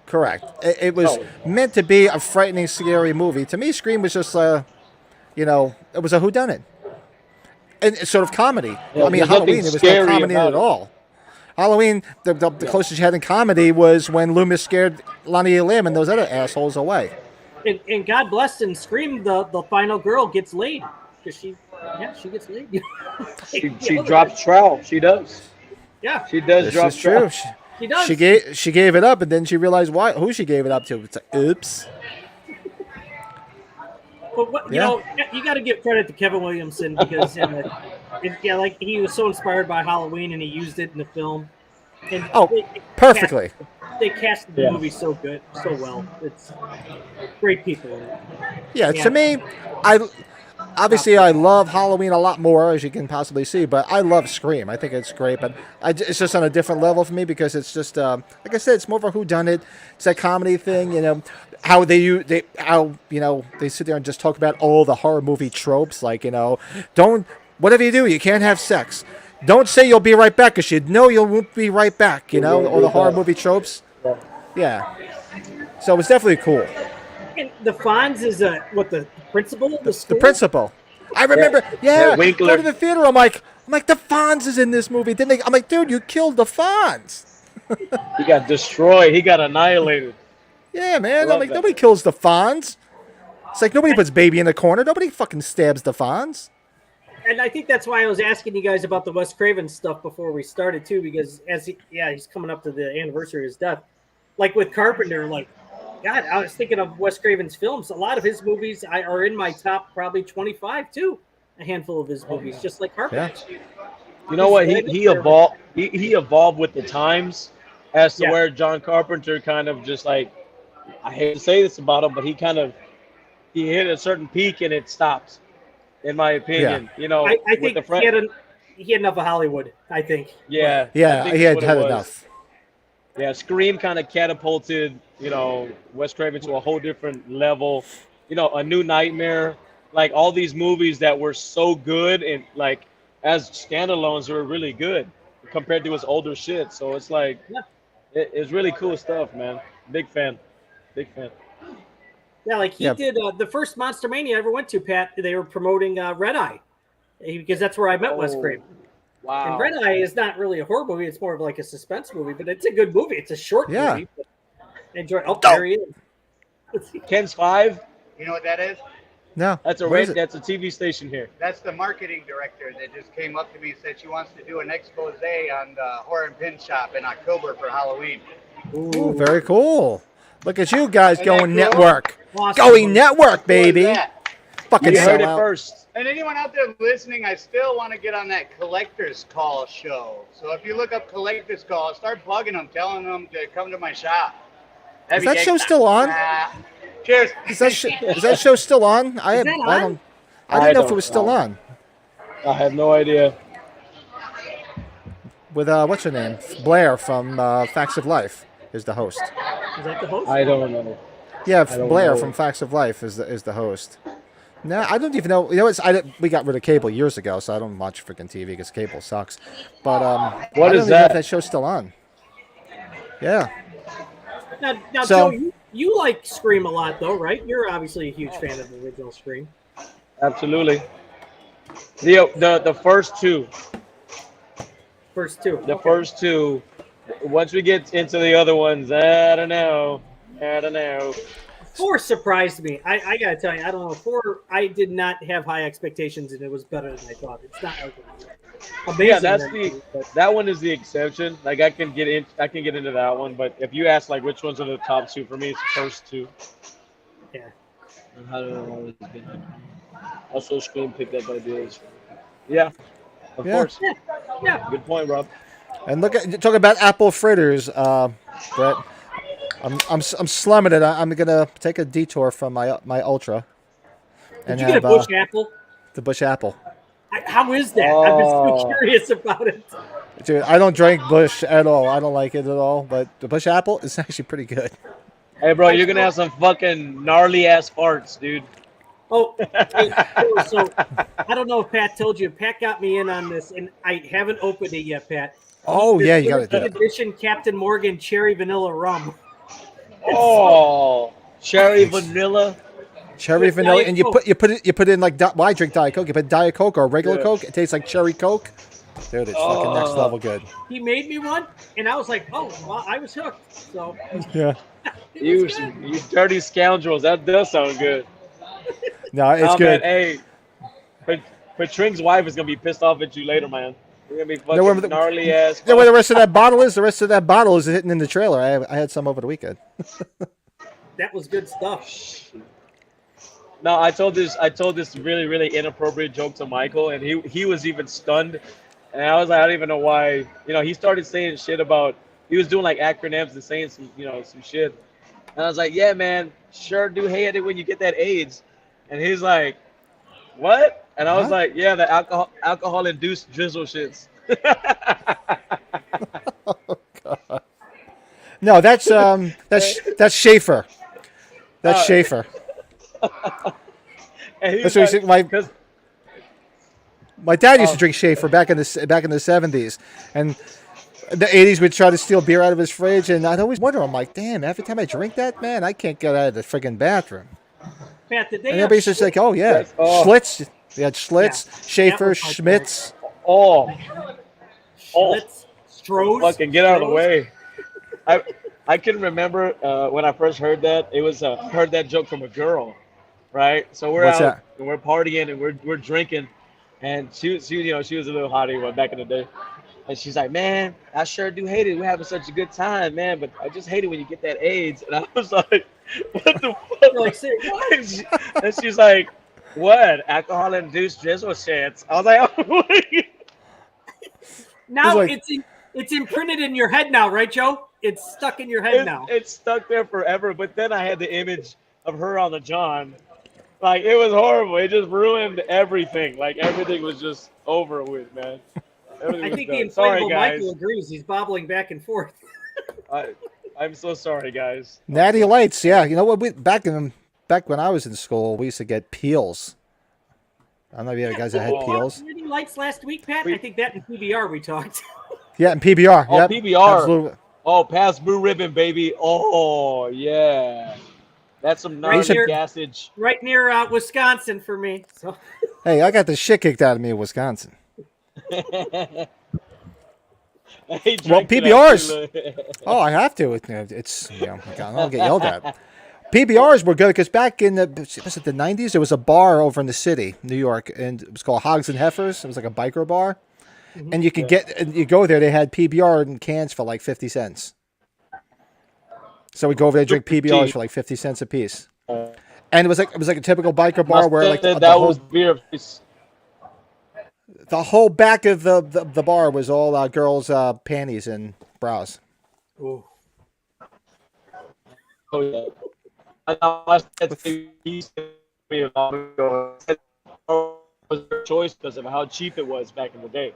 Correct. It was meant to be a frightening, scary movie. To me, Scream was just, it was a whodunit. And it's sort of comedy. Yeah, I mean, Halloween, it was not comedy at all. Halloween, the closest you had in comedy was when Loomis scared Lonnie Lamb and those other assholes away. And God bless in Scream, the final girl gets laid. Because she gets laid. She drops trowel. She does. Yeah. She does This drop is true. trowel. She does. She gave it up, and then she realized who she gave it up to. It's like, oops. But what, Yeah. you got to give credit to Kevin Williamson because like he was so inspired by Halloween and he used it in the film. And Oh, perfectly. They casted the movie so good, so well. It's great people in it. Yeah, to me, I love Halloween a lot more, as you can possibly see, but I love Scream. I think it's great, but it's just on a different level for me because it's just like I said, it's more of a whodunit. It's that comedy thing, how they sit there and just talk about all the horror movie tropes, like don't whatever you do, you can't have sex. Don't say you'll be right back because you know you won't be right back. All the horror movie tropes. Yeah, so it's definitely cool. And the Fonz is the principal of the school? The principal. I remember. Yeah, Winkler. go to the theater. I'm like, the Fonz is in this movie. I'm like, dude, you killed the Fonz. He got destroyed. He got annihilated. Yeah, man. Love I'm like, that. nobody kills the Fonz. It's like nobody puts baby in the corner. Nobody fucking stabs the Fonz. And I think that's why I was asking you guys about the Wes Craven stuff before we started too, because he's coming up to the anniversary of his death. Like with Carpenter, like, God, I was thinking of Wes Craven's films. A lot of his movies are in my top probably 25 too. A handful of his movies, just like Carpenter. Yeah. You know what? He evolved. He evolved with the times, as to where John Carpenter kind of just like, I hate to say this about him, but he hit a certain peak and it stopped. In my opinion, I think he had enough of Hollywood. I think. Yeah. Yeah, I think he that's had what it was. enough. Yeah, Scream kind of catapulted, Wes Craven to a whole different level. A New Nightmare, like all these movies that were so good and like as standalones were really good compared to his older shit. So it's like, it's really cool stuff, man. Big fan. Yeah, like he did the first Monster Mania I ever went to, Pat. They were promoting Red Eye because that's where I met Wes Craven. Wow. And Red Eye is not really a horror movie; it's more of like a suspense movie, but it's a good movie. It's a short movie. But enjoy. Oh, there he is. Ken's Five. You know what that is? No. That's a TV station here. That's the marketing director that just came up to me and said she wants to do an expose on the horror and pin shop in October for Halloween. Ooh, very cool. Look at you guys going cool? network. Awesome. Going network, baby. Fucking You heard it sellout. first. And anyone out there listening, I still want to get on that Collector's Call show. So if you look up Collector's Call, start bugging them, telling them to come to my shop. Is that show still on? Cheers. Is that show still on? I didn't know if it was still on. I have no idea. With what's her name? Blair from Facts of Life is the host. Is that the host? I don't know. Yeah, don't Blair know. from Facts of Life is the host. No, I don't even know. We got rid of cable years ago, so I don't watch freaking TV because cable sucks. But I don't even know if that show's still on. Yeah. Now Joe, you like Scream a lot, though, right? You're obviously a huge fan of the original Scream. Absolutely. The first two. First two. The first two. Once we get into the other ones, I don't know. 4 surprised me. I gotta tell you, I don't know. 4, I did not have high expectations, and it was better than I thought. It's not amazing. Yeah, that one is the exception. Like I can get into that one, but if you ask like which ones are the top 2 for me, it's the first 2. Yeah. Also, Scream picked up ideas. Yeah, of course. Yeah. Good point, Rob. And talk about apple fritters, Brett. I'm slumming it. I'm gonna take a detour from my Ultra. Did you get a bush apple? The bush apple. How is that? I'm just so curious about it. Dude, I don't drink bush at all. I don't like it at all. But the bush apple is actually pretty good. Hey, bro, you're gonna have some fucking gnarly ass farts, dude. Oh, so I don't know if Pat told you. Pat got me in on this, and I haven't opened it yet, Pat. Oh yeah, you got to do it. Edition Captain Morgan Cherry Vanilla Rum. Oh, cherry vanilla. Cherry vanilla, and you put in like I drink Diet Coke. You put Diet Coke or regular Coke. It tastes like cherry Coke. Dude, it's fucking next level good. He made me one, and I was like, oh, well, I was hooked. So Yeah. You dirty scoundrels. That does sound good. No, it's good. Man, hey, Patring's wife is gonna be pissed off at you later, man. We're gonna be You know where fucking gnarly ass. You know where the rest of that bottle is? The rest of that bottle is hitting in the trailer. I had some over the weekend. That was good stuff. No, I told this really really inappropriate joke to Michael, and he was even stunned, and I was like, I don't even know why. He started saying shit about he was doing like acronyms and saying some shit, and I was like, yeah, man, sure do hate it when you get that AIDS, and he's like, what? And I was Huh? like, yeah, the alcohol induced drizzle shits. No, that's Schaefer. That's Schaefer. And he That's was what like, because my dad used to drink Schaefer back in the 70s, and in the 80s we'd try to steal beer out of his fridge, and I'd always wonder. I'm like, damn, every time I drink that, man, I can't get out of the friggin' bathroom. Pat, did they And have everybody's just like, oh yeah, Yes. Oh. Schlitz. We had Schlitz, Yeah. Schaefer, That was my Schmitz. oh, Schlitz, Stroh's? fucking get out of the Stroh's? way. I can remember when I first heard that. It was heard that joke from a girl, right? So we're What's out that? and we're partying and we're drinking, and she was a little hottie one back in the day, and she's like, man, I sure do hate it. We're having such a good time, man, but I just hate it when you get that AIDS. And I was like, what the fuck? You're like, say what? And she's like, what? Alcohol induced drizzle shits. I was like, oh, Now It's like- it's imprinted in your head now, right, Joe? It's stuck in your head now. it's stuck there forever. But then I had the image of her on the John. Like, it was horrible. It just ruined everything. Like, everything was just over with, man. Everything I was think done. the Sorry, inflatable guys. Michael agrees. He's bobbling back and forth. I'm so sorry, guys. Natty Lights, yeah. You know what? Back when I was in school, we used to get peels. I don't know if you guys that had peels. Natty Lights last week, Pat. I think that in PBR we talked. Yeah, and PBR. Oh, Yep. PBR. Absolutely. Oh, past Blue Ribbon, baby. Oh, yeah. That's some gnarly here. gassage. Right near Wisconsin for me. So Hey, I got the shit kicked out of me in Wisconsin. Hey, Well, drink to that, PBRs. too. Oh, I have to. It's I'll get yelled at. PBRs were good because back in the 90s, there was a bar over in the city, New York, and it was called Hogs and Heifers. It was like a biker bar, and you could you go there. They had PBR in cans for like 50 cents. So we go over there, drink PBRs for like 50 cents a piece, and it was like a typical biker bar where like that the was beer. whole back of the bar was all girls' panties and bras. Ooh. Oh, yeah. I said to me a long ago, it was their choice because of how cheap it was back in the day. It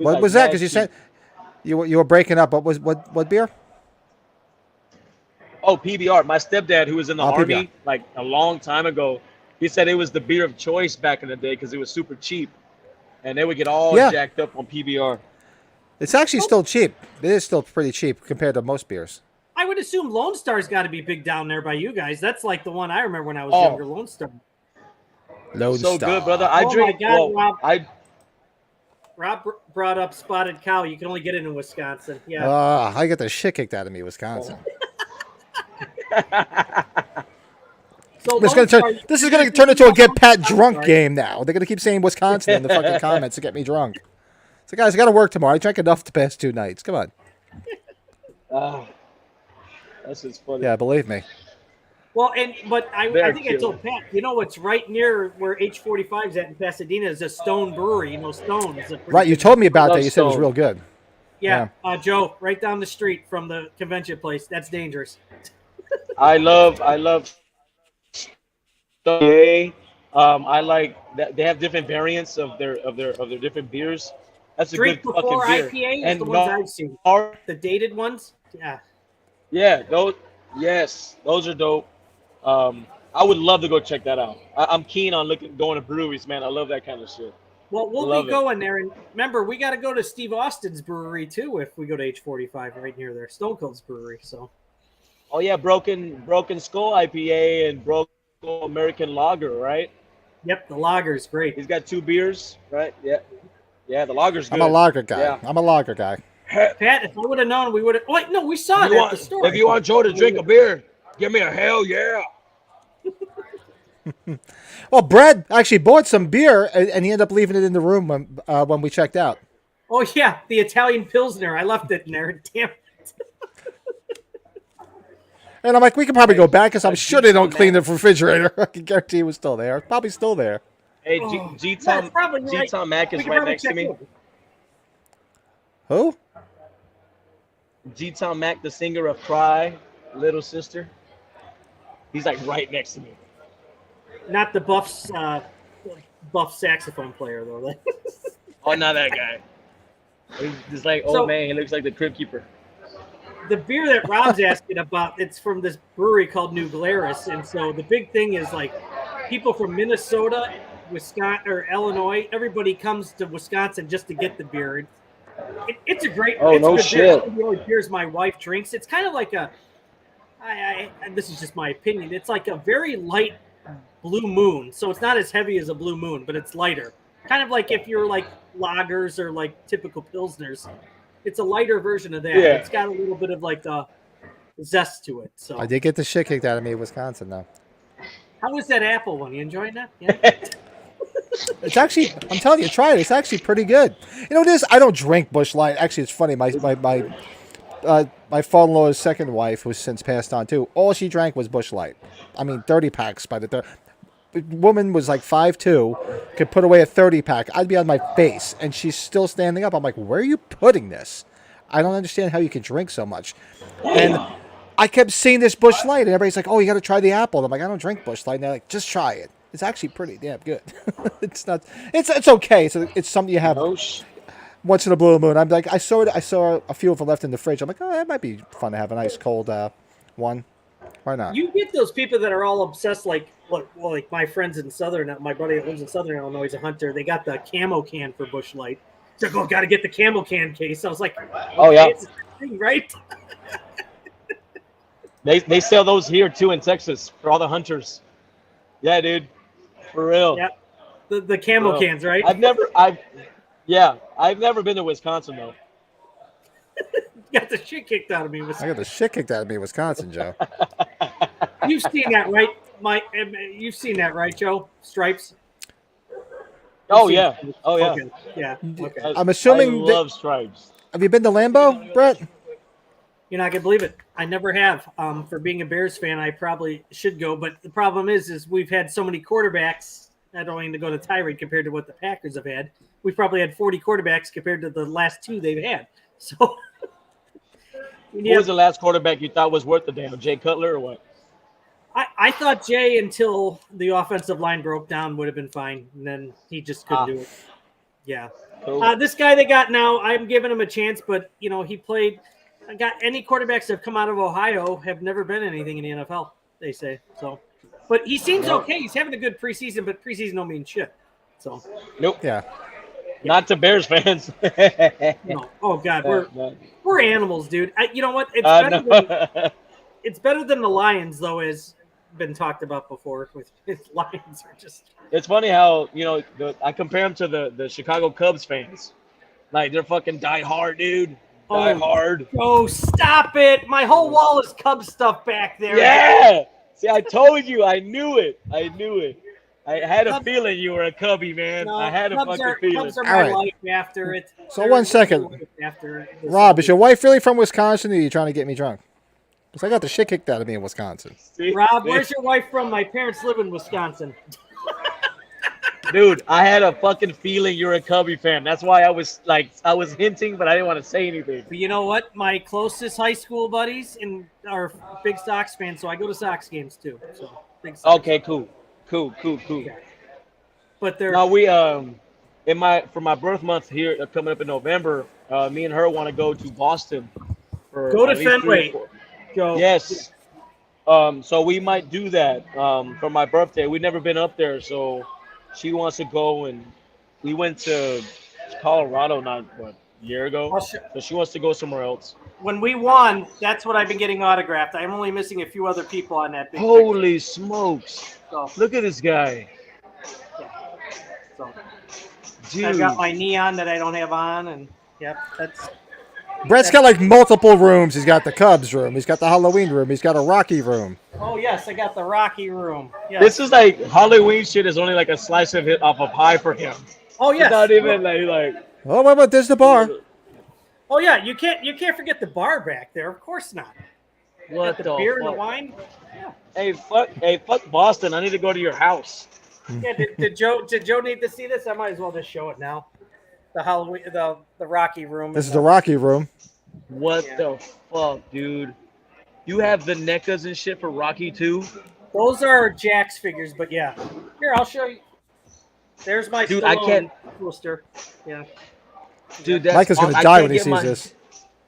What like was that? mad Because you cheap. said you were breaking up. What beer? Oh, PBR. My stepdad, who was in the Oh, army PBR. like a long time ago, he said it was the beer of choice back in the day because it was super cheap, and they would get all Yeah. jacked up on PBR. It's actually still cheap. It is still pretty cheap compared to most beers. I would assume Lone Star's got to be big down there by you guys. That's like the one I remember when I was Oh. younger. Lone Star. Lone So Star. good, brother. I Oh my drink. God, Well, Rob. Rob brought up Spotted Cow. You can only get it in Wisconsin. Yeah. I got the shit kicked out of me, Wisconsin. So This is Lone gonna Star- this is gonna turn into a get Pat drunk Sorry. game now. They're gonna keep saying Wisconsin in the fucking comments to get me drunk. So guys, I got to work tomorrow. I drank enough the past 2 nights. Come on. That's just funny. Yeah, believe me. But I They're think I told Pat, what's right near where H45's at in Pasadena is a Stone Brewery. Stone is a pretty Right, you good- told me about Love that. You said it was Stone. real good. Yeah, Joe, right down the street from the convention place. That's dangerous. I love Stone. I like that they have different variants of their different beers. That's a Drink good fucking before beer. IPA is And the ones I've seen. The dated ones. Yeah. yeah, those are dope. I would love to go check that out. I'm keen on going to breweries, man. I love that kind of shit. Well, we'll Love be it. going there, and remember, we got to go to Steve Austin's brewery too if we go to H45 right near there, Stone Cold's brewery. So Oh yeah, Broken Skull IPA and Broken American Lager, right? Yep, the lager's great. He's got 2 beers, right? Yeah, the lager's good. I'm a lager guy. Yeah. I'm a lager guy. Pat, if I would have known, we would have. Wait, no, we saw it at the store. If you want Joe to drink a beer, give me a hell yeah. Well, Brad actually bought some beer, and he ended up leaving it in the room when we checked out. Oh yeah, the Italian Pilsner. I left it in there. Damn. And I'm like, we can probably go back because I'm A sure they don't G-Town clean the Mac. refrigerator. I can guarantee it was still there. It's probably still there. Hey, Oh, G that's Tom probably G right. Tom Mac We is can right probably next to check me. over. Who? G Tom Mac, the singer of Cry, Little Sister. He's like right next to me. Not the buff saxophone player though. Oh, not that guy. He's just like, So- oh man, he looks like the Crypt Keeper. The beer that Rob's asking about, it's from this brewery called New Glarus, and so the big thing is like people from Minnesota, Wisconsin, or Illinois. Everybody comes to Wisconsin just to get the beer. It's a great. Oh, it's no a good shit. Beer. It's one of the only beers my wife drinks. It's kind of like a. And this is just my opinion. It's like a very light Blue Moon, so it's not as heavy as a Blue Moon, but it's lighter. Kind of like if you're like lagers or like typical pilsners. It's a lighter version of that. Yeah. It's got a little bit of like a zest to it. So I did get the shit kicked out of me in Wisconsin, though. how was that apple one? You enjoying that? Yeah. It's actually, I'm telling you, try it. It's actually pretty good. You know, this I don't drink Busch Light. Actually, it's funny. My father-in-law's second wife, who's since passed on too, all she drank was Busch Light. I mean, 30 packs by the third. The woman was like 5'2", could put away a 30 pack. I'd be on my face, and she's still standing up. I'm like, where are you putting this? I don't understand how you can drink so much. And I kept seeing this Busch Light, and everybody's like, oh, you got to try the apple. I'm like, I don't drink Busch Light. And they're like, just try it. It's actually pretty damn good. It's not. It's okay. It's something you have once in a blue moon. I'm like, I saw a few of them left in the fridge. I'm like, oh, that might be fun to have a nice cold one. Why not? You get those people that are all obsessed, like like my friends in Southern. My buddy that lives in Southern Illinois, he's a hunter. They got the camo can for Busch Light. He's like, oh, got to get the camo can case. I was like, Oh, yeah. it's a thing, right? They sell those here too in Texas for all the hunters. Yeah, dude. For real. Yeah, the camo Real. cans, right? I've never been to Wisconsin though. Got the shit kicked out of me. I got the shit kicked out of me in Wisconsin, Joe. You've seen that, right? You've seen that, right, Joe? Stripes. Oh You've yeah. seen- Oh yeah. Okay. Yeah. Okay. I'm assuming I that- love stripes. Have you been to Lambeau, Brett? You're not gonna believe it. I never have. For being a Bears fan, I probably should go, but the problem is we've had so many quarterbacks. I don't need to go to tirade compared to what the Packers have had. We've probably had 40 quarterbacks compared to the last two they've had. So, Who was the last quarterback you thought was worth the damn? Jay Cutler or what? I thought Jay, until the offensive line broke down, would have been fine, and then he just couldn't do it. Yeah. Cool. This guy they got now, I'm giving him a chance, but he played. I got any quarterbacks that have come out of Ohio have never been anything in the NFL. They say so, but he seems okay. He's having a good preseason, but preseason don't mean shit. So Nope. Yeah. Not to Bears fans. no. Oh God, No. we're animals, dude. You know what? No. It's better than the Lions, though, as been talked about before. With Lions are just. It's funny how I compare them to the Chicago Cubs fans. Like they're fucking die hard, dude. Die hard. Oh, stop it! My whole wall is Cubs stuff back there. Yeah. See, I told you. I knew it. I had a feeling you were a Cubby, man. No, I had a Cubs fucking feeling. Cubs are All my right. life after it. So 1 second. After this Rob, is your wife really from Wisconsin, or are you trying to get me drunk? Because I got the shit kicked out of me in Wisconsin. See? Rob, where's your wife from? My parents live in Wisconsin. Dude, I had a fucking feeling you're a Cubby fan. That's why I was hinting, but I didn't want to say anything. But you know what? My closest high school buddies are big Sox fans, so I go to Sox games too. So big Sox. Okay, cool. But they're Now we for my birth month here coming up in November, me and her want to go to Boston. Go to at least 3 or Fenway. 4 Joe. Yes. So we might do that for my birthday. We've never been up there, so she wants to go, and we went to Colorado not a year ago. So she wants to go somewhere else. When we won, that's what I've been getting autographed. I'm only missing a few other people on that big Holy smokes. picture. So, Look at this guy. so Dude. I've got my neon that I don't have on, and yep, that's Brett's got like multiple rooms. He's got the Cubs room. He's got the Halloween room. He's got a Rocky room. oh yes, I got the Rocky room. Yes. This is like Halloween shit is only like a slice of it off a pie for him. oh yes. It's not even like Oh, wait, there's the bar. Oh yeah, you can't forget the bar back there. Of course not. What The the beer and the fuck? wine. Hey, fuck Boston. I need to go to your house. Yeah, did Joe need to see this? I might as well just show it now. The Halloween, the Rocky room. This and is the Rocky room. What the fuck, dude? You have the NECAs and shit for Rocky too? Those are Jack's figures, but yeah. Here, I'll show you. There's my Dude, I Stallone can't- poster. Yeah. Dude, that's Micah's gonna I die can't when he get sees my- this.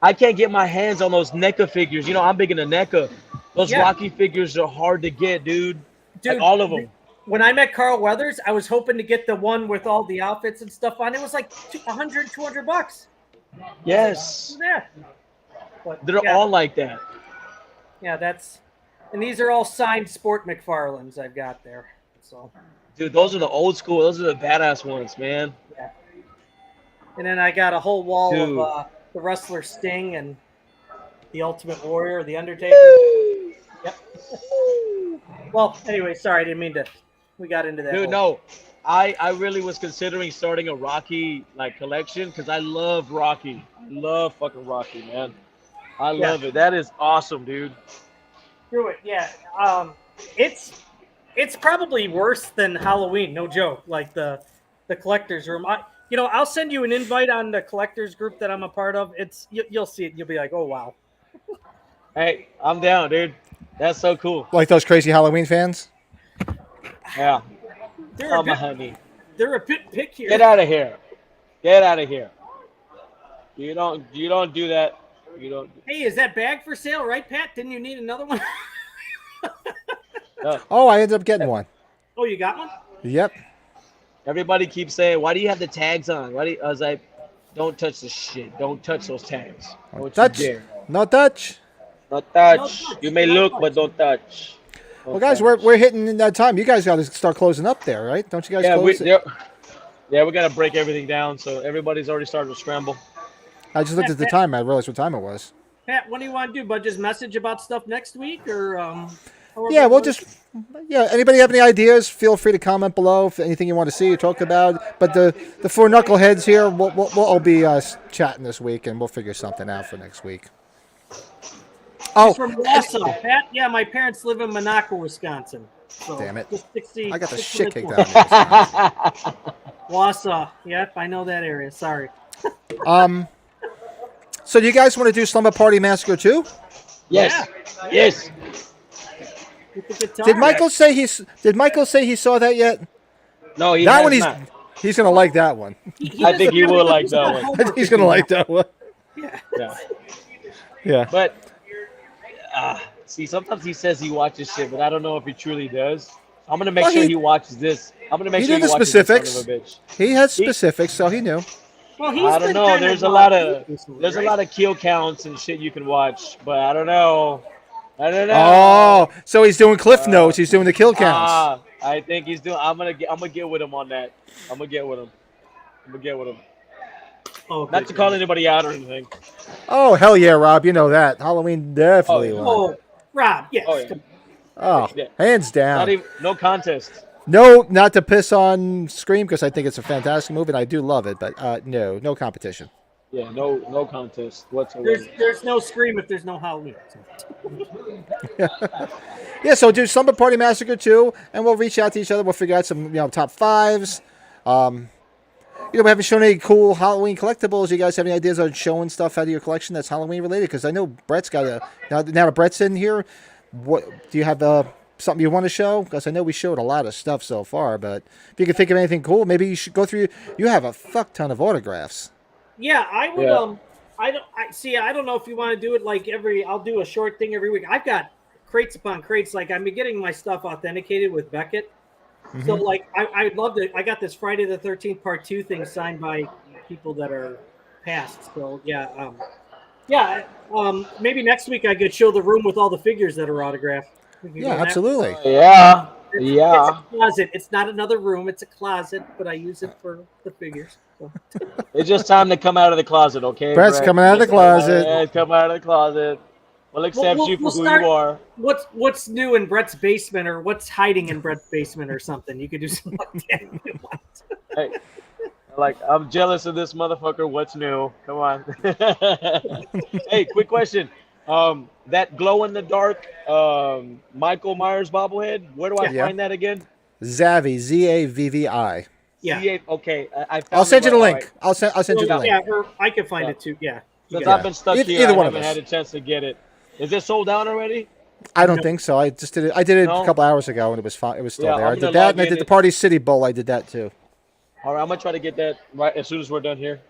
I can't get my hands on those NECA figures. You know, I'm big into NECA. Those Yeah. Rocky figures are hard to get, dude. Dude, Like all of them. When I met Carl Weathers, I was hoping to get the one with all the outfits and stuff on. It was like 100, 200 bucks. Yes. Yeah. But, They're yeah, all like that. Yeah, that's. And these are all signed Sport McFarlanes I've got there. So. Dude, those are the old school. Those are the badass ones, man. Yeah. And then I got a whole wall Dude. of the wrestler Sting and the Ultimate Warrior, the Undertaker. Yep. Well, anyway, sorry, I didn't mean to. We got into that. Dude, no. I really was considering starting a Rocky like collection because I love Rocky. I love fucking Rocky, man. I love it. That is awesome, dude. Do it, yeah. It's probably worse than Halloween, no joke. Like the collectors room. I'll send you an invite on the collectors group that I'm a part of. You'll see it. You'll be like, oh wow. Hey, I'm down, dude. That's so cool. Like those crazy Halloween fans. Yeah. They're Oh, a my bit, honey. they're a bit picky. Get out of here. Get out of here. You don't do that. You don't. Hey, is that bag for sale, right, Pat? Didn't you need another one? Oh, I ended up getting one. Oh, you got one? Yep. Everybody keeps saying, "Why do you have the tags on?" I was like, "Don't touch the shit. Don't touch those tags. Don't Touch. you dare. No touch. Not touch. No touch. You may No look, touch. but don't touch." Well, guys, we're hitting in that time. You guys got to start closing up there, right? Don't you guys close it? Yeah, we got to break everything down. So everybody's already starting to scramble. I just looked at the time. I realized what time it was. Pat, what do you want to do? But just message about stuff next week, or Yeah, we'll just. Yeah, anybody have any ideas? Feel free to comment below if anything you want to see or talk about. But the four knuckleheads here, we'll all be chatting this week, and we'll figure something out for next week. Oh, from Wausau, Pat. Yeah, my parents live in Monaco, Wisconsin. So damn it! just 60, I got the 60 shit minutes kicked out of me. Wausau. Yep, I know that area. Sorry. So do you guys want to do Slumber Party Massacre 2? Yes. Yes. With the guitar. Did Michael say he saw that yet? No, he That has one not. he's gonna like that one. I think he will like that one. He's gonna like that one. Yeah. Yeah. But see, sometimes he says he watches shit, but I don't know if he truly does. I'm gonna make Well, sure he- he watches this. I'm gonna make He sure knew he the watches this son specifics. of a bitch. He had specifics, so he knew. Well, he's I don't been know. kind There's a of lot of recently, there's a right? lot of kill counts and shit you can watch, but I don't know. I don't know. Oh, so he's doing cliff notes. He's doing the kill counts. I think he's doing. I'm gonna get with him on that. I'm gonna get with him. Oh, Not to call anybody out or anything. Oh, hell yeah, Rob. You know that. Halloween definitely won. Oh, Rob. Yes. Oh, yeah. Oh, Yeah. hands down. No contest. No, not to piss on Scream because I think it's a fantastic movie and I do love it, but no competition. Yeah, no contest whatsoever. There's no Scream if there's no Halloween. Yeah, so do Slumber Party Massacre 2, and we'll reach out to each other. We'll figure out some top fives. We haven't shown any cool Halloween collectibles. You guys have any ideas on showing stuff out of your collection that's Halloween related? Because I know Brett's got now that Brett's in here. What do you have? Something you want to show? Because I know we showed a lot of stuff so far, but if you can think of anything cool, maybe you should go through. You have a fuck ton of autographs. Yeah, I would. Yeah. I don't know if you want to do it like I'll do a short thing every week. I've got crates upon crates. Like I'm getting my stuff authenticated with Beckett. Mm-hmm. So like I'd love to. I got this Friday the 13th Part 2 thing signed by people that are passed. So maybe next week I could show the room with all the figures that are autographed. We can go Yeah, that. absolutely. Yeah. It's Yeah. a closet. It's not another room. It's a closet, but I use it for the figures. So. It's just time to come out of the closet, okay? Brett's Brett? coming out of the closet. Yeah, come out of the closet. We'll accept you for who you are. What's new in Brett's basement, or what's hiding in Brett's basement, or something? You could do something like that if you want. Hey, Like, I'm jealous of this motherfucker. What's new? Come on. Hey, quick question. That glow in the dark Michael Myers bobblehead. Where do I Yeah. find that again? Zavvi, Zavvi. Yeah. Okay, I I'll found send it you the right. All link. right. I'll send you the Well, link. yeah, or I could find Yeah. it too. Yeah. You Since got I've it. been stuck Either- here, either I one of haven't us. had a chance to get it. Is it sold out already? I don't No. think so. I just did it. I did it No? a couple hours ago, and it was fine. It was still Yeah, there. I'm I did gonna that, log and I in did the it. Party City Bowl. I did that too. All right, I'm gonna try to get that right as soon as we're done here.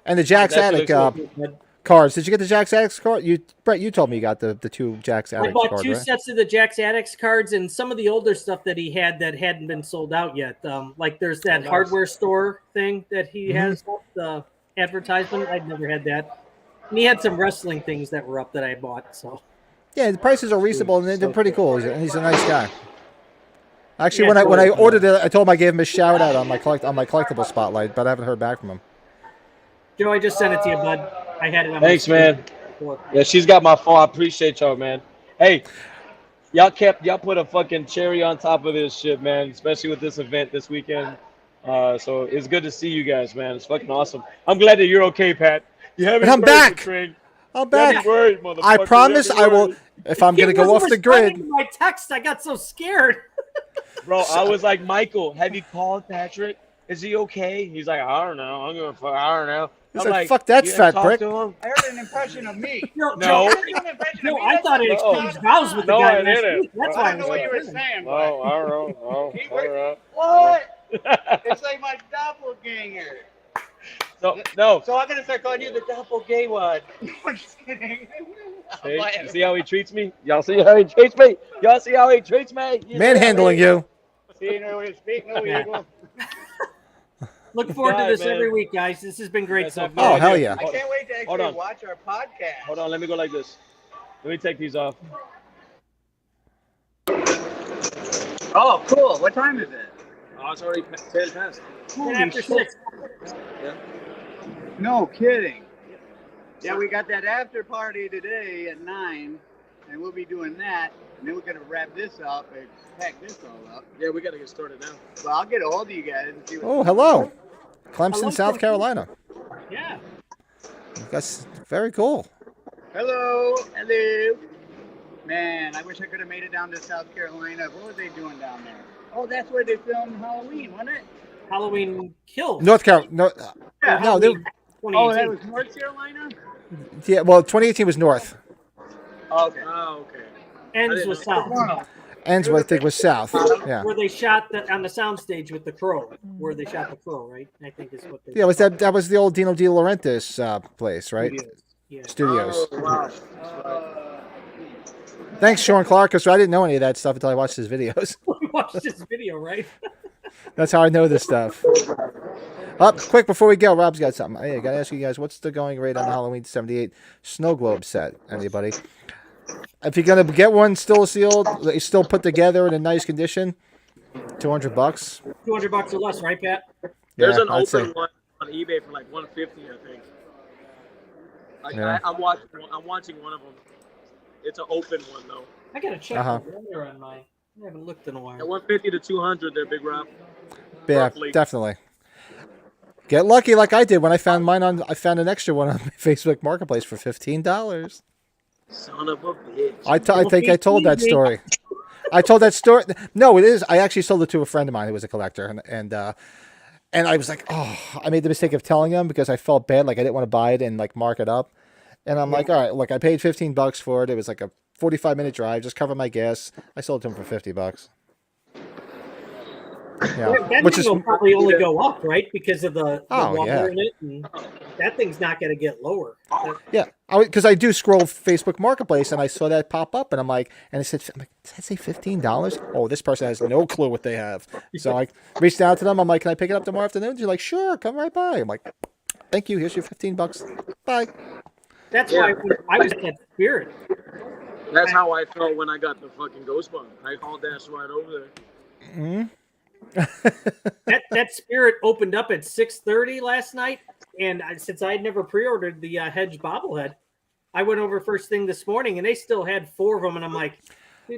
And the Jack's That's Attic really cool. cards. Did you get the Jack's Attic card? Brett, you told me you got the two Jack's I Attic bought cards, two right? sets of the Jack's Addicts cards and some of the older stuff that he had that hadn't been sold out yet. Like there's that nice. hardware store thing that he has up, the advertisement. I'd never had that. And he had some wrestling things that were up that I bought. So Yeah, the prices are reasonable, and they're pretty cool. He's a nice guy. Actually, Yeah, when I totally. ordered it, I told him I gave him a shout out on my collectible spotlight, but I haven't heard back from him. Joe, I just sent it to you, bud. I had it on Thanks, my man. screen. Yeah, she's got my phone. I appreciate y'all, man. Hey, y'all put a fucking cherry on top of this shit, man. Especially with this event this weekend. So it's good to see you guys, man. It's fucking awesome. I'm glad that you're okay, Pat. You haven't And I'm worried, back. Train. I'm You haven't back. worried, motherfucker. I You promise haven't I will. worried. If I'm gonna He go wasn't off the responding grid, to my text. I got so scared. Bro, I was like, Michael, have you called Patrick? Is he okay? He's like, I don't know. I don't know. he's I'm like, "Fuck that you fat talked prick." to him? I heard an impression of me. No. No, I thought it No. exchanged vows with the No, guy I last didn't. week. That's I why I don't know what you were saying, No, but I don't know. No, He I don't know. what? It's like my doppelganger. So, no. So I'm gonna start calling you the doppelgay one. I'm just kidding. See? You see how he treats me? Y'all see how he treats me? Y'all see how he treats me? Manhandling you. See, you know when you speak, no evil. Look forward to God, this man. every week, guys. This has been great Yes, so I've far. Oh, hell yeah. I can't wait to Hold actually on. watch our podcast. Hold on, let me go like this. Let me take these off. Oh, cool. What time is it? Oh, it's already 10 past. And after 6. No kidding. Yeah, we got that after party today at 9, and we'll be doing that. And then we're gonna wrap this up and pack this all up. Yeah, we got to get started now. Well, I'll get a hold of you guys and see what. Oh, hello, Hello, Clemson, South Clemson. Carolina. Yeah. That's very cool. Hello, hello. Man, I wish I could have made it down to South Carolina. What were they doing down there? Oh, that's where they filmed Halloween, wasn't it? Halloween Kills. North Carolina. No, Yeah. no, they, Oh, that 2018. was North Carolina? yeah. Well, 2018 was North. Okay. Oh, okay. Ends with South. Ends what I think was South. Yeah. Where they shot on the soundstage with the crow. Where they shot the crow, right? I think is what they Yeah, was that was the old Dino De Laurentiis place, right? Yeah. Studios. Oh, wow. Thanks, Sean Clark, because I didn't know any of that stuff until I watched his videos. We watched this video, right? That's how I know this stuff. Up quick before we go, Rob's got something. Hey, I gotta ask you guys, what's the going rate on the Halloween '78 snow globe set? Anybody? If you're gonna get one still sealed, still put together in a nice condition, $200. $200 or less, right, Pat? There's Yeah, an I'd open say. one on eBay for like 150, I think. Yeah. I'm watching one of them. It's an open one though. I gotta check Uh-huh. the weather on my. I haven't looked in a while. At 150 to 200, they're Big Rob. Yeah, Roughly. definitely. Get lucky like I did when I found mine on. I found an extra one on Facebook Marketplace for $15. Son of a bitch. I think I told that story. I told that story. No, it is. I actually sold it to a friend of mine who was a collector, and I was like, oh, I made the mistake of telling him because I felt bad, like I didn't want to buy it and like mark it up. And I'm like, all right, look, I paid $15 for it. It was like a 45-minute drive, just cover my gas. I sold it to him for $50. Yeah, That which thing is will probably only go up, right? Because of the Oh, water yeah. in it. And that thing's not going to get lower. yeah. Because I do scroll Facebook Marketplace and I saw that pop up and I'm like, and it said, I'm like, does that say $15? Oh, this person has no clue what they have. So I reached out to them. I'm like, can I pick it up tomorrow afternoon? They're like, sure, come right by. I'm like, thank you. Here's your $15. Bye. That's why I was at Spirit. That's how I felt when I got the fucking ghost bun. I hauled that right over there. Hmm. That Spirit opened up at 6:30 last night, and since I had never pre-ordered the Hedge bobblehead, I went over first thing this morning, and they still had 4 of them, and I'm like,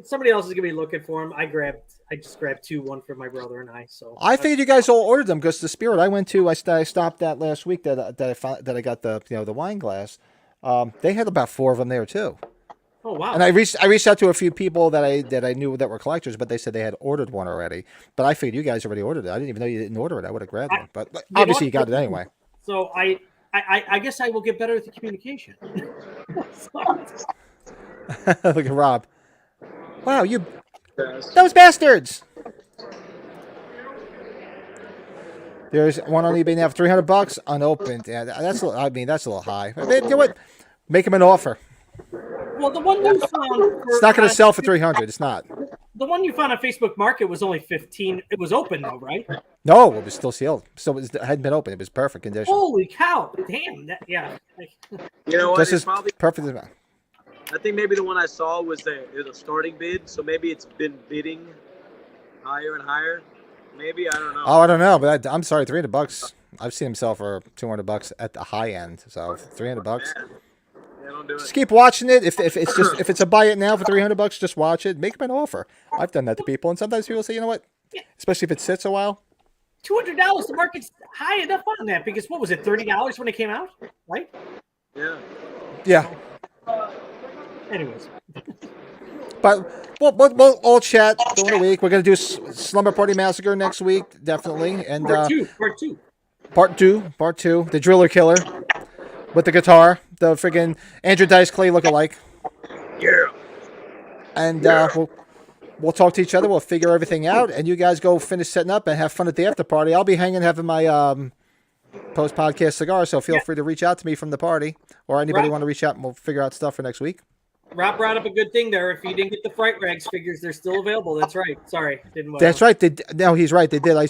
Somebody else is gonna be looking for them. I just grabbed two, one for my brother and I. So I figured you guys all ordered them because the Spirit I went to, I stopped at last week that I got the the wine glass. They had about 4 of them there too. Oh wow! And I reached out to a few people that I knew that were collectors, but they said they had ordered one already. But I figured you guys already ordered it. I didn't even know you didn't order it. I would have grabbed one, but obviously you got it anyway. So I guess I will get better at the communication. Look at Rob. Wow, those bastards. There's one on eBay now for $300 unopened. Yeah, that's a little high. I mean, you know what? Make him an offer. Well, the one you found. It's not going to sell for $300. It's not. The one you found on Facebook Market was only 15. It was open though, right? No, it was still sealed. So it hadn't been open. It was perfect condition. Holy cow! Damn. Yeah. You know what? This It's is probably. perfect. I think maybe the one I saw was a starting bid, so maybe it's been bidding higher and higher. Maybe, I don't know. Oh, I don't know, but I'm sorry, $300. I've seen him sell for $200 at the high end. So $300. Yeah, don't do it. Just keep watching it. If it's a buy it now for $300, just watch it. Make him an offer. I've done that to people, and sometimes people say, you know what? Especially if it sits a while. $200. The market's high enough on that because what was it? $30 when it came out, right? Yeah. Yeah. Anyways. But we'll all chat during the week. We're gonna do Slumber Party Massacre next week, definitely, and Part two, the Driller Killer with the guitar, the friggin' Andrew Dice Clay lookalike. Yeah. And we'll talk to each other. We'll figure everything out, and you guys go finish setting up and have fun at the after party. I'll be hanging, having my post podcast cigar. So feel free to reach out to me from the party, or anybody want to reach out, and we'll figure out stuff for next week. Rob brought up a good thing there. If you didn't get the Fright Rags figures, they're still available. That's right. Sorry, didn't. That's right. No, he's right. They did. I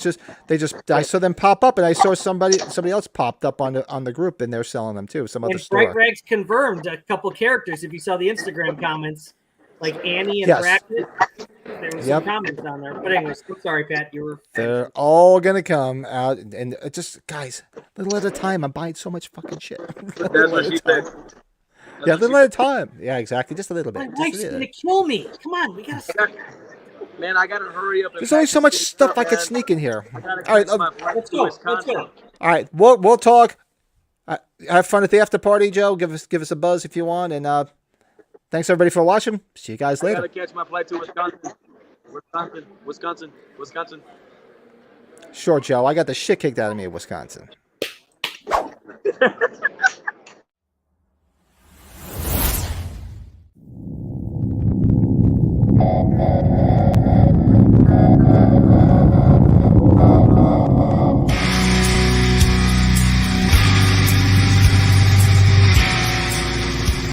saw them pop up, and I saw somebody else popped up on the group, and they're selling them too. Some other store. Fright Rags confirmed a couple characters. If you saw the Instagram comments, like Annie and Bracket, there was some comments on there. But anyways, I'm sorry, Pat. You were. They're all gonna come out, and just guys, little at a time. I'm buying so much fucking shit. That's what she said. Yeah, a little at a time. Yeah, exactly. Just a little bit. My wife's gonna kill me. Come on, we gotta. Man, I gotta hurry up. There's only so much stuff I could sneak in here. All right, let's go. All right, we'll talk. Have fun at the after party, Joe. Give us a buzz if you want, and thanks everybody for watching. See you guys later. I gotta catch my flight to Wisconsin. Sure, Joe. I got the shit kicked out of me in Wisconsin.